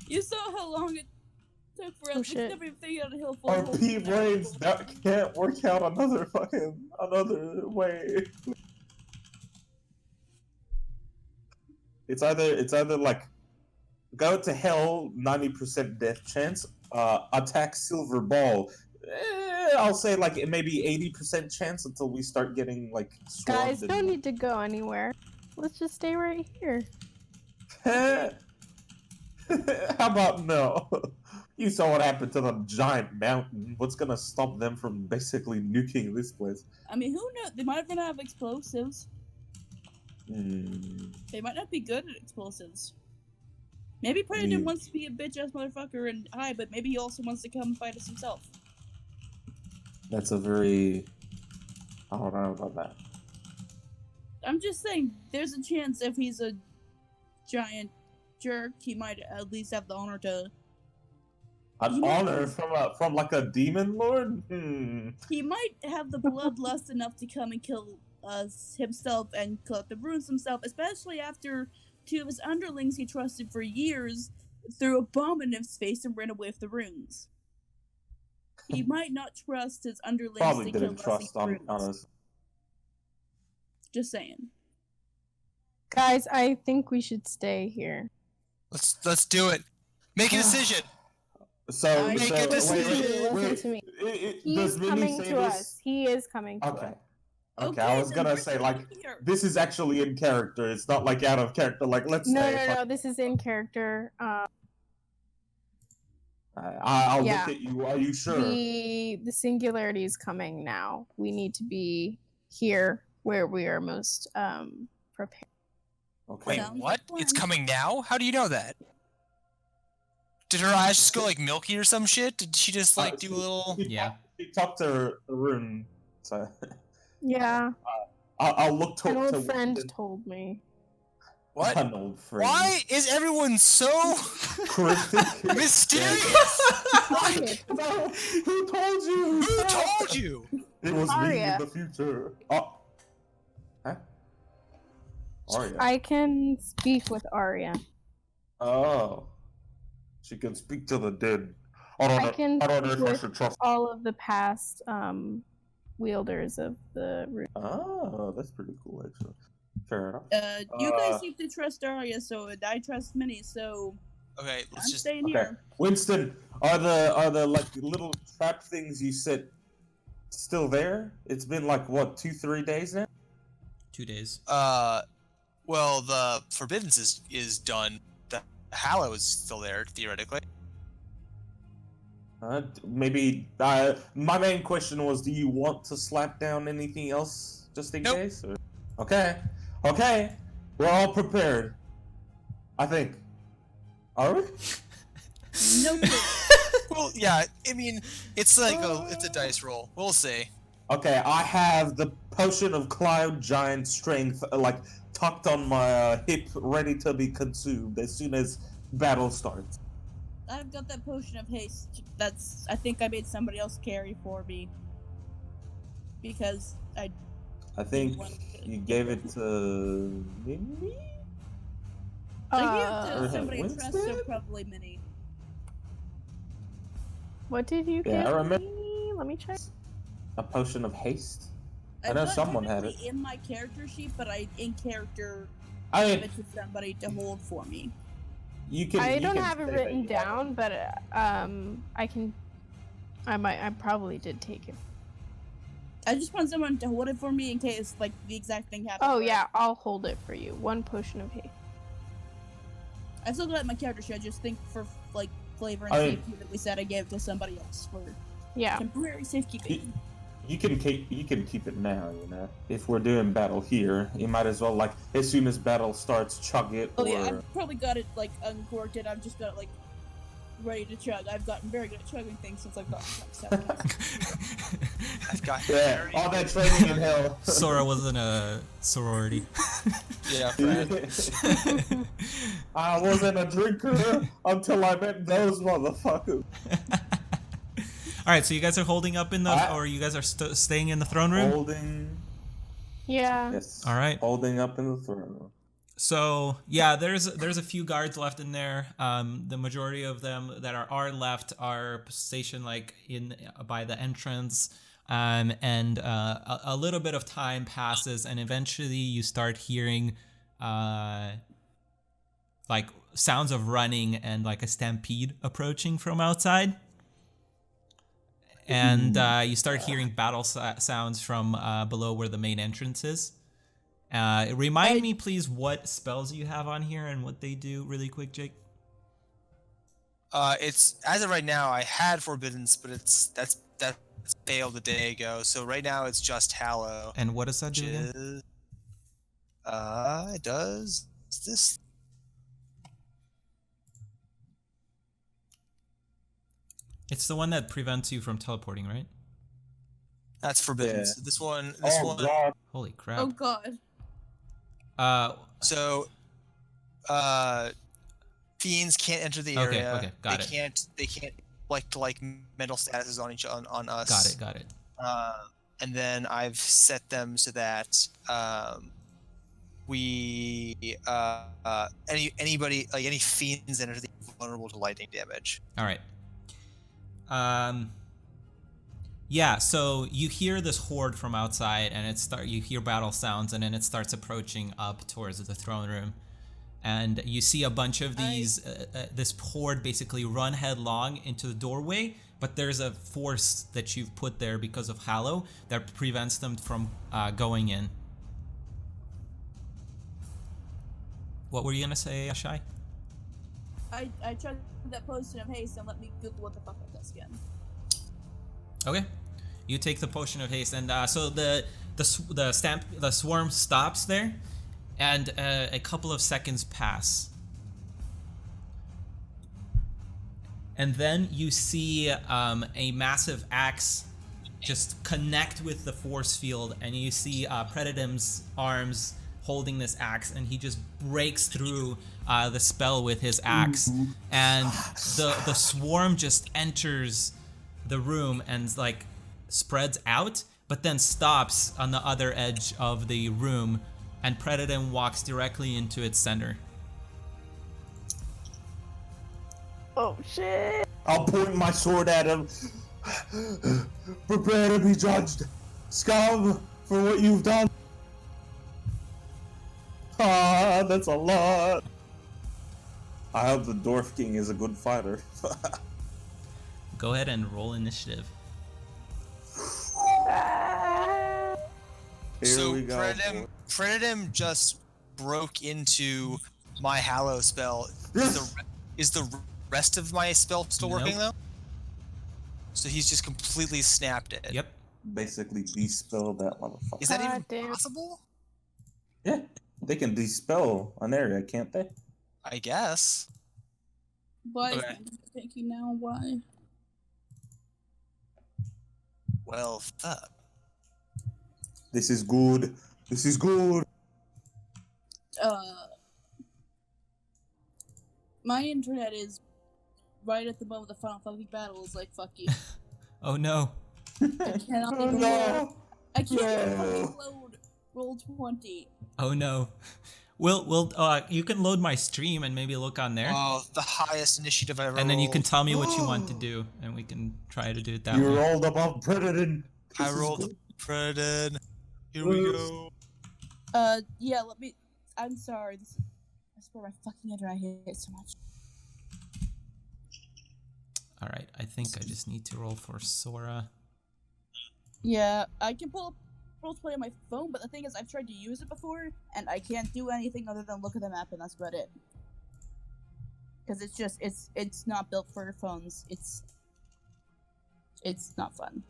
Speaker 6: You saw how long it took for
Speaker 3: Oh,
Speaker 6: us. We
Speaker 3: shit.
Speaker 6: never even figured out a hill full
Speaker 4: Our
Speaker 6: of
Speaker 4: pea brains can't work out another way. It's either like go to hell, 90% death chance. Attack silver ball. I'll say like maybe 80% chance until we start getting like swarmed.
Speaker 3: Guys, don't need to go anywhere. Let's just stay right here.
Speaker 4: How about no? You saw what happened to the giant mountain. What's gonna stop them from basically nuking this place?
Speaker 6: I mean, who knows? They might run out of explosives. They might not be good at explosives. Maybe Predator
Speaker 4: Yeah.
Speaker 6: wants to be a bitch ass motherfucker and hide, but maybe he also wants to come fight us himself.
Speaker 4: That's a very... I don't know about that.
Speaker 6: I'm just saying, there's a chance if he's a giant jerk, he might at least have the honor to.
Speaker 4: An
Speaker 6: You know-
Speaker 4: honor from like a demon lord?
Speaker 6: He might have the bloodlust enough to come and kill us himself and collect the runes himself, especially after two of his underlings he trusted for years threw a bomb in his face and ran away with the runes. He might not trust his underlings
Speaker 4: Probably
Speaker 6: to
Speaker 4: didn't
Speaker 6: kill
Speaker 4: trust
Speaker 6: us
Speaker 4: on
Speaker 6: runes.
Speaker 4: us.
Speaker 6: Just saying.
Speaker 3: Guys, I think we should stay here.
Speaker 2: Let's do it. Make a decision.
Speaker 4: So,
Speaker 6: Make
Speaker 4: so
Speaker 2: a
Speaker 4: wait,
Speaker 2: decision.
Speaker 4: wait,
Speaker 3: Listen to me.
Speaker 4: wait.
Speaker 3: He
Speaker 4: Does
Speaker 3: is
Speaker 4: Minnie
Speaker 3: coming
Speaker 4: say
Speaker 3: to
Speaker 4: this?
Speaker 3: us. He is coming to
Speaker 4: Okay.
Speaker 3: us.
Speaker 4: Okay, I was
Speaker 6: then
Speaker 4: gonna
Speaker 6: we're
Speaker 4: say,
Speaker 6: staying
Speaker 4: like,
Speaker 6: here.
Speaker 4: this is actually in character. It's not like out of character. Like, let's
Speaker 3: No,
Speaker 4: stay.
Speaker 3: no, no. This is in character.
Speaker 4: I'll
Speaker 3: Yeah.
Speaker 4: look at you. Are you sure?
Speaker 3: The singularity is coming now. We need to be here where we are most prepared.
Speaker 4: Okay.
Speaker 2: Wait,
Speaker 6: Sounds
Speaker 2: what?
Speaker 6: like
Speaker 2: It's
Speaker 6: fun.
Speaker 2: coming now? How do you know that? Did her eyes just go like milky or some shit? Did she just like do a little?
Speaker 1: Yeah.
Speaker 4: She talked to Arun, so
Speaker 3: Yeah,
Speaker 4: I'll look
Speaker 3: an
Speaker 4: to
Speaker 3: old friend
Speaker 4: Winston.
Speaker 3: told me.
Speaker 2: What?
Speaker 4: An old friend.
Speaker 2: Why is everyone so
Speaker 4: Cryptic.
Speaker 2: mysterious? Like,
Speaker 4: Who told you?
Speaker 2: who told you?
Speaker 4: It was me
Speaker 3: Arya.
Speaker 4: in the future. Oh. Huh? Arya.
Speaker 3: I can speak with Arya.
Speaker 4: Oh. She can speak to the dead. I don't
Speaker 3: I
Speaker 4: know.
Speaker 3: can
Speaker 4: I don't know
Speaker 3: speak
Speaker 4: if I
Speaker 3: with
Speaker 4: should trust.
Speaker 3: all of the past wielders of the rune.
Speaker 4: Oh, that's pretty cool, actually. Fair enough.
Speaker 6: You guys seem to trust Arya, so I trust Minnie. So
Speaker 2: Okay,
Speaker 6: I'm
Speaker 2: let's just.
Speaker 6: staying
Speaker 4: Okay,
Speaker 6: here.
Speaker 4: Winston, are the like little trap things you set still there? It's been like what, 2-3 days now?
Speaker 1: 2 days.
Speaker 2: Well, the Forbiddance is done. The Hallow is still there theoretically.
Speaker 4: Maybe. My main question was, do you want to slap down anything else just in
Speaker 2: Nope.
Speaker 4: case? Or... Okay, okay, we're all prepared. I think. Are we?
Speaker 6: No clue.
Speaker 2: Well, yeah. I mean, it's like it's a dice roll. We'll see.
Speaker 4: Okay, I have the potion of cloud giant strength, like tucked on my hip, ready to be consumed as soon as battle starts.
Speaker 6: I've got that potion of haste. I think I made somebody else carry for me. Because I
Speaker 4: think you gave it to me.
Speaker 6: I gave
Speaker 3: Uh,
Speaker 6: it to somebody I trust, so
Speaker 4: Winston?
Speaker 6: probably Minnie.
Speaker 3: what did you
Speaker 4: Yeah, I
Speaker 3: give
Speaker 4: remember-
Speaker 3: me? Let me check.
Speaker 4: A potion of haste. I
Speaker 6: I've
Speaker 4: know
Speaker 6: got
Speaker 4: someone had
Speaker 6: technically in my character sheet, but I in character
Speaker 4: I
Speaker 6: gave
Speaker 4: mean,
Speaker 6: it to somebody to hold for me.
Speaker 4: you can.
Speaker 3: I
Speaker 4: you
Speaker 3: don't
Speaker 4: can
Speaker 3: have it
Speaker 4: say
Speaker 3: written
Speaker 4: that you have
Speaker 3: down, but I can. I probably did take it.
Speaker 6: I just want someone to hold it for me in case like the exact thing happens.
Speaker 3: Oh
Speaker 6: where
Speaker 3: yeah, I'll hold it for you. One potion of haste.
Speaker 6: I still got it in my character sheet. I just think for like flavor and
Speaker 4: I mean-
Speaker 6: safety that we said I gave it to somebody else for
Speaker 3: Yeah.
Speaker 6: temporary safekeeping.
Speaker 4: You can keep it now. You know, if we're doing battle here, you might as well like as soon as battle starts, chug it.
Speaker 6: Oh
Speaker 4: or...
Speaker 6: yeah, I've probably got it like uncorked it. I've just got it like ready to chug. I've gotten very good at chugging things since I've gotten like 7 times.
Speaker 2: I've got
Speaker 4: Yeah,
Speaker 2: very-
Speaker 4: all that training in hell.
Speaker 1: Sora was in a sorority.
Speaker 2: Yeah, friend.
Speaker 4: I wasn't a drinker until I met those motherfuckers.
Speaker 1: All right, so you guys are holding up in the, or you guys are staying in the throne room.
Speaker 4: Holding.
Speaker 3: Yeah.
Speaker 4: Yes.
Speaker 1: All right.
Speaker 4: Holding up in the throne room.
Speaker 1: So yeah, there's a few guards left in there. The majority of them that are left are stationed like in by the entrance. And a little bit of time passes, and eventually you start hearing like sounds of running and like a stampede approaching from outside. And you start hearing battle sounds from below where the main entrance is. Remind me, please, what spells you have on here and what they do really quick, Jake.
Speaker 2: It's as of right now. I had Forbiddance, but that's failed a day ago. So right now it's just Hallow.
Speaker 1: And what does that do
Speaker 2: Which
Speaker 1: again?
Speaker 2: is, it does this.
Speaker 1: It's the one that prevents you from teleporting, right?
Speaker 2: That's Forbidden.
Speaker 4: Yeah.
Speaker 2: So this one.
Speaker 4: God.
Speaker 1: Holy crap.
Speaker 6: Oh god.
Speaker 2: So, fiends can't enter the
Speaker 1: Okay,
Speaker 2: area.
Speaker 1: okay, got
Speaker 2: they
Speaker 1: it.
Speaker 2: They can't like mental statuses on us.
Speaker 1: Got it.
Speaker 2: And then I've set them so that we anybody like any fiends that enter the vulnerable to lightning damage.
Speaker 1: All right. Yeah, so you hear this horde from outside, and you hear battle sounds, and then it starts approaching up towards the throne room, and you see a bunch of these this horde basically run headlong into the doorway, but there's a force that you've put there because of Hallow that prevents them from going in. What were you gonna say, Ashai?
Speaker 6: I tried that potion of haste and let me Google what the fuck that does again.
Speaker 1: Okay, you take the potion of haste, and so the swarm stops there, and a couple of seconds pass, and then you see a massive axe just connect with the force field, and you see Predidim's arms holding this axe, and he just breaks through the spell with his axe, and the swarm just enters the room and like spreads out, but then stops on the other edge of the room, and Predidim walks directly into its center.
Speaker 3: Oh shit!
Speaker 4: I'll point my sword at him. Prepare to be judged, scum, for what you've done. Ah, that's a lot. I hope the Dwarf King is a good fighter.
Speaker 1: Go ahead and roll initiative.
Speaker 4: Here
Speaker 2: So
Speaker 4: we go.
Speaker 2: Predidim just broke into my Hallow spell. Is the rest of my spell still working though? So he's just completely snapped it.
Speaker 1: Yep.
Speaker 4: Basically dispel that motherfucker.
Speaker 2: Is that even
Speaker 3: Damn.
Speaker 2: possible?
Speaker 4: Yeah, they can dispel an area, can't they?
Speaker 2: I guess.
Speaker 6: Why
Speaker 2: Okay.
Speaker 6: is it taking now? Why?
Speaker 2: Well, fuck.
Speaker 4: This is good. This is good.
Speaker 6: My internet is right at the moment the final fucking battle is like, fuck you.
Speaker 1: Oh no.
Speaker 6: I cannot
Speaker 4: Oh
Speaker 6: even
Speaker 4: no!
Speaker 6: I can't even
Speaker 4: No.
Speaker 6: fucking load roll 20.
Speaker 1: Oh no. We'll you can load my stream and maybe look on there,
Speaker 2: Oh, the highest initiative I've ever
Speaker 1: and then you can
Speaker 2: rolled.
Speaker 1: tell me what you want to do, and we can try to do it that
Speaker 4: You
Speaker 1: way.
Speaker 4: rolled above Predator.
Speaker 2: I rolled Predin. Here we go.
Speaker 6: Yeah, let me. I'm sorry. I swear my fucking internet, I hate it so much.
Speaker 1: All right, I think I just need to roll for Sora.
Speaker 6: Yeah, I can pull up roleplay on my phone, but the thing is, I've tried to use it before, and I can't do anything other than look at the map, and that's about it. Because it's just, it's not built for phones. It's not fun.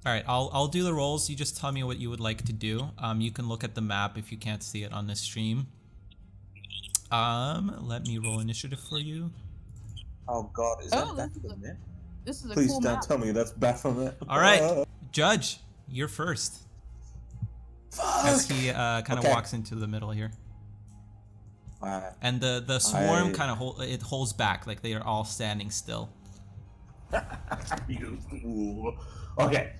Speaker 1: All right, I'll do the rolls. You just tell me what you would like to do. You can look at the map if you can't see it on the stream. Let me roll initiative for you.
Speaker 4: Oh god, is that
Speaker 6: Oh,
Speaker 4: Baphomet?
Speaker 6: This is a
Speaker 4: Please
Speaker 6: cool
Speaker 4: don't
Speaker 6: map.
Speaker 4: tell me that's Baphomet.
Speaker 1: All right, Judge, you're first. As
Speaker 4: Fuck!
Speaker 1: he kind of
Speaker 4: Okay.
Speaker 1: walks into the middle here,
Speaker 4: Alright.
Speaker 1: and the swarm
Speaker 4: I-
Speaker 1: kind of holds back, like they are all standing still.
Speaker 4: You fool. Okay.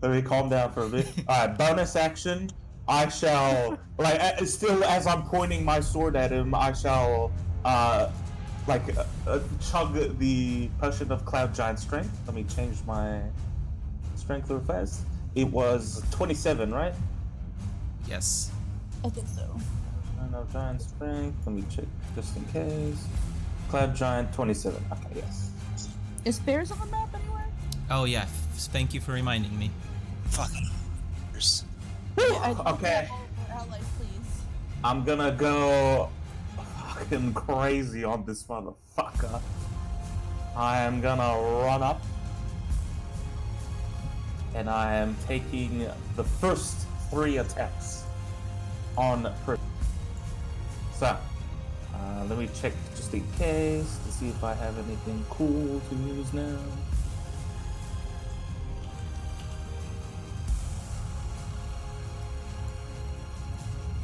Speaker 4: Let me calm down for a bit. Alright, bonus action. I shall, still as I'm pointing my sword at him, I shall, chug the potion of Cloud Giant Strength. Let me change my strength real fast. It was 27, right?
Speaker 1: Yes.
Speaker 6: I think so.
Speaker 4: Potion of Giant Strength. Let me check just in case. Cloud Giant 27. Okay, yes.
Speaker 6: Is Bears on the map anywhere?
Speaker 1: Oh yeah. Thank you for reminding me.
Speaker 2: Fucking.
Speaker 4: Okay.
Speaker 6: Allies, please.
Speaker 4: I'm gonna go fucking crazy on this motherfucker. I am gonna run up, and I am taking the first 3 attacks on person. So, let me check just in case to see if I have anything cool to use now.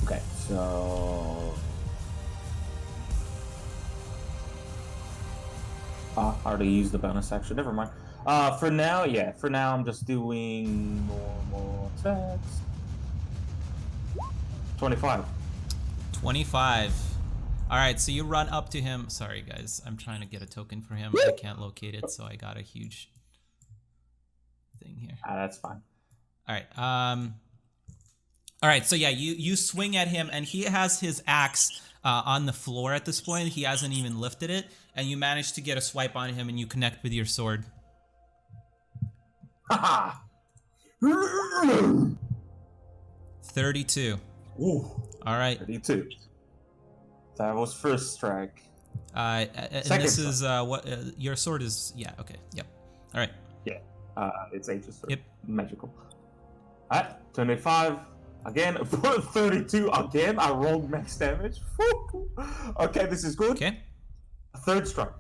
Speaker 4: Okay, so I already used the bonus action. Never mind. For now, I'm just doing normal attacks. 25.
Speaker 1: 25. All right, so you run up to him. Sorry, guys. I'm trying to get a token for him. I can't locate it, so I got a huge thing here.
Speaker 4: That's fine.
Speaker 1: All right. All right. So yeah, you swing at him, and he has his axe on the floor at this point. He hasn't even lifted it, and you manage to get a swipe on him, and you connect with your sword.
Speaker 4: Haha.
Speaker 1: 32.
Speaker 4: Ooh,
Speaker 1: All right.
Speaker 4: 32. That was first strike.
Speaker 1: And
Speaker 4: Second
Speaker 1: this is what your sword is. Yeah. Okay. Yep. All right.
Speaker 4: Yeah. It's H's sword.
Speaker 1: Yep.
Speaker 4: Magical. Alright, 25. Again, 32 again. I rolled max damage. Woo. Okay, this is good.
Speaker 1: Okay.
Speaker 4: Third strike.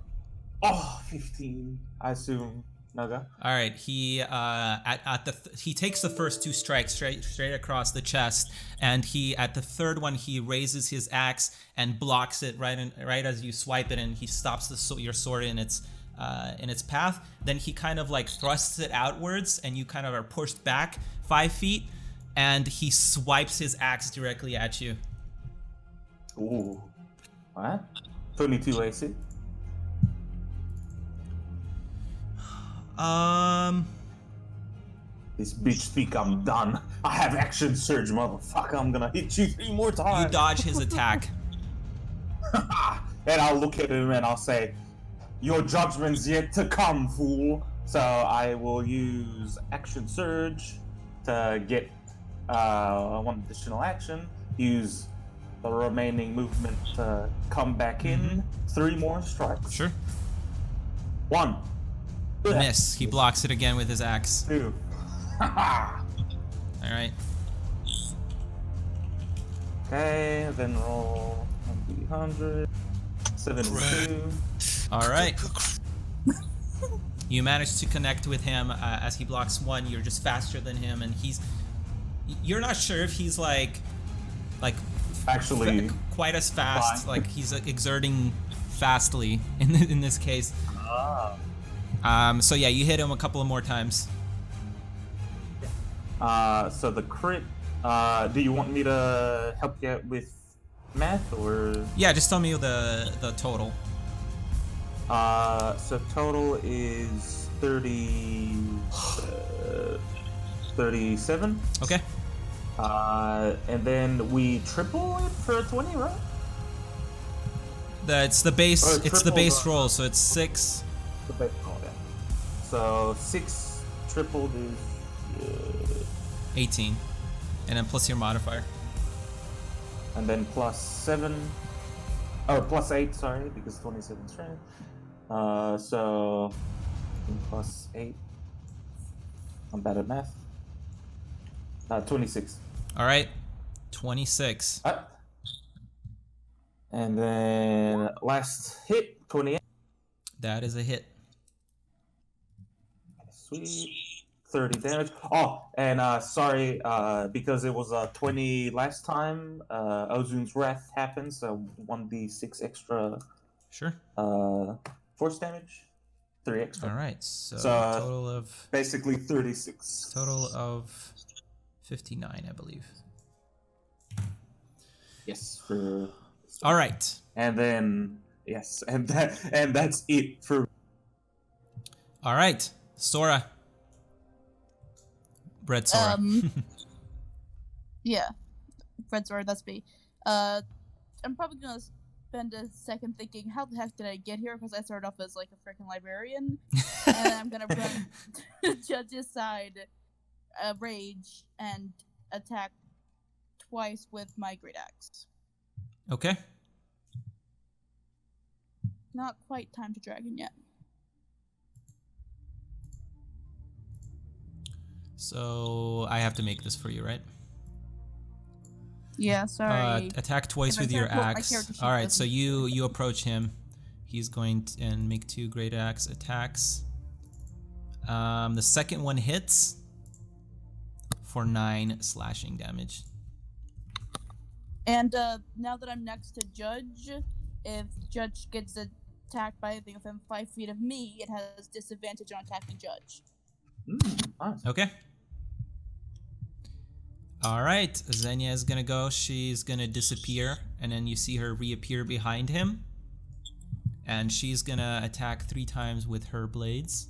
Speaker 4: Oh, 15. I assume. Naga.
Speaker 1: All right. He he takes the first 2 strikes straight across the chest, and he at the third one he raises his axe and blocks it right as you swipe it, and he stops your sword in its path. Then he kind of like thrusts it outwards, and you kind of are pushed back 5 feet, and he swipes his axe directly at you.
Speaker 4: Ooh. Alright. 22 AC. This bitch think I'm done. I have action surge, motherfucker. I'm gonna hit you 3 more times.
Speaker 1: You dodge his attack.
Speaker 4: And I'll look at him and I'll say, your judgment's yet to come, fool. So I will use action surge to get 1 additional action. Use the remaining movement to come back in. 3 more strikes.
Speaker 1: Sure.
Speaker 4: 1.
Speaker 1: Miss. He blocks it again with his axe.
Speaker 4: 2.
Speaker 1: All right.
Speaker 4: Okay, then roll 1d100. 72.
Speaker 1: All right. You manage to connect with him as he blocks 1. You're just faster than him, and you're not sure if he's like
Speaker 4: actually
Speaker 1: quite as fast.
Speaker 4: fine.
Speaker 1: Like he's exerting fastly in this case. So yeah, you hit him a couple of more times.
Speaker 4: So the crit. Do you want me to help you out with math or?
Speaker 1: Yeah, just tell me the total.
Speaker 4: So total is 37.
Speaker 1: Okay.
Speaker 4: And then we triple it for a 20, right?
Speaker 1: It's the base.
Speaker 4: Or
Speaker 1: It's the
Speaker 4: triple
Speaker 1: base
Speaker 4: the-
Speaker 1: roll, so it's 6.
Speaker 4: The base roll, yeah. So 6 tripled is
Speaker 1: 18, and then plus your modifier.
Speaker 4: and then plus 7, or plus 8, sorry, because 27 strength. So plus 8. I'm bad at math. 26.
Speaker 1: All right, 26.
Speaker 4: And then last hit, 28.
Speaker 1: That is a hit.
Speaker 4: Sweet. 30 damage. Oh, and sorry, because it was 20 last time, Ozun's Wrath happened, so 1d6 extra
Speaker 1: Sure.
Speaker 4: force damage. 3 extra.
Speaker 1: All right. So,
Speaker 4: So,
Speaker 1: total of
Speaker 4: Basically 36.
Speaker 1: 59, I believe.
Speaker 4: Yes, for...
Speaker 1: All right.
Speaker 4: And then, yes, and that's it for...
Speaker 1: All right. Sora. Bread Sora.
Speaker 6: Yeah. Fred, sorry, that's me. I'm probably gonna spend a second thinking, how the heck did I get here? Because I started off as like a freaking librarian. And I'm gonna run to Judge's side, rage, and attack twice with my great axe.
Speaker 1: Okay.
Speaker 6: Not quite time to dragon yet.
Speaker 1: So I have to make this for you, right?
Speaker 6: Yeah, sorry.
Speaker 1: Attack twice
Speaker 6: If I
Speaker 1: with your
Speaker 6: can't pull up my
Speaker 1: axe.
Speaker 6: character sheet,
Speaker 1: All right,
Speaker 6: doesn't
Speaker 1: so
Speaker 6: it?
Speaker 1: you approach him. He's going to and make 2 great axe attacks. The second one hits for 9 slashing damage.
Speaker 6: And now that I'm next to Judge, if Judge gets attacked by anything within 5 feet of me, it has disadvantage on attacking Judge.
Speaker 4: Nice.
Speaker 1: Okay. All right, Xenia is gonna go. She's gonna disappear, and then you see her reappear behind him. And she's gonna attack 3 times with her blades.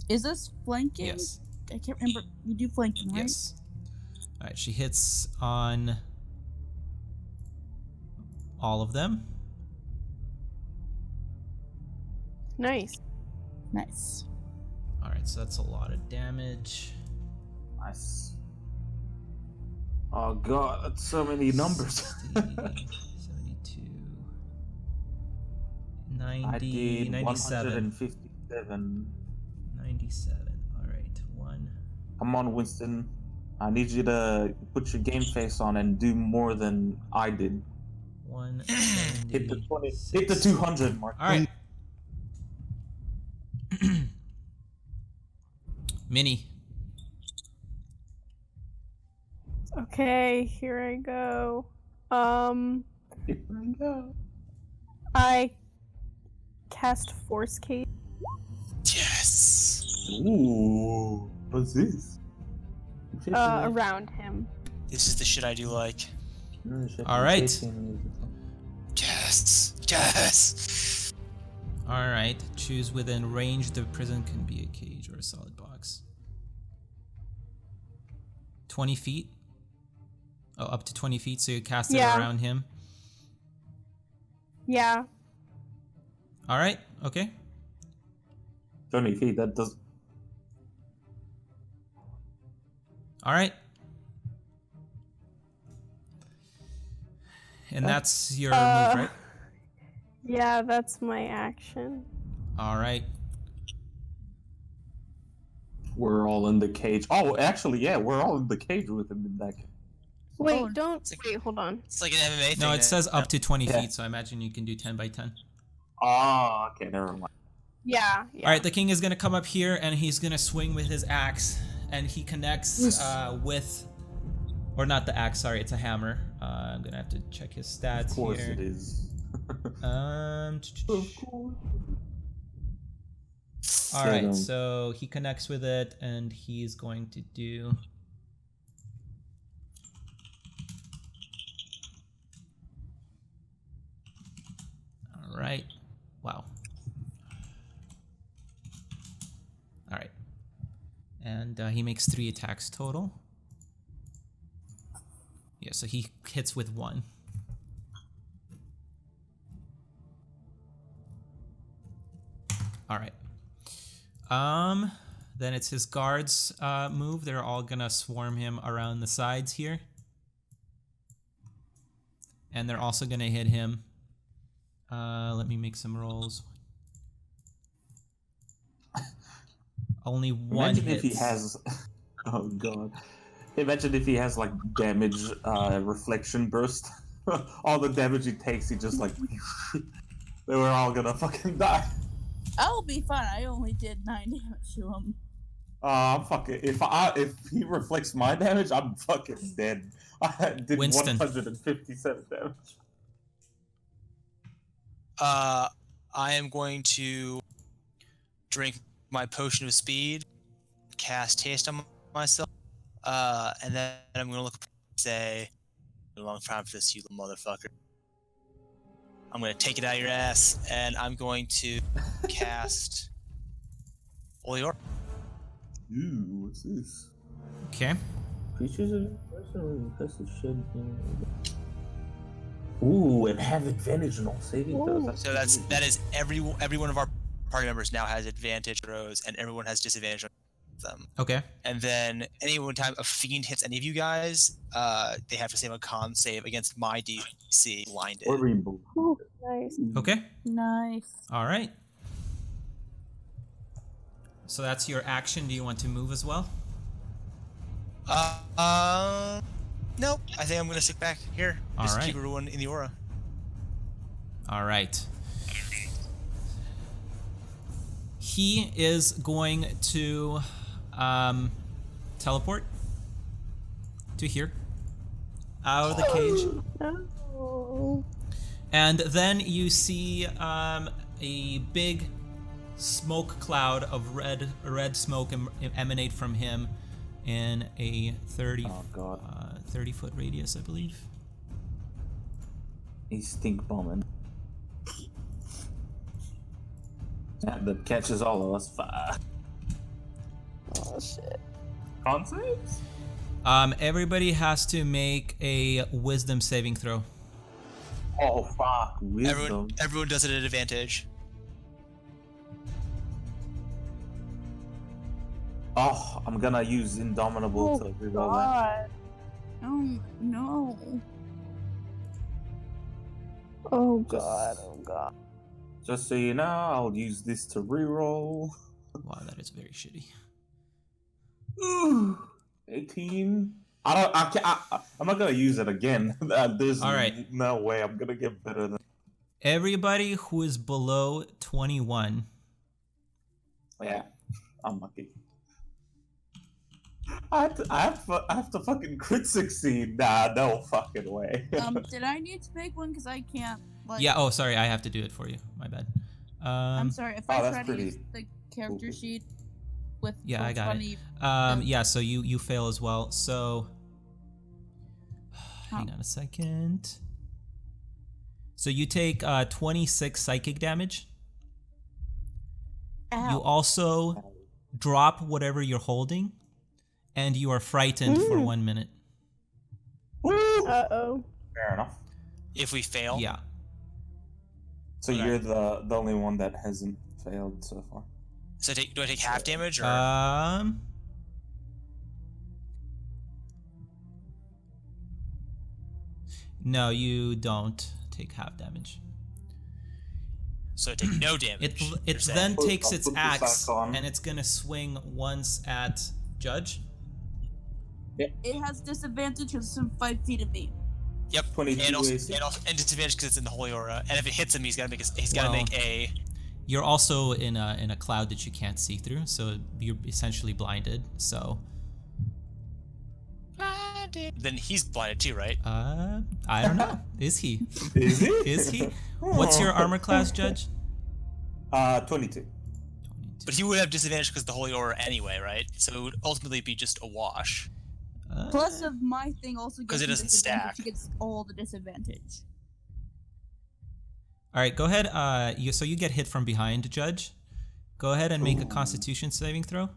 Speaker 6: Is this flanking?
Speaker 1: Yes.
Speaker 6: I can't remember. You do flanking, right?
Speaker 1: Yes. All right, she hits on all of them.
Speaker 3: Nice.
Speaker 6: Nice.
Speaker 1: All right, so that's a lot of damage.
Speaker 4: Nice. Oh god, that's so many numbers.
Speaker 1: 60, 72,
Speaker 4: I
Speaker 1: 90,
Speaker 4: did
Speaker 1: 97.
Speaker 4: 157.
Speaker 1: 97. All right. 1.
Speaker 4: Come on, Winston. I need you to put your game face on and do more than I did.
Speaker 1: 170.
Speaker 4: Hit the 20. Hit the 200 mark.
Speaker 1: All right. Minnie.
Speaker 3: Okay, here I go.
Speaker 4: Here we go.
Speaker 3: I cast Force Cage.
Speaker 2: Yes.
Speaker 4: Ooh, what's this?
Speaker 3: Around him.
Speaker 2: This is the shit I do like.
Speaker 1: All right.
Speaker 2: Yes. Yes.
Speaker 1: All right. Choose within range. The prison can be a cage or a solid box. 20 feet. Oh, up to 20 feet. So you cast it
Speaker 3: Yeah.
Speaker 1: around him.
Speaker 3: Yeah.
Speaker 1: All right. Okay.
Speaker 4: 20 feet, that does.
Speaker 1: All right. And that's your move, right?
Speaker 3: Yeah, that's my action.
Speaker 1: All right.
Speaker 4: We're all in the cage. Oh, actually, yeah, we're all in the cage with him in that case.
Speaker 3: Wait,
Speaker 6: Oh,
Speaker 3: wait, hold on.
Speaker 2: It's like an MMA thing.
Speaker 1: No, it says up to 20
Speaker 4: Yeah.
Speaker 1: feet, so I imagine you can do 10 by 10.
Speaker 4: Oh, okay, never mind.
Speaker 3: Yeah.
Speaker 1: All right, the king is going to come up here and he's going to swing with his axe. And he connects with... Or not the axe, sorry, it's a hammer. I'm going to have to check his stats
Speaker 4: Of course
Speaker 1: here.
Speaker 4: it is.
Speaker 1: Of
Speaker 4: course.
Speaker 1: All right, so he connects with it, and he's going to do. All right. Wow. All right. And he makes 3 attacks total. Yeah, so he hits with 1. All right. Then it's his guards' move. They're all gonna swarm him around the sides here. And they're also gonna hit him. Let me make some rolls. Only one
Speaker 4: Imagine
Speaker 1: hits.
Speaker 4: if he has. Oh god. Imagine if he has like damage reflection burst. All the damage he takes, he just like. They were all gonna fucking die.
Speaker 6: I'll be fine. I only did 9 damage to him.
Speaker 4: I'm fucking. If he reflects my damage, I'm fucking dead. I did
Speaker 1: Winston.
Speaker 4: 157 damage.
Speaker 2: I am going to drink my potion of speed, cast haste on myself, and then I'm going to look and say, "A long time for this, you little motherfucker." I'm going to take it out of your ass, and I'm going to cast Holy Orb.
Speaker 4: Ooh, what's this?
Speaker 1: Okay.
Speaker 4: Creatures of impressive shed. Ooh, and have advantage on all saving throws.
Speaker 2: So that is every one of our party members now has advantage throws, and everyone has disadvantage on them.
Speaker 1: Okay.
Speaker 2: And then any one time a fiend hits any of you guys, they have to save a con save against my DC blinded.
Speaker 4: Or rainbow.
Speaker 3: Ooh, nice.
Speaker 1: Okay.
Speaker 6: Nice.
Speaker 1: All right. So that's your action. Do you want to move as well?
Speaker 2: Nope. I think I'm gonna stick back here.
Speaker 1: All
Speaker 2: Just
Speaker 1: right.
Speaker 2: keep everyone in the aura.
Speaker 1: All right. He is going to teleport to here, out of the cage.
Speaker 3: No.
Speaker 1: And then you see a big smoke cloud of red smoke emanate from him in a 30 foot radius, I believe.
Speaker 4: He's stink bombing. That catches all of us.
Speaker 6: Oh shit.
Speaker 4: Con saves?
Speaker 1: Everybody has to make a wisdom saving throw.
Speaker 4: Oh fuck! Wisdom.
Speaker 2: Everyone does it at advantage.
Speaker 4: Oh, I'm gonna use Indomitable to reroll that.
Speaker 6: Oh no.
Speaker 3: Oh god, oh god.
Speaker 4: Just so you know, I'll use this to reroll.
Speaker 1: Wow, that is very shitty.
Speaker 4: 18. I'm not gonna use it again. There's
Speaker 1: All right.
Speaker 4: no way I'm gonna get better than.
Speaker 1: Everybody who is below 21.
Speaker 4: Yeah, I'm lucky. I have to fucking crit succeed. Nah, no fucking way.
Speaker 6: Did I need to make one? Because I can't, like...
Speaker 1: Yeah, oh, sorry, I have to do it for you. My bad.
Speaker 6: I'm sorry, if
Speaker 4: oh,
Speaker 6: I
Speaker 4: that's
Speaker 6: try to
Speaker 4: pretty
Speaker 6: use the character
Speaker 4: cool.
Speaker 6: sheet with
Speaker 1: Yeah, I got
Speaker 6: 20,
Speaker 1: it. Yeah, so you fail as well. So, hang on a second. So you take 26 psychic damage.
Speaker 6: Ow.
Speaker 1: You also drop whatever you're holding, and you are frightened for 1 minute.
Speaker 3: Uh-oh.
Speaker 4: Fair enough.
Speaker 2: If we fail,
Speaker 1: Yeah.
Speaker 4: So
Speaker 2: Okay.
Speaker 4: you're the only one that hasn't failed so far.
Speaker 2: So do I take half damage or?
Speaker 1: No, you don't take half damage.
Speaker 2: So I take no damage. you're
Speaker 1: It
Speaker 2: saying?
Speaker 1: then takes
Speaker 4: I'll
Speaker 1: its
Speaker 4: put this
Speaker 1: axe,
Speaker 4: back on.
Speaker 1: and it's gonna swing once at Judge.
Speaker 6: It has disadvantage because it's in 5 feet of me.
Speaker 2: Yep.
Speaker 4: 22
Speaker 2: And also,
Speaker 4: AC.
Speaker 2: and disadvantage because it's in the holy aura. And if it hits him, he's gotta
Speaker 1: Well,
Speaker 2: make a.
Speaker 1: You're also in a cloud that you can't see through, so you're essentially blinded. So,
Speaker 2: Then he's blinded too, right?
Speaker 1: I don't know. Is he?
Speaker 4: Is he?
Speaker 1: Is he? What's your armor class, Judge?
Speaker 4: 22.
Speaker 2: But he would have disadvantage because of the holy aura anyway, right? So it would ultimately be just a wash.
Speaker 6: Plus of my thing also
Speaker 2: 'Cause
Speaker 6: gets
Speaker 2: it doesn't
Speaker 6: disadvantage,
Speaker 2: stack.
Speaker 6: He gets all the disadvantage.
Speaker 1: All right, go ahead. So you get hit from behind, Judge. Go ahead and make a Constitution saving throw.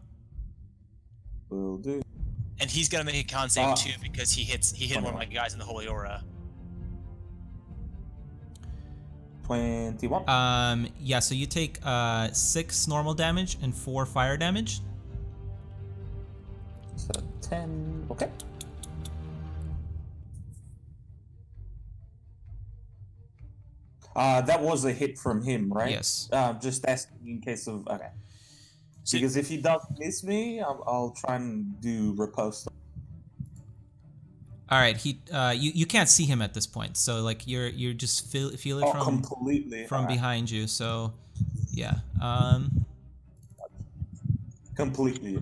Speaker 4: Will do.
Speaker 2: And he's gonna make a con save too because he hit one of my guys in the holy aura.
Speaker 4: 21.
Speaker 1: Yeah. So you take 6 normal damage and 4 fire damage.
Speaker 4: So 10. Okay. That was a hit from him, right?
Speaker 1: Yes.
Speaker 4: Just asking in case of. Okay. Because if he does miss me, I'll try and do riposte.
Speaker 1: All right. You can't see him at this point, so like you're just feel it from
Speaker 4: completely
Speaker 1: from behind you. So, yeah.
Speaker 4: Completely.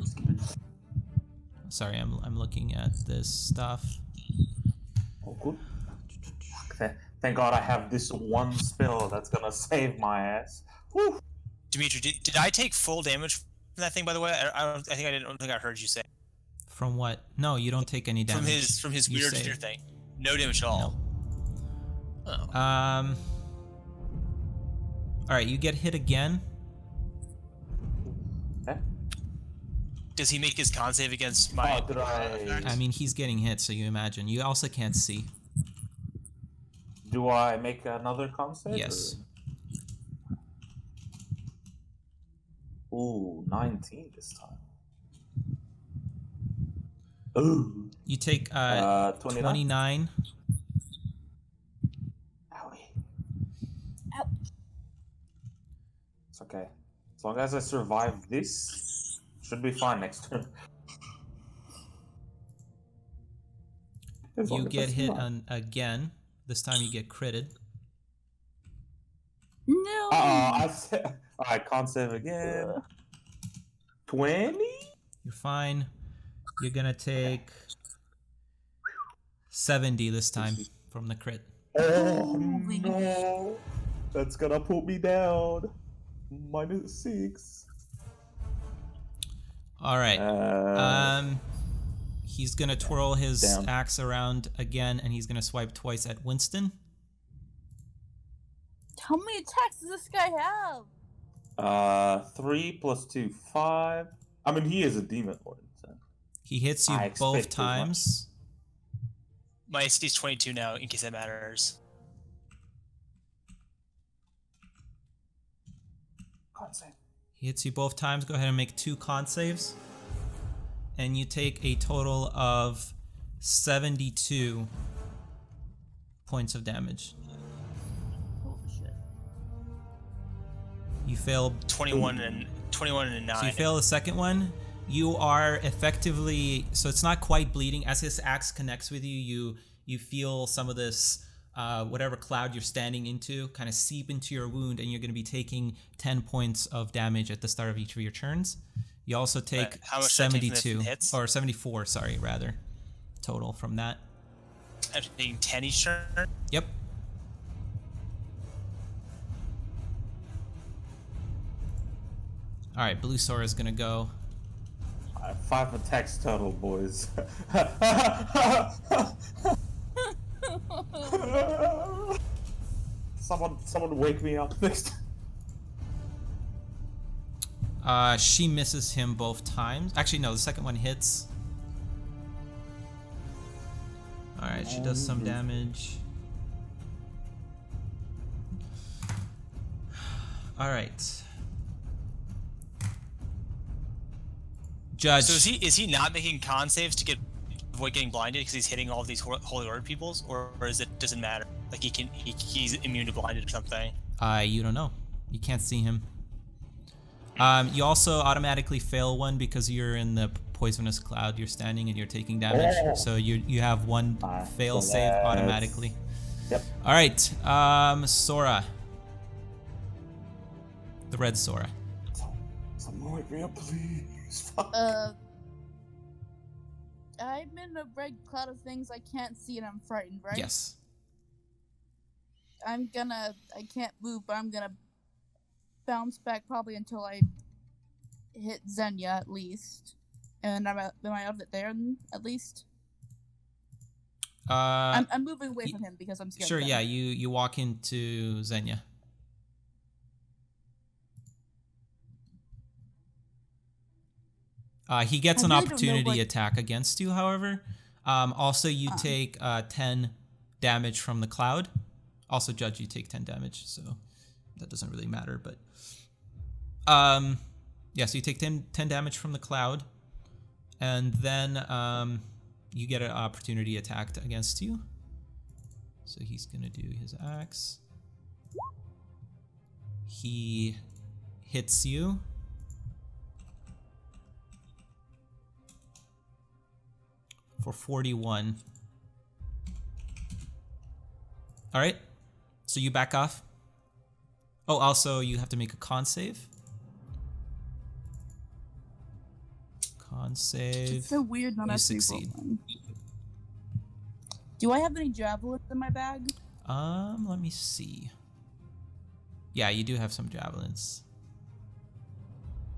Speaker 1: Sorry, I'm looking at this stuff.
Speaker 4: Oh, good. Thank God I have this one spell that's gonna save my ass. Whew.
Speaker 2: Dimitri, did I take full damage from that thing? By the way, I don't think I heard you say.
Speaker 1: From what? No, you don't take any damage.
Speaker 2: From his
Speaker 1: You
Speaker 2: weird
Speaker 1: save.
Speaker 2: fear thing. No damage at all. Oh.
Speaker 1: All right, you get hit again.
Speaker 4: Okay.
Speaker 2: Does he make his con save against my?
Speaker 4: Did I?
Speaker 1: I mean, he's getting hit, so you imagine. You also can't see.
Speaker 4: Do I make another con save?
Speaker 1: Yes.
Speaker 4: Ooh, 19 this time. Ooh.
Speaker 1: You take 29.
Speaker 4: Owie.
Speaker 6: Ow.
Speaker 4: It's okay. As long as I survive this, should be fine next turn. As long
Speaker 1: You
Speaker 4: as
Speaker 1: get
Speaker 4: I
Speaker 1: hit
Speaker 4: survive.
Speaker 1: again. This time you get critted.
Speaker 6: No.
Speaker 4: I said. Alright, con save again. 20?
Speaker 1: You're fine. You're gonna take 70 this time from the crit.
Speaker 4: Oh no! That's gonna put me down. -6.
Speaker 1: All right. He's gonna twirl his
Speaker 4: Down.
Speaker 1: axe around again, and he's gonna swipe twice at Winston.
Speaker 6: How many attacks does this guy have?
Speaker 4: 3 + 2, 5. I mean, he is a demon lord. So.
Speaker 1: He hits you
Speaker 4: I
Speaker 1: both
Speaker 4: expect as much.
Speaker 1: times.
Speaker 2: My AC is 22 now, in case that matters.
Speaker 4: Con save.
Speaker 1: He hits you both times. Go ahead and make 2 con saves. And you take a total of 72 points of damage.
Speaker 6: Holy shit.
Speaker 1: You fail
Speaker 2: 21 and a 9.
Speaker 1: So you fail the second one. You are effectively, so it's not quite bleeding. As his axe connects with you, you feel some of this, whatever cloud you're standing into, kind of seep into your wound, and you're going to be taking 10 points of damage at the start of each of your turns. You also take
Speaker 2: How much do I take from
Speaker 1: 72,
Speaker 2: the hits?
Speaker 1: or 74, sorry, rather, total from that.
Speaker 2: After taking 10 each turn?
Speaker 1: Yep. All right, Blue Sora is going to go.
Speaker 4: 5 attacks total, boys. Someone wake me up next time.
Speaker 1: She misses him both times. Actually, no, the second one hits. Alright, she does some damage. Alright. Judge.
Speaker 2: So is he not making con saves to avoid getting blinded because he's hitting all of these Holy Order peoples, or doesn't matter? Like he's immune to blinded or something?
Speaker 1: You don't know. You can't see him. You also automatically fail one because you're in the poisonous cloud. You're standing and you're taking damage.
Speaker 4: Oh.
Speaker 1: So you have one fail
Speaker 4: so
Speaker 1: save
Speaker 4: that's-
Speaker 1: automatically.
Speaker 4: Yep.
Speaker 1: All right, Sora. The red Sora.
Speaker 4: Someone wake me up, please.
Speaker 6: I'm in a red cloud of things I can't see and I'm frightened, right?
Speaker 1: Yes.
Speaker 6: I can't move, but I'm gonna bounce back probably until I hit Xenia at least. And am I out of it there at least? I'm moving away from him because I'm scared.
Speaker 1: Sure,
Speaker 6: of him.
Speaker 1: yeah, you walk into Xenia. He gets
Speaker 6: I
Speaker 1: an
Speaker 6: really don't know
Speaker 1: opportunity
Speaker 6: what-
Speaker 1: attack against you, however. Also, you take 10 damage from the cloud. Also, Judge, you take 10 damage, so that doesn't really matter. But yeah, so you take 10 damage from the cloud, and then you get an opportunity attack against you. So he's gonna do his axe. He hits you. For 41. All right. So you back off. Oh, also you have to make a con save. Con save.
Speaker 6: It's so weird not
Speaker 1: You
Speaker 6: actually
Speaker 1: succeed.
Speaker 6: rolling. Do I have any javelins in my bag?
Speaker 1: Let me see. Yeah, you do have some javelins.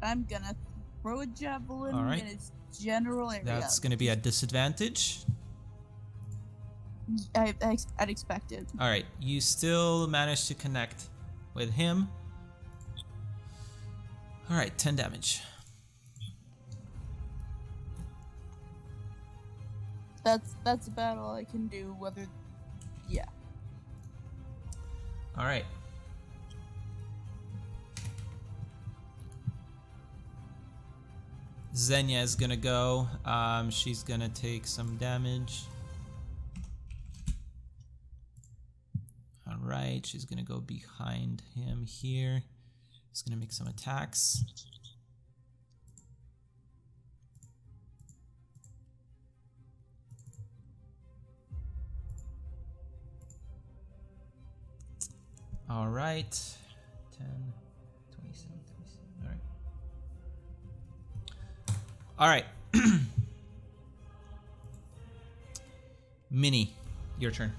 Speaker 6: I'm gonna throw a javelin
Speaker 1: All right.
Speaker 6: in its general area.
Speaker 1: That's going to be a disadvantage.
Speaker 6: I'd expect it.
Speaker 1: All right, you still manage to connect with him. All right, 10 damage.
Speaker 6: That's about all I can do. Yeah.
Speaker 1: All right. Xenia is gonna go. She's gonna take some damage. All right, she's gonna go behind him here. She's gonna make some attacks. All right, 10, 27, 27. All right. All right. Minnie, your turn.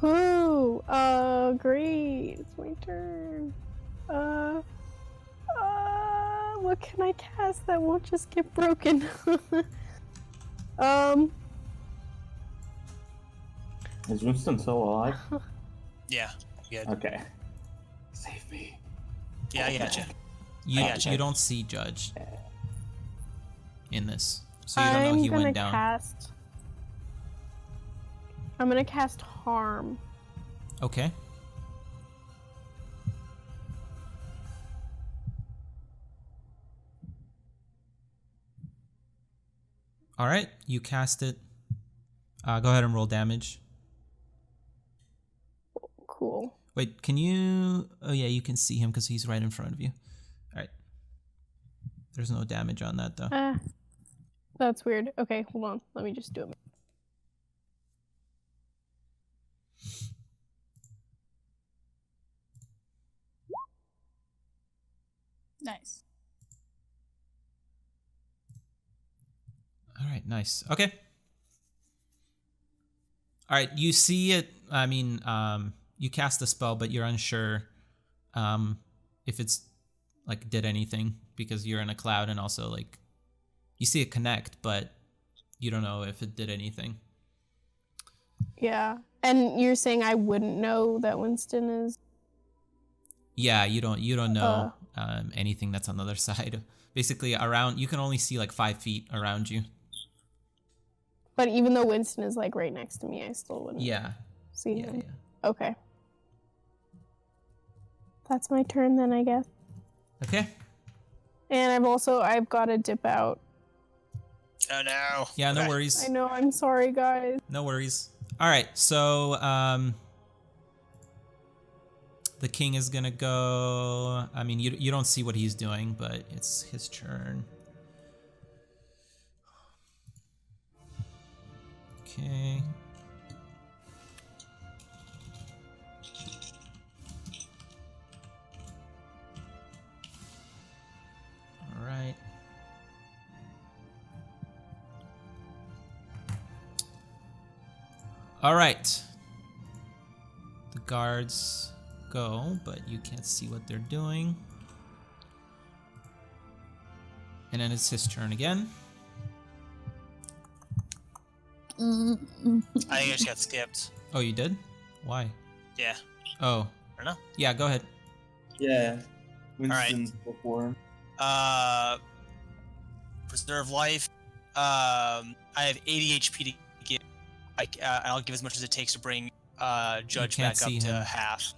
Speaker 3: Whoo! Great. It's my turn. What can I cast that won't just get broken?
Speaker 4: Is Winston still alive?
Speaker 2: Yeah. Yeah.
Speaker 4: Okay. Save me.
Speaker 2: Yeah, I gotcha.
Speaker 1: You don't see Judge in this, so you don't know he went down.
Speaker 3: I'm gonna cast Harm.
Speaker 1: Okay. All right, you cast it. Go ahead and roll damage.
Speaker 3: Cool.
Speaker 1: Wait, can you? Oh yeah, you can see him because he's right in front of you. All right. There's no damage on that though.
Speaker 3: That's weird. Okay, hold on. Let me just do it.
Speaker 6: Nice.
Speaker 1: All right, nice. Okay. All right, you see it. I mean, you cast the spell, but you're unsure if it's like did anything because you're in a cloud, and also like you see it connect, but you don't know if it did anything.
Speaker 3: Yeah. And you're saying I wouldn't know that Winston is.
Speaker 1: Yeah, you don't know anything that's on the other side. Basically, around you can only see like 5 feet around you.
Speaker 3: But even though Winston is like right next to me, I still wouldn't
Speaker 1: Yeah.
Speaker 3: see
Speaker 1: Yeah.
Speaker 3: him.
Speaker 1: Yeah.
Speaker 3: Okay. That's my turn then, I guess.
Speaker 1: Okay.
Speaker 3: And I've got to dip out.
Speaker 2: Oh no.
Speaker 1: Yeah. No
Speaker 2: Okay.
Speaker 1: worries.
Speaker 3: I know, I'm sorry, guys.
Speaker 1: No worries. All right. So the king is gonna go. I mean, you don't see what he's doing, but it's his turn. Okay. All right. All right. The guards go, but you can't see what they're doing. And then it's his turn again.
Speaker 2: I think I just got skipped.
Speaker 1: Oh, you did? Why?
Speaker 2: Yeah.
Speaker 1: Oh.
Speaker 2: I don't know.
Speaker 1: Yeah, go ahead.
Speaker 4: Yeah. Winston's before him.
Speaker 2: Preserve life. I have 80 HP to give. I'll give as much as it takes to bring Judge
Speaker 1: can't
Speaker 2: back up
Speaker 1: see
Speaker 2: to
Speaker 1: him.
Speaker 2: half.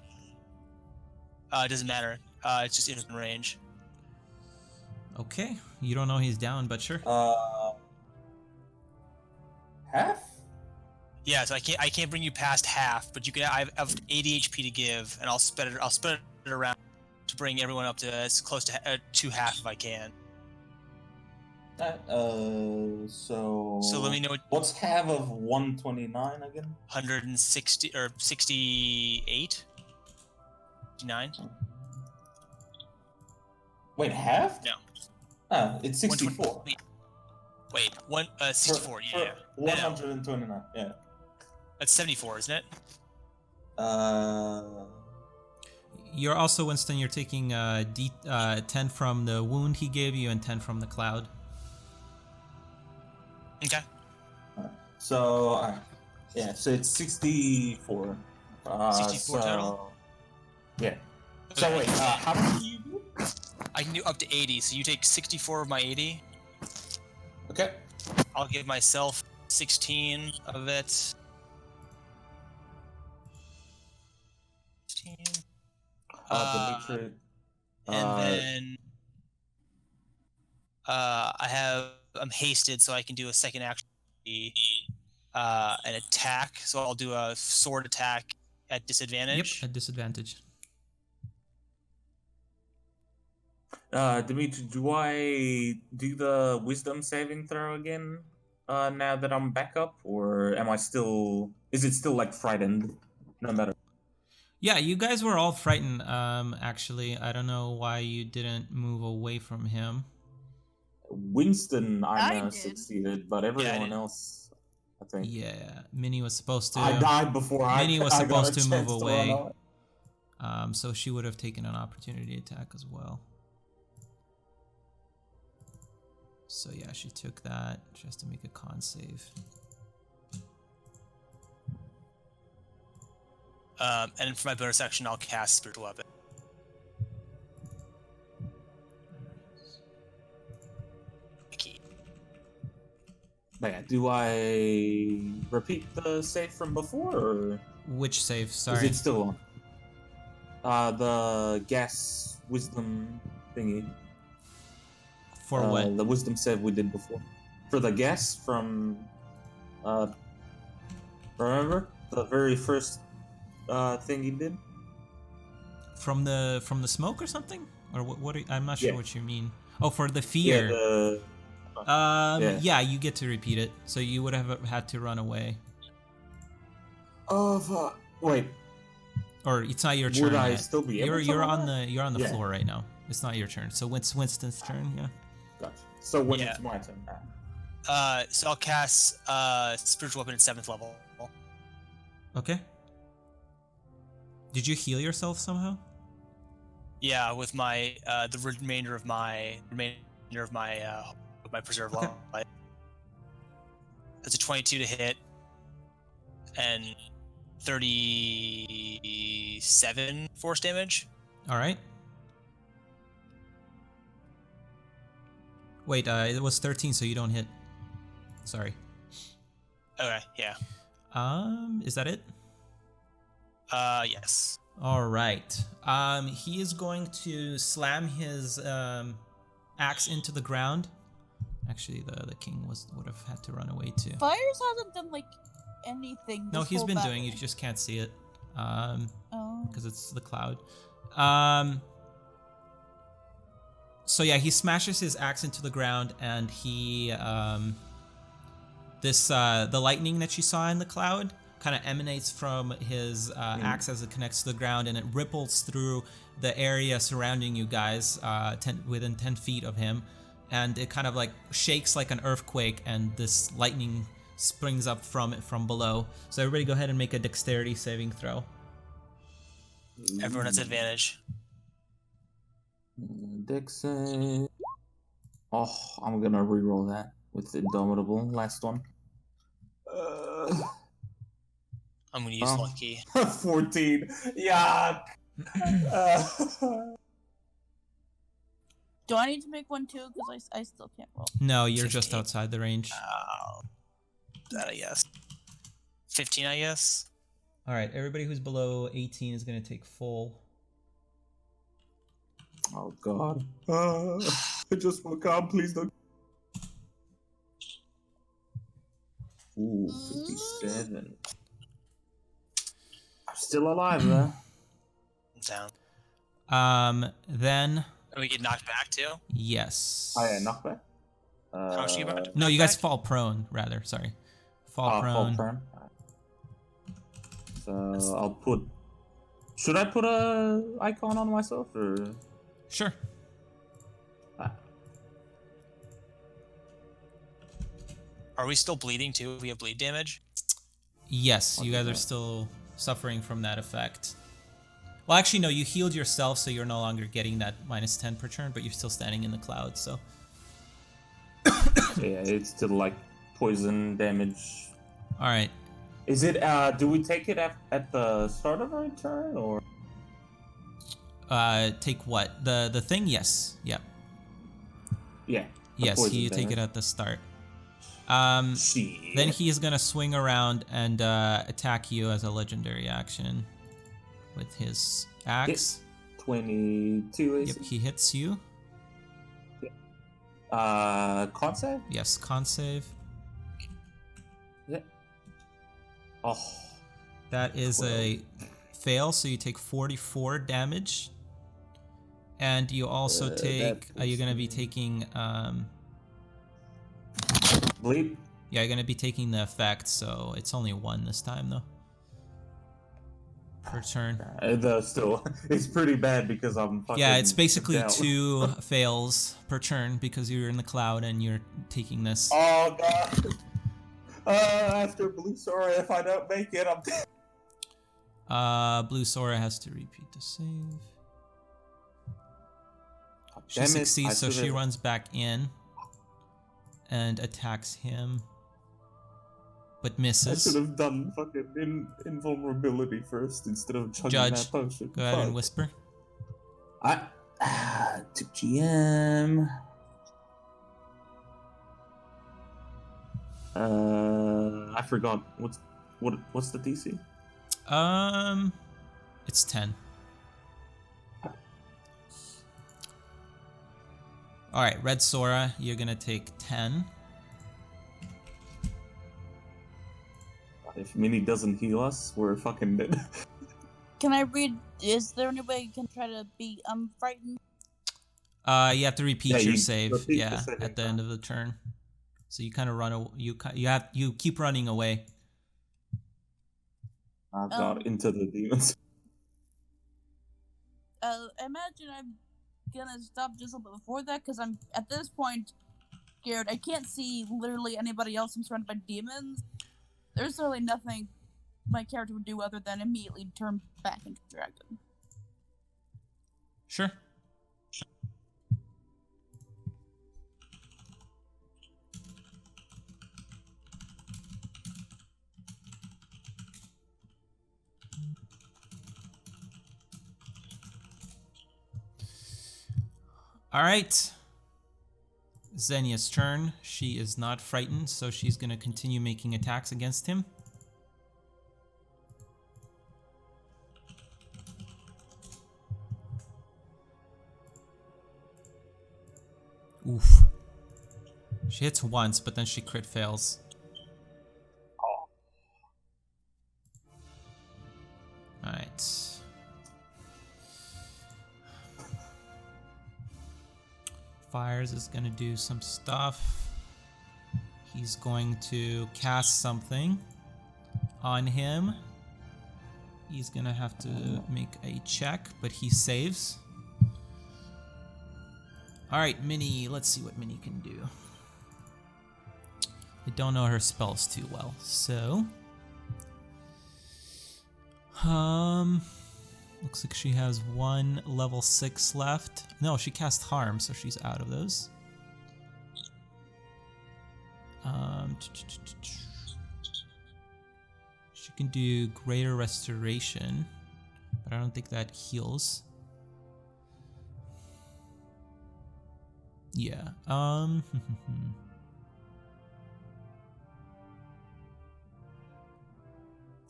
Speaker 2: It doesn't matter. It's just in range.
Speaker 1: Okay. You don't know he's down, but sure.
Speaker 4: Half?
Speaker 2: Yeah, so I can't bring you past half, but you can. I have 80 HP to give, and I'll spread it around to bring everyone up to as close to half if I can.
Speaker 4: So
Speaker 2: let me know
Speaker 4: what's half of 129 again?
Speaker 2: 160 or 68, 69.
Speaker 4: Wait, half?
Speaker 2: No.
Speaker 4: It's 64.
Speaker 2: 120. Wait, 64.
Speaker 4: For
Speaker 2: Yeah.
Speaker 4: 129. Yeah.
Speaker 2: That's 74, isn't it?
Speaker 1: You're also, Winston, you're taking 10 from the wound he gave you and 10 from the cloud.
Speaker 2: Okay.
Speaker 4: So so it's 64.
Speaker 2: 64 total?
Speaker 4: Yeah. So
Speaker 2: Okay.
Speaker 4: wait, how much do you do?
Speaker 2: I can do up to 80, so you take 64 of my 80.
Speaker 4: Okay.
Speaker 2: I'll give myself 16 of it. 16.
Speaker 4: Dimitri.
Speaker 2: And then I'm hasted, so I can do a second action, an attack. So I'll do a sword attack at disadvantage.
Speaker 1: Yep, at disadvantage.
Speaker 4: Dimitri, do I do the wisdom saving throw again? Now that I'm back up, or am I still? Is it still like frightened? No matter.
Speaker 1: Yeah, you guys were all frightened. Actually, I don't know why you didn't move away from him.
Speaker 4: Winston,
Speaker 6: I
Speaker 4: I
Speaker 6: did.
Speaker 4: succeeded, but
Speaker 2: I
Speaker 4: everyone
Speaker 2: did.
Speaker 4: else, I think.
Speaker 1: Yeah, Minnie was supposed to.
Speaker 4: I died before
Speaker 1: Minnie was
Speaker 4: I got
Speaker 1: supposed
Speaker 4: a
Speaker 1: to move
Speaker 4: chance run
Speaker 1: away.
Speaker 4: away.
Speaker 1: So she would have taken an opportunity attack as well. So yeah, she took that. She has to make a con save.
Speaker 2: And for my bonus action, I'll cast Spiritual Weapon.
Speaker 4: But yeah, do I repeat the save from before, or
Speaker 1: Which save?
Speaker 4: is
Speaker 1: Sorry.
Speaker 4: it still on? The gas wisdom thingy.
Speaker 1: For what?
Speaker 4: The wisdom save we did before. for the guess from remember the very first thing he did?
Speaker 1: From the smoke or something? Or what I'm not sure
Speaker 4: Yeah.
Speaker 1: what you mean. Oh, for the fear. Yeah, you get to repeat it. So you would have had to run away.
Speaker 4: Wait.
Speaker 1: Or it's not your turn.
Speaker 4: Would I
Speaker 1: yet.
Speaker 4: still be able to
Speaker 1: You're
Speaker 4: run
Speaker 1: on
Speaker 4: away?
Speaker 1: the
Speaker 4: Yeah.
Speaker 1: floor right now. It's not your turn. So it's Winston's turn. Yeah.
Speaker 4: Gotcha. So when
Speaker 2: Yeah.
Speaker 4: it's my turn.
Speaker 2: So I'll cast spiritual weapon at 7th level.
Speaker 1: Okay. Did you heal yourself somehow?
Speaker 2: Yeah, with my the remainder of my preserve
Speaker 1: Okay.
Speaker 2: life. That's a 22 to hit, and 37 force damage.
Speaker 1: All right. Wait, it was 13, so you don't hit. Sorry.
Speaker 2: Okay, yeah.
Speaker 1: Is that it?
Speaker 2: Yes.
Speaker 1: All right. He is going to slam his axe into the ground. Actually, the king would have had to run away too.
Speaker 6: Fires hasn't done like anything.
Speaker 1: No,
Speaker 6: this
Speaker 1: he's
Speaker 6: whole
Speaker 1: been
Speaker 6: battle.
Speaker 1: doing. You just can't see it.
Speaker 6: Oh.
Speaker 1: Because it's the cloud. So yeah, he smashes his axe into the ground, and he the lightning that you saw in the cloud kind of emanates from his axe as it connects to the ground, and it ripples through the area surrounding you guys, within 10 feet of him, and it kind of like shakes like an earthquake, and this lightning springs up from below. So everybody, go ahead and make a dexterity saving throw.
Speaker 2: Everyone has advantage.
Speaker 4: Dex save. Oh, I'm gonna reroll that with the Indomitable last one.
Speaker 2: I'm gonna use
Speaker 4: Oh.
Speaker 2: lucky.
Speaker 4: 14. Yuck.
Speaker 6: Do I need to make one too? Because I still can't roll.
Speaker 1: No, you're just
Speaker 2: 15.
Speaker 1: outside the range.
Speaker 2: That I guess. 15, I guess.
Speaker 1: All right, everybody who's below 18 is going to take full.
Speaker 4: Oh god. I just woke up, please don't. Ooh, 57. I'm still alive though.
Speaker 2: Down.
Speaker 1: Then
Speaker 2: And we get knocked back too.
Speaker 1: yes.
Speaker 4: Oh yeah, knockback.
Speaker 2: How much do you get?
Speaker 1: No, you guys fall prone. Rather, sorry, fall prone.
Speaker 4: Fall prone. So I'll put. Should I put a icon on myself or?
Speaker 1: Sure.
Speaker 2: Are we still bleeding too? We have bleed damage.
Speaker 1: Yes, you guys
Speaker 4: Okay.
Speaker 1: are still suffering from that effect. Well, actually, no, you healed yourself, so you're no longer getting that -10 per turn, but you're still standing in the cloud. So
Speaker 4: Yeah, it's still like poison damage.
Speaker 1: all right.
Speaker 4: Is it? Do we take it at the start of our turn or?
Speaker 1: Take what? The thing? Yes. Yep.
Speaker 4: Yeah. the
Speaker 1: Yes,
Speaker 4: poison
Speaker 1: you take
Speaker 4: damage.
Speaker 1: it at the start.
Speaker 4: Shit.
Speaker 1: Then he is gonna swing around and attack you as a legendary action with his axe.
Speaker 4: 22 AC.
Speaker 1: Yep, he hits you.
Speaker 4: Con save?
Speaker 1: Yes, con save.
Speaker 4: Yeah. Oh.
Speaker 1: That is a fail, so you take 44 damage. And you also take. You're gonna be taking.
Speaker 4: Bleed?
Speaker 1: Yeah, you're gonna be taking the effect, so it's only 1 this time though. Per turn.
Speaker 4: Though still, it's pretty bad because I'm fucking
Speaker 1: Yeah, it's basically
Speaker 4: down.
Speaker 1: 2 fails per turn because you're in the cloud and you're taking this.
Speaker 4: Oh god. After Blue Sora, if I don't make it, I'm dead.
Speaker 1: Blue Sora has to repeat the save. She
Speaker 4: Damn it,
Speaker 1: succeeds,
Speaker 4: I
Speaker 1: so she
Speaker 4: should've-
Speaker 1: runs back in and attacks him, but
Speaker 4: I
Speaker 1: misses.
Speaker 4: should have done fucking invulnerability first instead of chugging
Speaker 1: Judge,
Speaker 4: that potion.
Speaker 1: Go ahead and
Speaker 4: Fuck.
Speaker 1: whisper.
Speaker 4: To GM. I forgot what's the DC?
Speaker 1: It's 10. All right, Red Sora, you're gonna take 10.
Speaker 4: if Minnie doesn't heal us, we're fucking dead.
Speaker 6: Can I read? Is there any way you can try to be unfrightened?
Speaker 1: You have to repeat
Speaker 4: Yeah,
Speaker 1: your
Speaker 4: you
Speaker 1: save.
Speaker 4: repeat the
Speaker 1: Yeah,
Speaker 4: saving
Speaker 1: at the
Speaker 4: throw.
Speaker 1: end of the turn. So you kind of run. You keep running away.
Speaker 4: I've got into the demons.
Speaker 6: Imagine I'm gonna stop just a little bit before that because I'm at this point scared. I can't see literally anybody else. I'm surrounded by demons. There's really nothing my character would do other than immediately turn back into dragon.
Speaker 1: Sure. All right. Xenia's turn. She is not frightened, so she's going to continue making attacks against him. Oof. She hits once, but then she crit fails. Alright. Fires is gonna do some stuff. He's going to cast something on him. He's gonna have to make a check, but he saves. Alright, Minnie, let's see what Minnie can do. I don't know her spells too well, so... Looks like she has one level 6 left. No, she cast harm, so she's out of those. She can do greater restoration, but I don't think that heals. Yeah.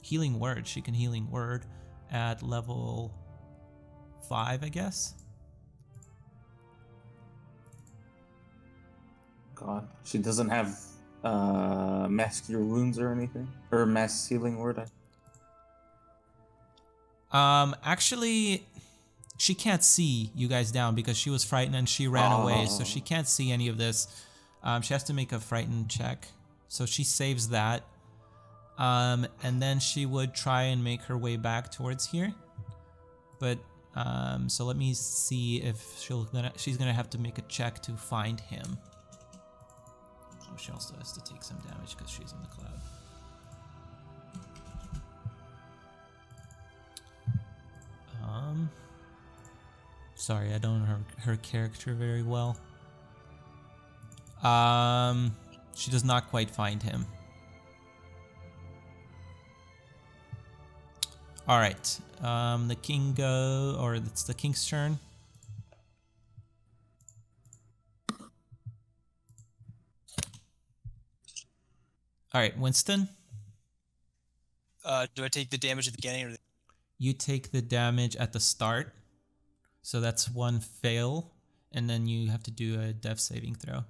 Speaker 1: Healing word. She can healing word at level 5, I guess.
Speaker 4: God, she doesn't have mask your wounds or anything, or mass healing word.
Speaker 1: Actually, she can't see you guys down because she was frightened and she ran away, so she can't see any of this. She has to make a frightened check, so she saves that. And then she would try and make her way back towards here. But, so let me see if she's gonna have to make a check to find him. Oh, she also has to take some damage because she's in the cloud. Sorry, I don't know her character very well. She does not quite find him. All right, the king it's the king's turn. All right, Winston.
Speaker 2: Do I take the damage at the beginning or
Speaker 1: You take the damage at the start, so that's one fail, and then you have to do a death saving throw.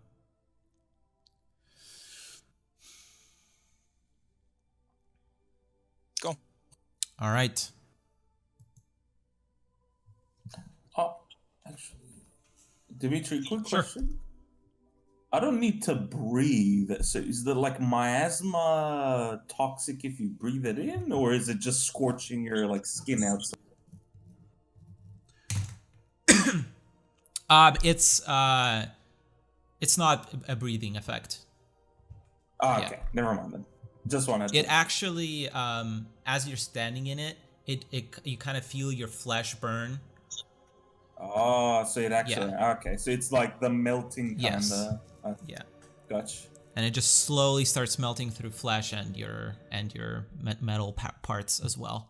Speaker 2: Go.
Speaker 1: All right.
Speaker 4: Oh, actually, Dimitri, quick
Speaker 1: Sure.
Speaker 4: question. I don't need to breathe. So is the miasma toxic if you breathe it in, or is it just scorching your skin outside?
Speaker 1: It's not a breathing effect.
Speaker 4: Oh,
Speaker 1: Yeah.
Speaker 4: okay. Never mind then. Just wanted
Speaker 1: It
Speaker 4: to...
Speaker 1: actually, as you're standing in it, you kind of feel your flesh burn.
Speaker 4: Oh, so it actually... Okay, so it's like the melting kind of...
Speaker 1: Yes. Yeah.
Speaker 4: Gotcha.
Speaker 1: And it just slowly starts melting through flesh and your metal parts as well.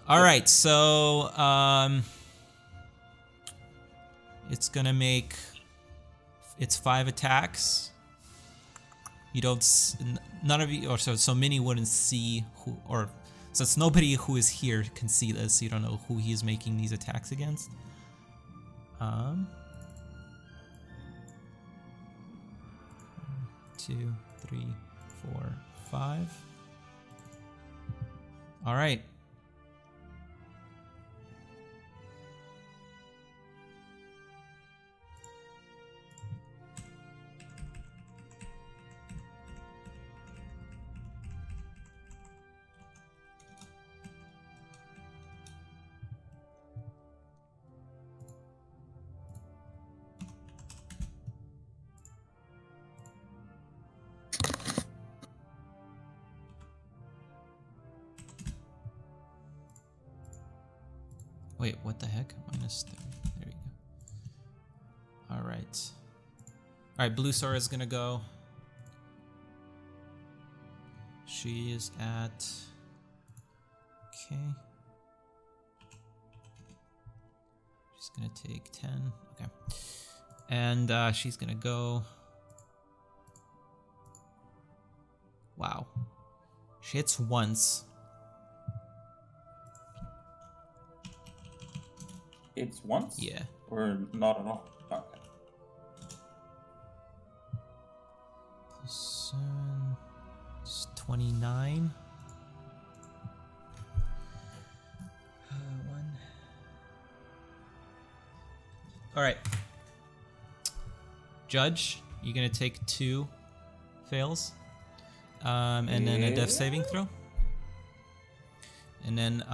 Speaker 1: All right, so it's gonna make its 5 attacks. You don't, none of you, or so Minnie wouldn't see who, or since nobody who is here can see this, you don't know who he's making these attacks against. 2, 3, 4, 5. All right. Wait, what the heck? -30. There you go. All right. All right, Blue Sora is gonna go. She is at. Okay. She's gonna take 10. Okay. And she's gonna go. Wow. She hits once.
Speaker 4: It's once?
Speaker 1: Yeah.
Speaker 4: Or not at all? Okay.
Speaker 1: So, it's 29. One. All right. Judge, you're gonna take 2 fails, and then a death saving throw, and then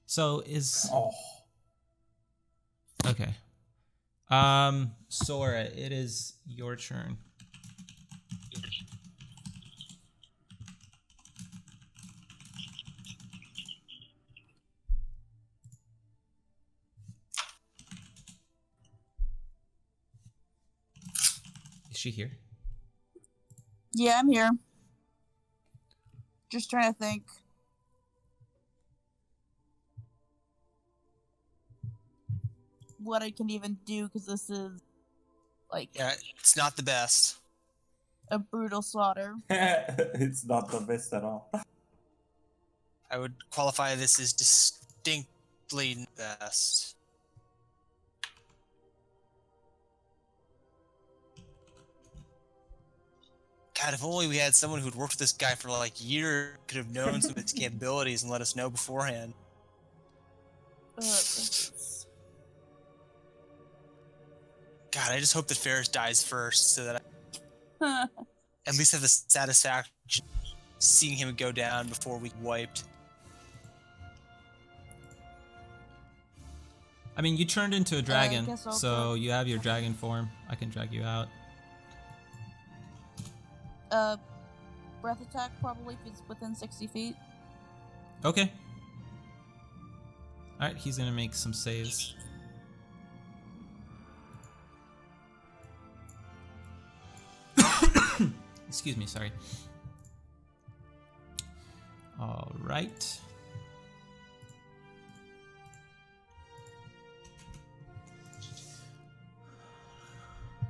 Speaker 1: so is
Speaker 4: Oh.
Speaker 1: okay. Sora, it is your turn. Is she here?
Speaker 6: Yeah, I'm here. Just trying to think. What I can even do, because this is like
Speaker 2: Yeah, it's not the best.
Speaker 6: a brutal slaughter.
Speaker 4: It's not the best at all.
Speaker 2: I would qualify this as distinctly best. God, if only we had someone who'd worked with this guy for like years, could have known some of his capabilities and let us know beforehand. God, I just hope that Ferris dies first so that I at least have the satisfaction of seeing him go down before we wiped.
Speaker 1: I mean, you turned into a dragon,
Speaker 6: guess I'll
Speaker 1: so you have your dragon form. I can drag you out.
Speaker 6: Breath attack probably if it's within 60 feet.
Speaker 1: Okay. All right, he's gonna make some saves. Excuse me, sorry. All right.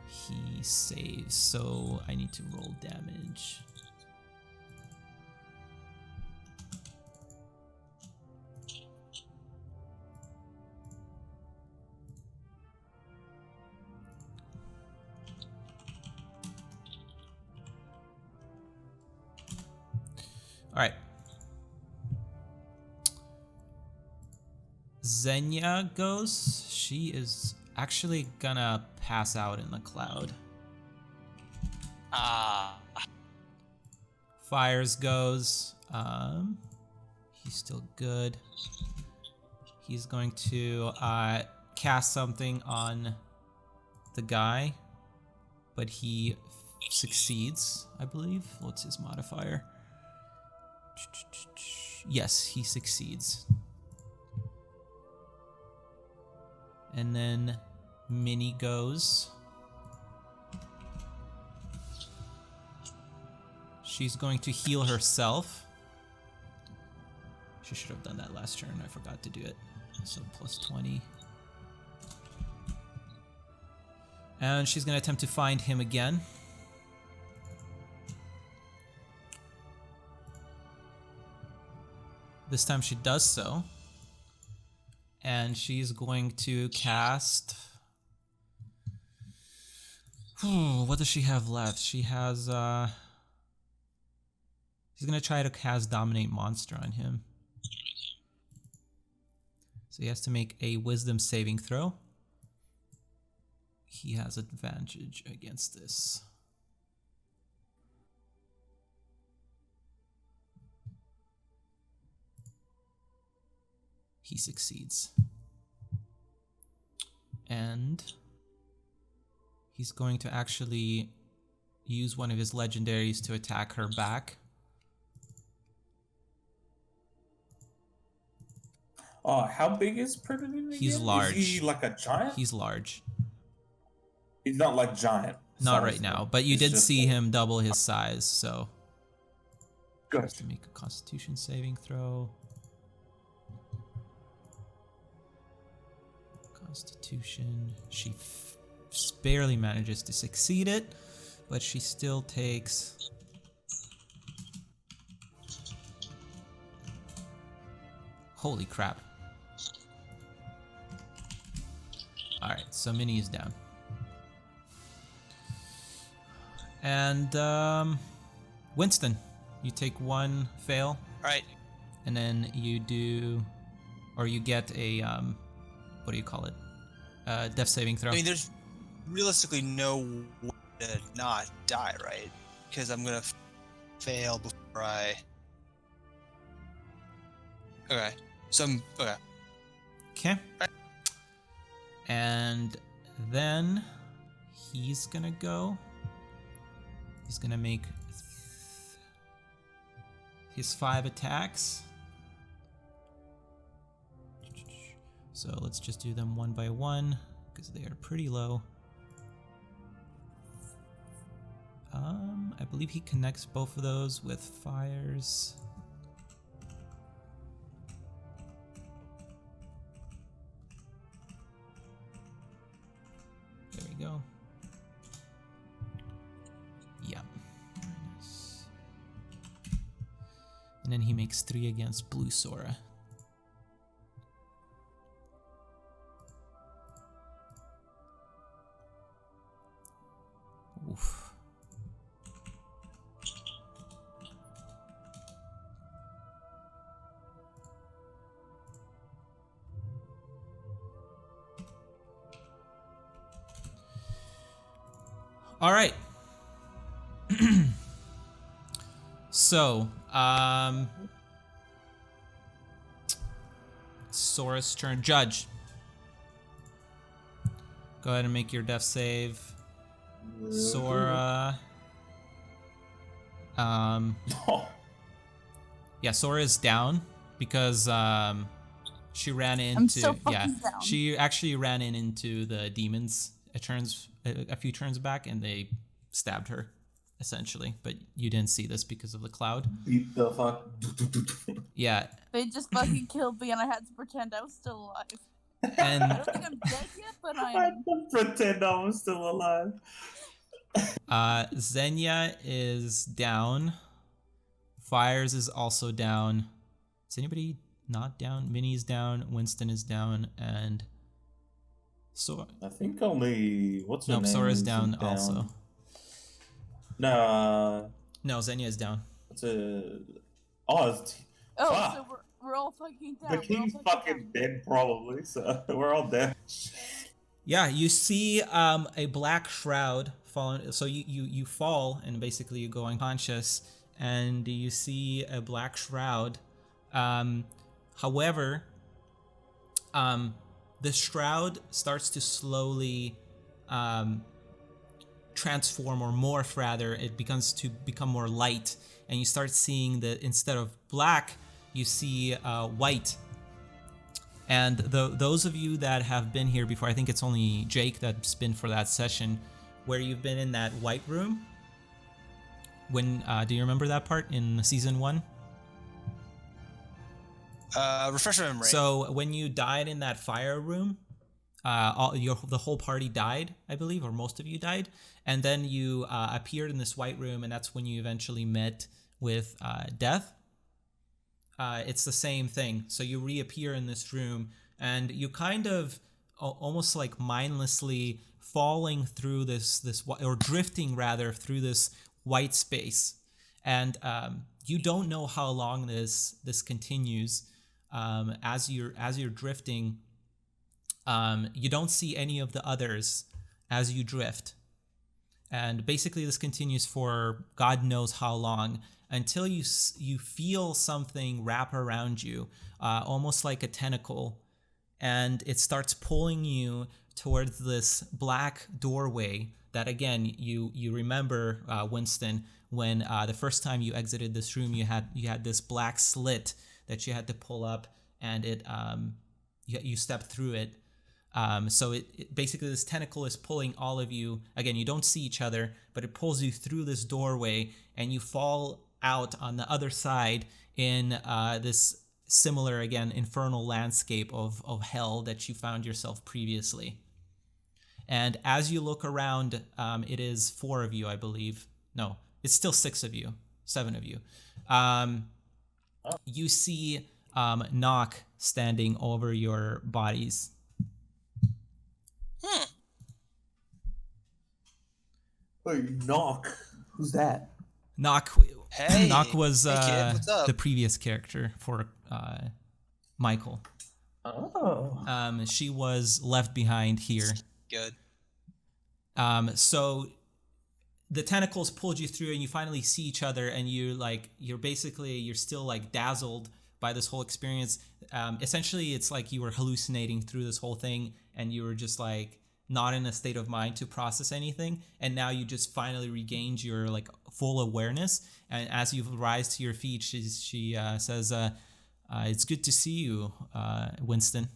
Speaker 1: He saves, so I need to roll damage. All right. Xenia goes. She is actually gonna pass out in the cloud. Fires goes. He's still good. He's going to cast something on the guy, but he succeeds, I believe. What's his modifier? Yes, he succeeds. And then Minnie goes. She's going to heal herself. She should have done that last turn. I forgot to do it. So plus 20. And she's going to attempt to find him again. This time she does so. And she's going to cast... what does she have left? She has He's going to try to cast Dominate Monster on him. So he has to make a Wisdom saving throw. He has advantage against this. He succeeds. And he's going to actually use one of his legendaries to attack her back.
Speaker 4: How big is Predator?
Speaker 1: He's large.
Speaker 4: Is he like a giant?
Speaker 1: He's large.
Speaker 4: He's not like giant.
Speaker 1: Not
Speaker 4: size,
Speaker 1: right now,
Speaker 4: though.
Speaker 1: but you
Speaker 4: He's
Speaker 1: did
Speaker 4: just
Speaker 1: see
Speaker 4: like-
Speaker 1: him double his size, so
Speaker 4: Good.
Speaker 1: has to make a Constitution saving throw. Constitution. She barely manages to succeed it, but she still takes. Holy crap. Alright, so Minnie is down. And Winston, you take one fail,
Speaker 2: Alright.
Speaker 1: and then you do, or you get a what do you call it? Death saving throw.
Speaker 2: I mean, there's realistically no way to not die, right? Because I'm gonna fail before I. Okay. So I'm okay.
Speaker 1: Okay. And then he's gonna go. He's gonna make his 5 attacks. So let's just do them one by one because they are pretty low. I believe he connects both of those with fires. There we go. Yeah. Nice. And then he makes 3 against Blue Sora. Oof. All right. So, Sora's turn. Judge. Go ahead and make your death save. Sora. Yeah, Sora is down because she ran into
Speaker 6: I'm so fucking down.
Speaker 1: she actually ran into the demons a few turns back, and they stabbed her essentially. But you didn't see this because of the cloud.
Speaker 4: Beat the fuck.
Speaker 1: Yeah,
Speaker 6: They just fucking killed me, and I had to pretend I was still alive. I
Speaker 1: and
Speaker 6: don't think I'm dead yet, but
Speaker 4: I
Speaker 6: I'm.
Speaker 4: can pretend I was still alive.
Speaker 1: Xenia is down. Fires is also down. Is anybody not down? Minnie's down. Winston is down, and Sora.
Speaker 4: I think only what's her
Speaker 1: Nope,
Speaker 4: name
Speaker 1: Sora's
Speaker 4: is
Speaker 1: down also.
Speaker 4: No,
Speaker 1: No, Xenia is down.
Speaker 4: it's a. Oh, it's
Speaker 6: Oh,
Speaker 4: Fuck.
Speaker 6: so we're all fucking down.
Speaker 4: the
Speaker 6: We're all
Speaker 4: king's fucking dead, probably. So we're all dead.
Speaker 1: Yeah, you see a black shroud falling. So you fall, and basically you go unconscious, and you see a black shroud. However, the shroud starts to slowly transform or morph, rather. It begins to become more light, and you start seeing that instead of black, you see white. And those of you that have been here before, I think it's only Jake that's been for that session, where you've been in that white room. When do you remember that part in season 1?
Speaker 2: Refresh my memory.
Speaker 1: So when you died in that fire room, the whole party died, I believe, or most of you died, and then you appeared in this white room, and that's when you eventually met with Death. It's the same thing. So you reappear in this room, and you kind of almost like mindlessly falling through this or drifting rather through this white space, and you don't know how long this continues. As you're drifting, you don't see any of the others as you drift, and basically this continues for God knows how long, until you feel something wrap around you, almost like a tentacle, and it starts pulling you towards this black doorway that, again, you remember, Winston, when the first time you exited this room, you had this black slit that you had to pull up, and you stepped through it. So it basically, this tentacle is pulling all of you. Again, you don't see each other, but it pulls you through this doorway, and you fall out on the other side in this similar, again, infernal landscape of hell that you found yourself previously. And as you look around, it is 4 of you, I believe. No, it's still 6 of you, 7 of you. You see Knock standing over your bodies.
Speaker 4: Wait, Knock? Who's that?
Speaker 1: Knock.
Speaker 2: Hey,
Speaker 1: Knock was
Speaker 2: hey kid, what's up?
Speaker 1: the previous character for Michael.
Speaker 4: Oh.
Speaker 1: She was left behind here.
Speaker 2: Good.
Speaker 1: So the tentacles pulled you through, and you finally see each other, and you're still like dazzled by this whole experience. Essentially, it's like you were hallucinating through this whole thing, and you were just like not in a state of mind to process anything, and now you just finally regained your like full awareness. And as you rise to your feet, she says, "It's good to see you, Winston.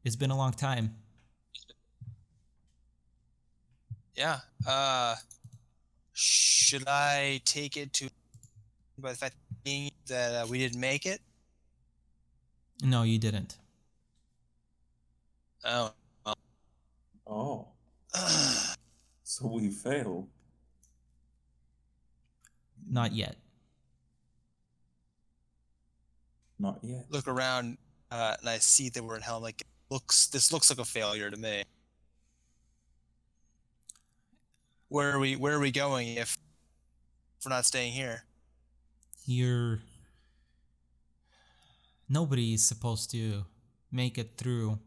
Speaker 1: It's been a long time."
Speaker 2: Yeah. Should I take it to by the fact that we didn't make it?
Speaker 1: No, you didn't.
Speaker 2: Oh.
Speaker 4: Oh. So we failed.
Speaker 1: Not yet.
Speaker 4: Not yet.
Speaker 2: Look around, and I see that we're in hell. I'm like, this looks like a failure to me. Where are we going if we're not staying here?
Speaker 1: Nobody's supposed to make it through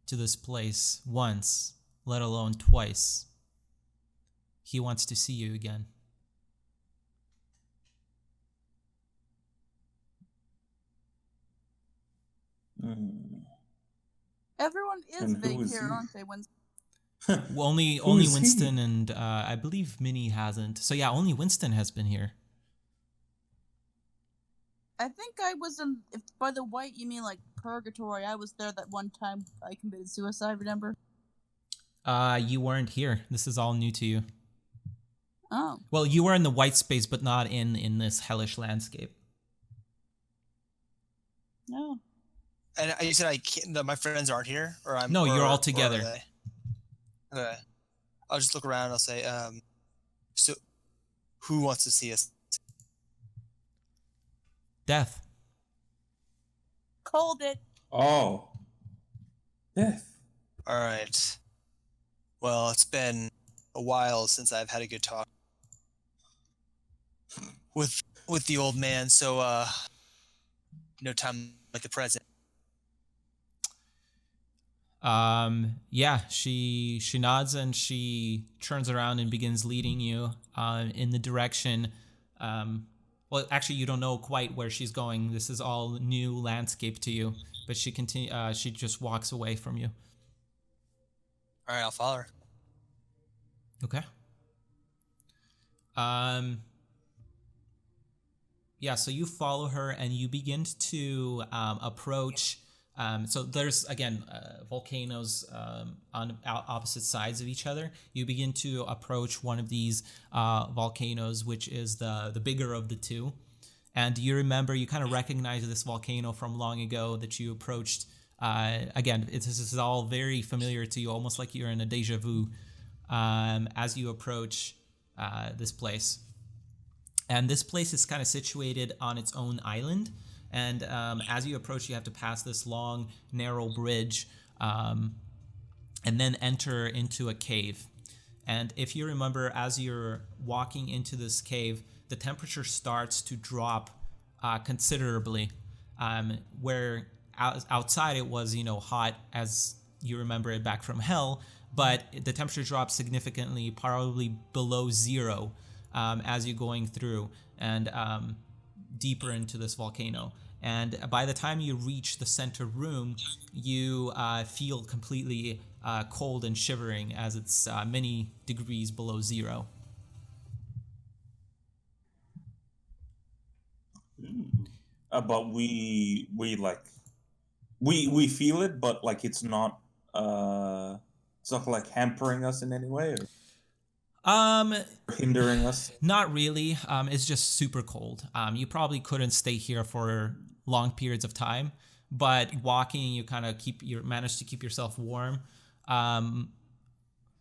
Speaker 1: to this place once, let alone twice. He wants to see you again.
Speaker 6: Everyone is
Speaker 4: And who
Speaker 6: vague
Speaker 4: is
Speaker 6: here,
Speaker 4: he?
Speaker 6: aren't they? When
Speaker 1: Well, only
Speaker 4: is he?
Speaker 1: Winston and I believe Minnie hasn't. So yeah, only Winston has been here.
Speaker 6: I think I was in. If by the white you mean like purgatory, I was there that one time I committed suicide. Remember?
Speaker 1: You weren't here. This is all new to you.
Speaker 6: Oh.
Speaker 1: Well, you were in the white space, but not in this hellish landscape.
Speaker 6: No.
Speaker 2: And you said that my friends aren't here, or I'm.
Speaker 1: No,
Speaker 2: or,
Speaker 1: you're all
Speaker 2: or are
Speaker 1: together.
Speaker 2: they? Okay. I'll just look around. And I'll say, so who wants to see us?
Speaker 1: Death.
Speaker 6: Called it.
Speaker 4: Oh. Death.
Speaker 2: All right. Well, it's been a while since I've had a good talk with the old man, so no time like the present.
Speaker 1: Yeah, she nods and she turns around and begins leading you in the direction. Well, actually, you don't know quite where she's going. This is all new landscape to you. But she just walks away from you.
Speaker 2: All right, I'll follow her.
Speaker 1: Okay. Yeah, so you follow her and you begin to approach. So there's, again, volcanoes on opposite sides of each other. You begin to approach one of these volcanoes, which is the bigger of the two. And you remember, you kind of recognize this volcano from long ago that you approached. Again, this is all very familiar to you, almost like you're in a deja vu as you approach this place. And this place is kind of situated on its own island. And as you approach, you have to pass this long, narrow bridge and then enter into a cave. And if you remember, as you're walking into this cave, the temperature starts to drop considerably. Where outside it was, hot as you remember it back from hell, but the temperature drops significantly, probably below zero, as you're going through and deeper into this volcano. And by the time you reach the center room, you feel completely cold and shivering as it's many degrees below zero.
Speaker 4: But we feel it, but like it's not like hampering us in any way or hindering us.
Speaker 1: Not really. It's just super cold. You probably couldn't stay here for long periods of time, but walking, you kind of manage to keep yourself warm.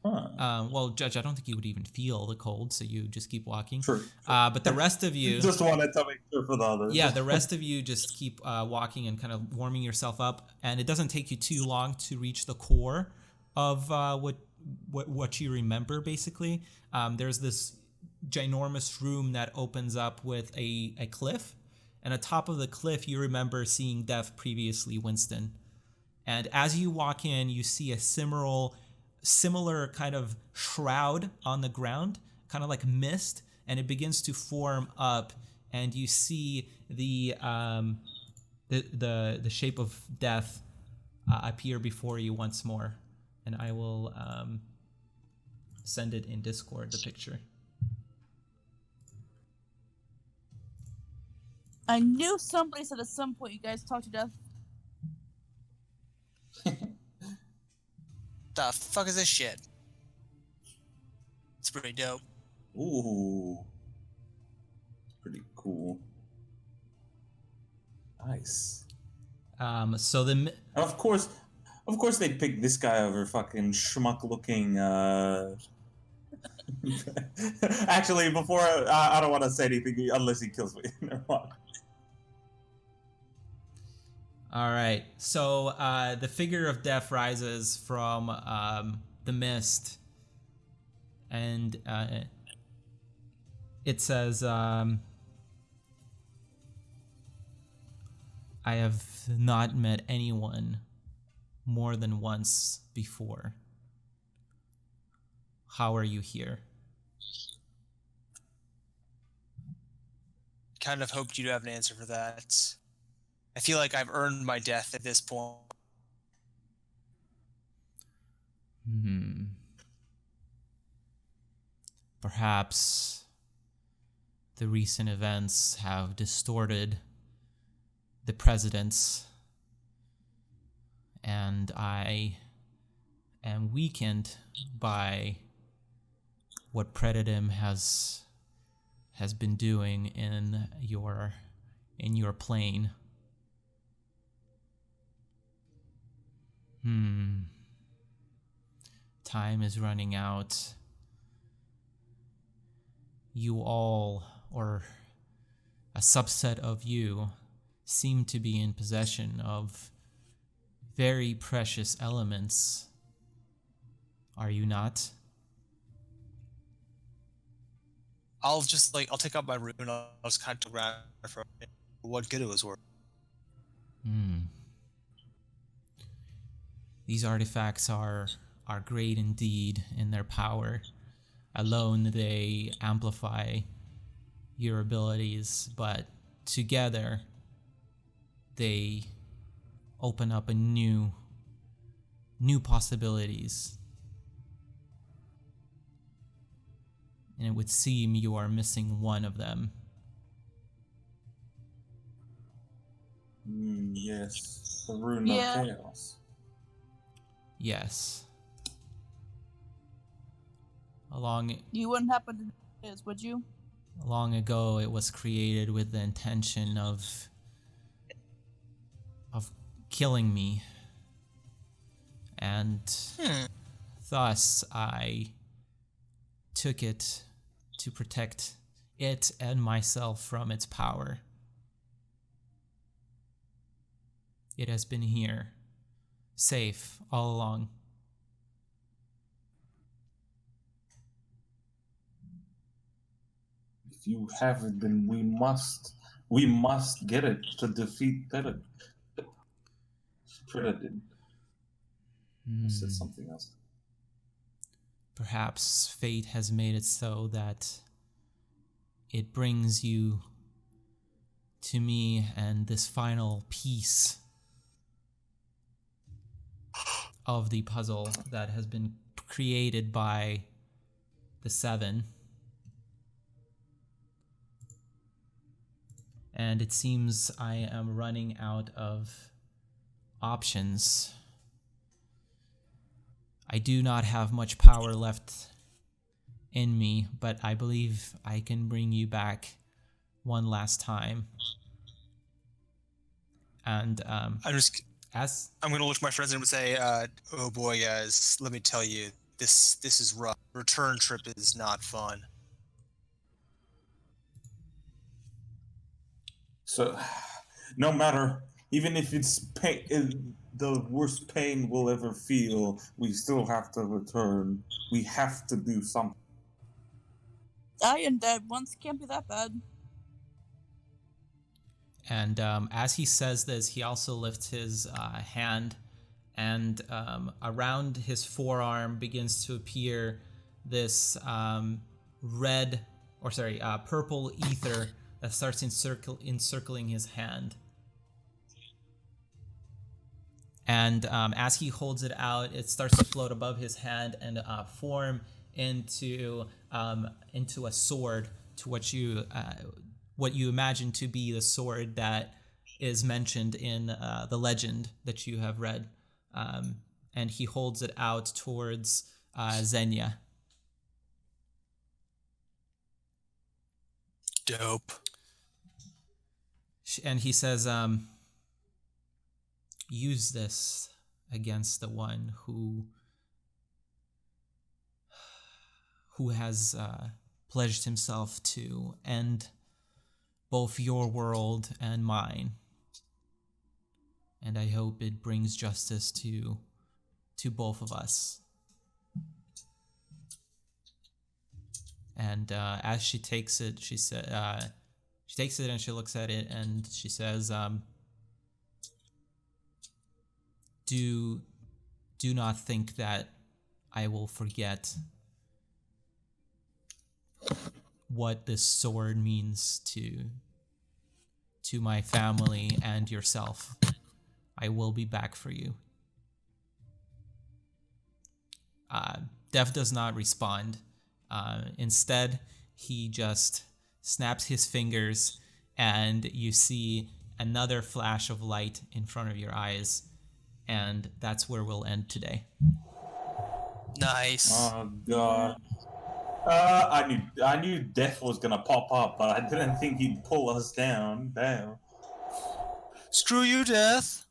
Speaker 1: Well, Judge, I don't think you would even feel the cold, so you just keep walking.
Speaker 4: True.
Speaker 1: But the rest of you
Speaker 4: just wanted to make sure for the others.
Speaker 1: Yeah, the rest of you just keep walking and kind of warming yourself up, and it doesn't take you too long to reach the core of what you remember. Basically, there's this ginormous room that opens up with a cliff, and atop of the cliff, you remember seeing Death previously, Winston. And as you walk in, you see a similar kind of shroud on the ground, kind of like mist, and it begins to form up, and you see the shape of Death appear before you once more. And I will send it in Discord, the picture.
Speaker 6: I knew somebody said at some point you guys talked to Death.
Speaker 2: The fuck is this shit? It's pretty dope.
Speaker 4: Ooh. Pretty cool. Nice.
Speaker 1: So the
Speaker 4: Of course they picked this guy over fucking schmuck looking Actually, before I don't want to say anything unless he kills me. Never mind.
Speaker 1: All right. So the figure of Death rises from the mist, and it says, I have not met anyone more than once before. How are you here?
Speaker 2: Kind of hoped you'd have an answer for that. I feel like I've earned my death at this point.
Speaker 1: Perhaps the recent events have distorted the precedents, and I am weakened by what Predatum has been doing in your plane. Time is running out. You all, or a subset of you, seem to be in possession of very precious elements. Are you not?
Speaker 2: I'll take out my rune and I'll just kind of grab it for what good it was worth.
Speaker 1: These artifacts are great indeed in their power. Alone, they amplify your abilities, but together, they open up a new possibilities. And it would seem you are missing one of them.
Speaker 4: Yes, the rune of chaos.
Speaker 1: Yes.
Speaker 6: You wouldn't happen to know what it is, would you?
Speaker 1: Long ago, it was created with the intention of killing me, and thus I took it to protect it and myself from its power. It has been here, safe all along.
Speaker 4: you have it, then we must get it to defeat Predator. I said something else.
Speaker 1: Perhaps fate has made it so that it brings you to me and this final piece of the puzzle that has been created by the Seven. And it seems I am running out of options. I do not have much power left in me, but I believe I can bring you back one last time. And
Speaker 2: I'm gonna look at my friends and say, "Oh boy, guys, let me tell you, this is rough. Return trip is not fun."
Speaker 4: So, no matter, even if it's pain, the worst pain we'll ever feel, we still have to return. We have to do something.
Speaker 6: Dying dead once can't be that bad.
Speaker 1: And as he says this, he also lifts his hand, and around his forearm begins to appear this purple ether that starts encircling his hand. And as he holds it out, it starts to float above his hand and form into a sword, to what you imagine to be the sword that is mentioned in the legend that you have read. And he holds it out towards Xenia.
Speaker 2: Dope.
Speaker 1: And he says, use this against the one who has pledged himself to end both your world and mine. And I hope it brings justice to both of us. And as she takes it, she takes it and she looks at it and she says, do not think that I will forget what this sword means to my family and yourself. I will be back for you. Dev does not respond. Instead, he just snaps his fingers and you see another flash of light in front of your eyes. And that's where we'll end today.
Speaker 2: Nice.
Speaker 4: Oh god. I knew death was gonna pop up, but I didn't think he'd pull us down. Damn.
Speaker 2: Screw you, Death.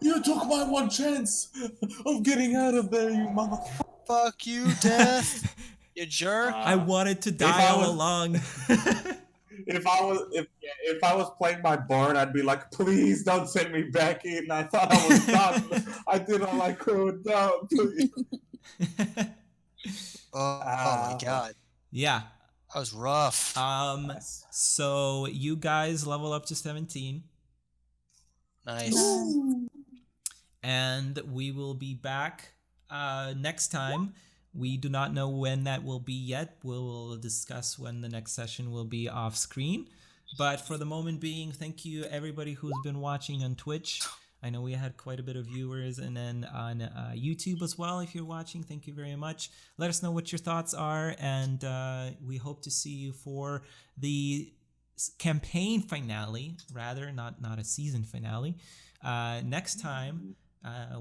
Speaker 4: You took my one chance of getting out of there, you motherfucker.
Speaker 2: Fuck you, Death. You jerk.
Speaker 1: I wanted to die all along.
Speaker 4: If I was playing my bard, I'd be like, please don't send me back in. I thought I was done. I did all I could. Please.
Speaker 2: Oh my god.
Speaker 1: Yeah.
Speaker 2: That was rough.
Speaker 1: So you guys level up to 17.
Speaker 2: Nice.
Speaker 1: And we will be back next time. We do not know when that will be yet. We'll discuss when the next session will be off screen. But for the moment being, thank you everybody who's been watching on Twitch. I know we had quite a bit of viewers, and then on YouTube as well. If you're watching, thank you very much. Let us know what your thoughts are, and we hope to see you for the campaign finale, rather, not a season finale, next time,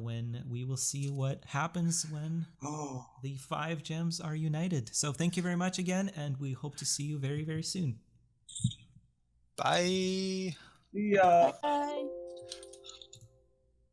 Speaker 1: when we will see what happens when the 5 gems are united. So thank you very much again, and we hope to see you very, very soon.
Speaker 2: Bye.
Speaker 4: Yeah.
Speaker 6: Bye.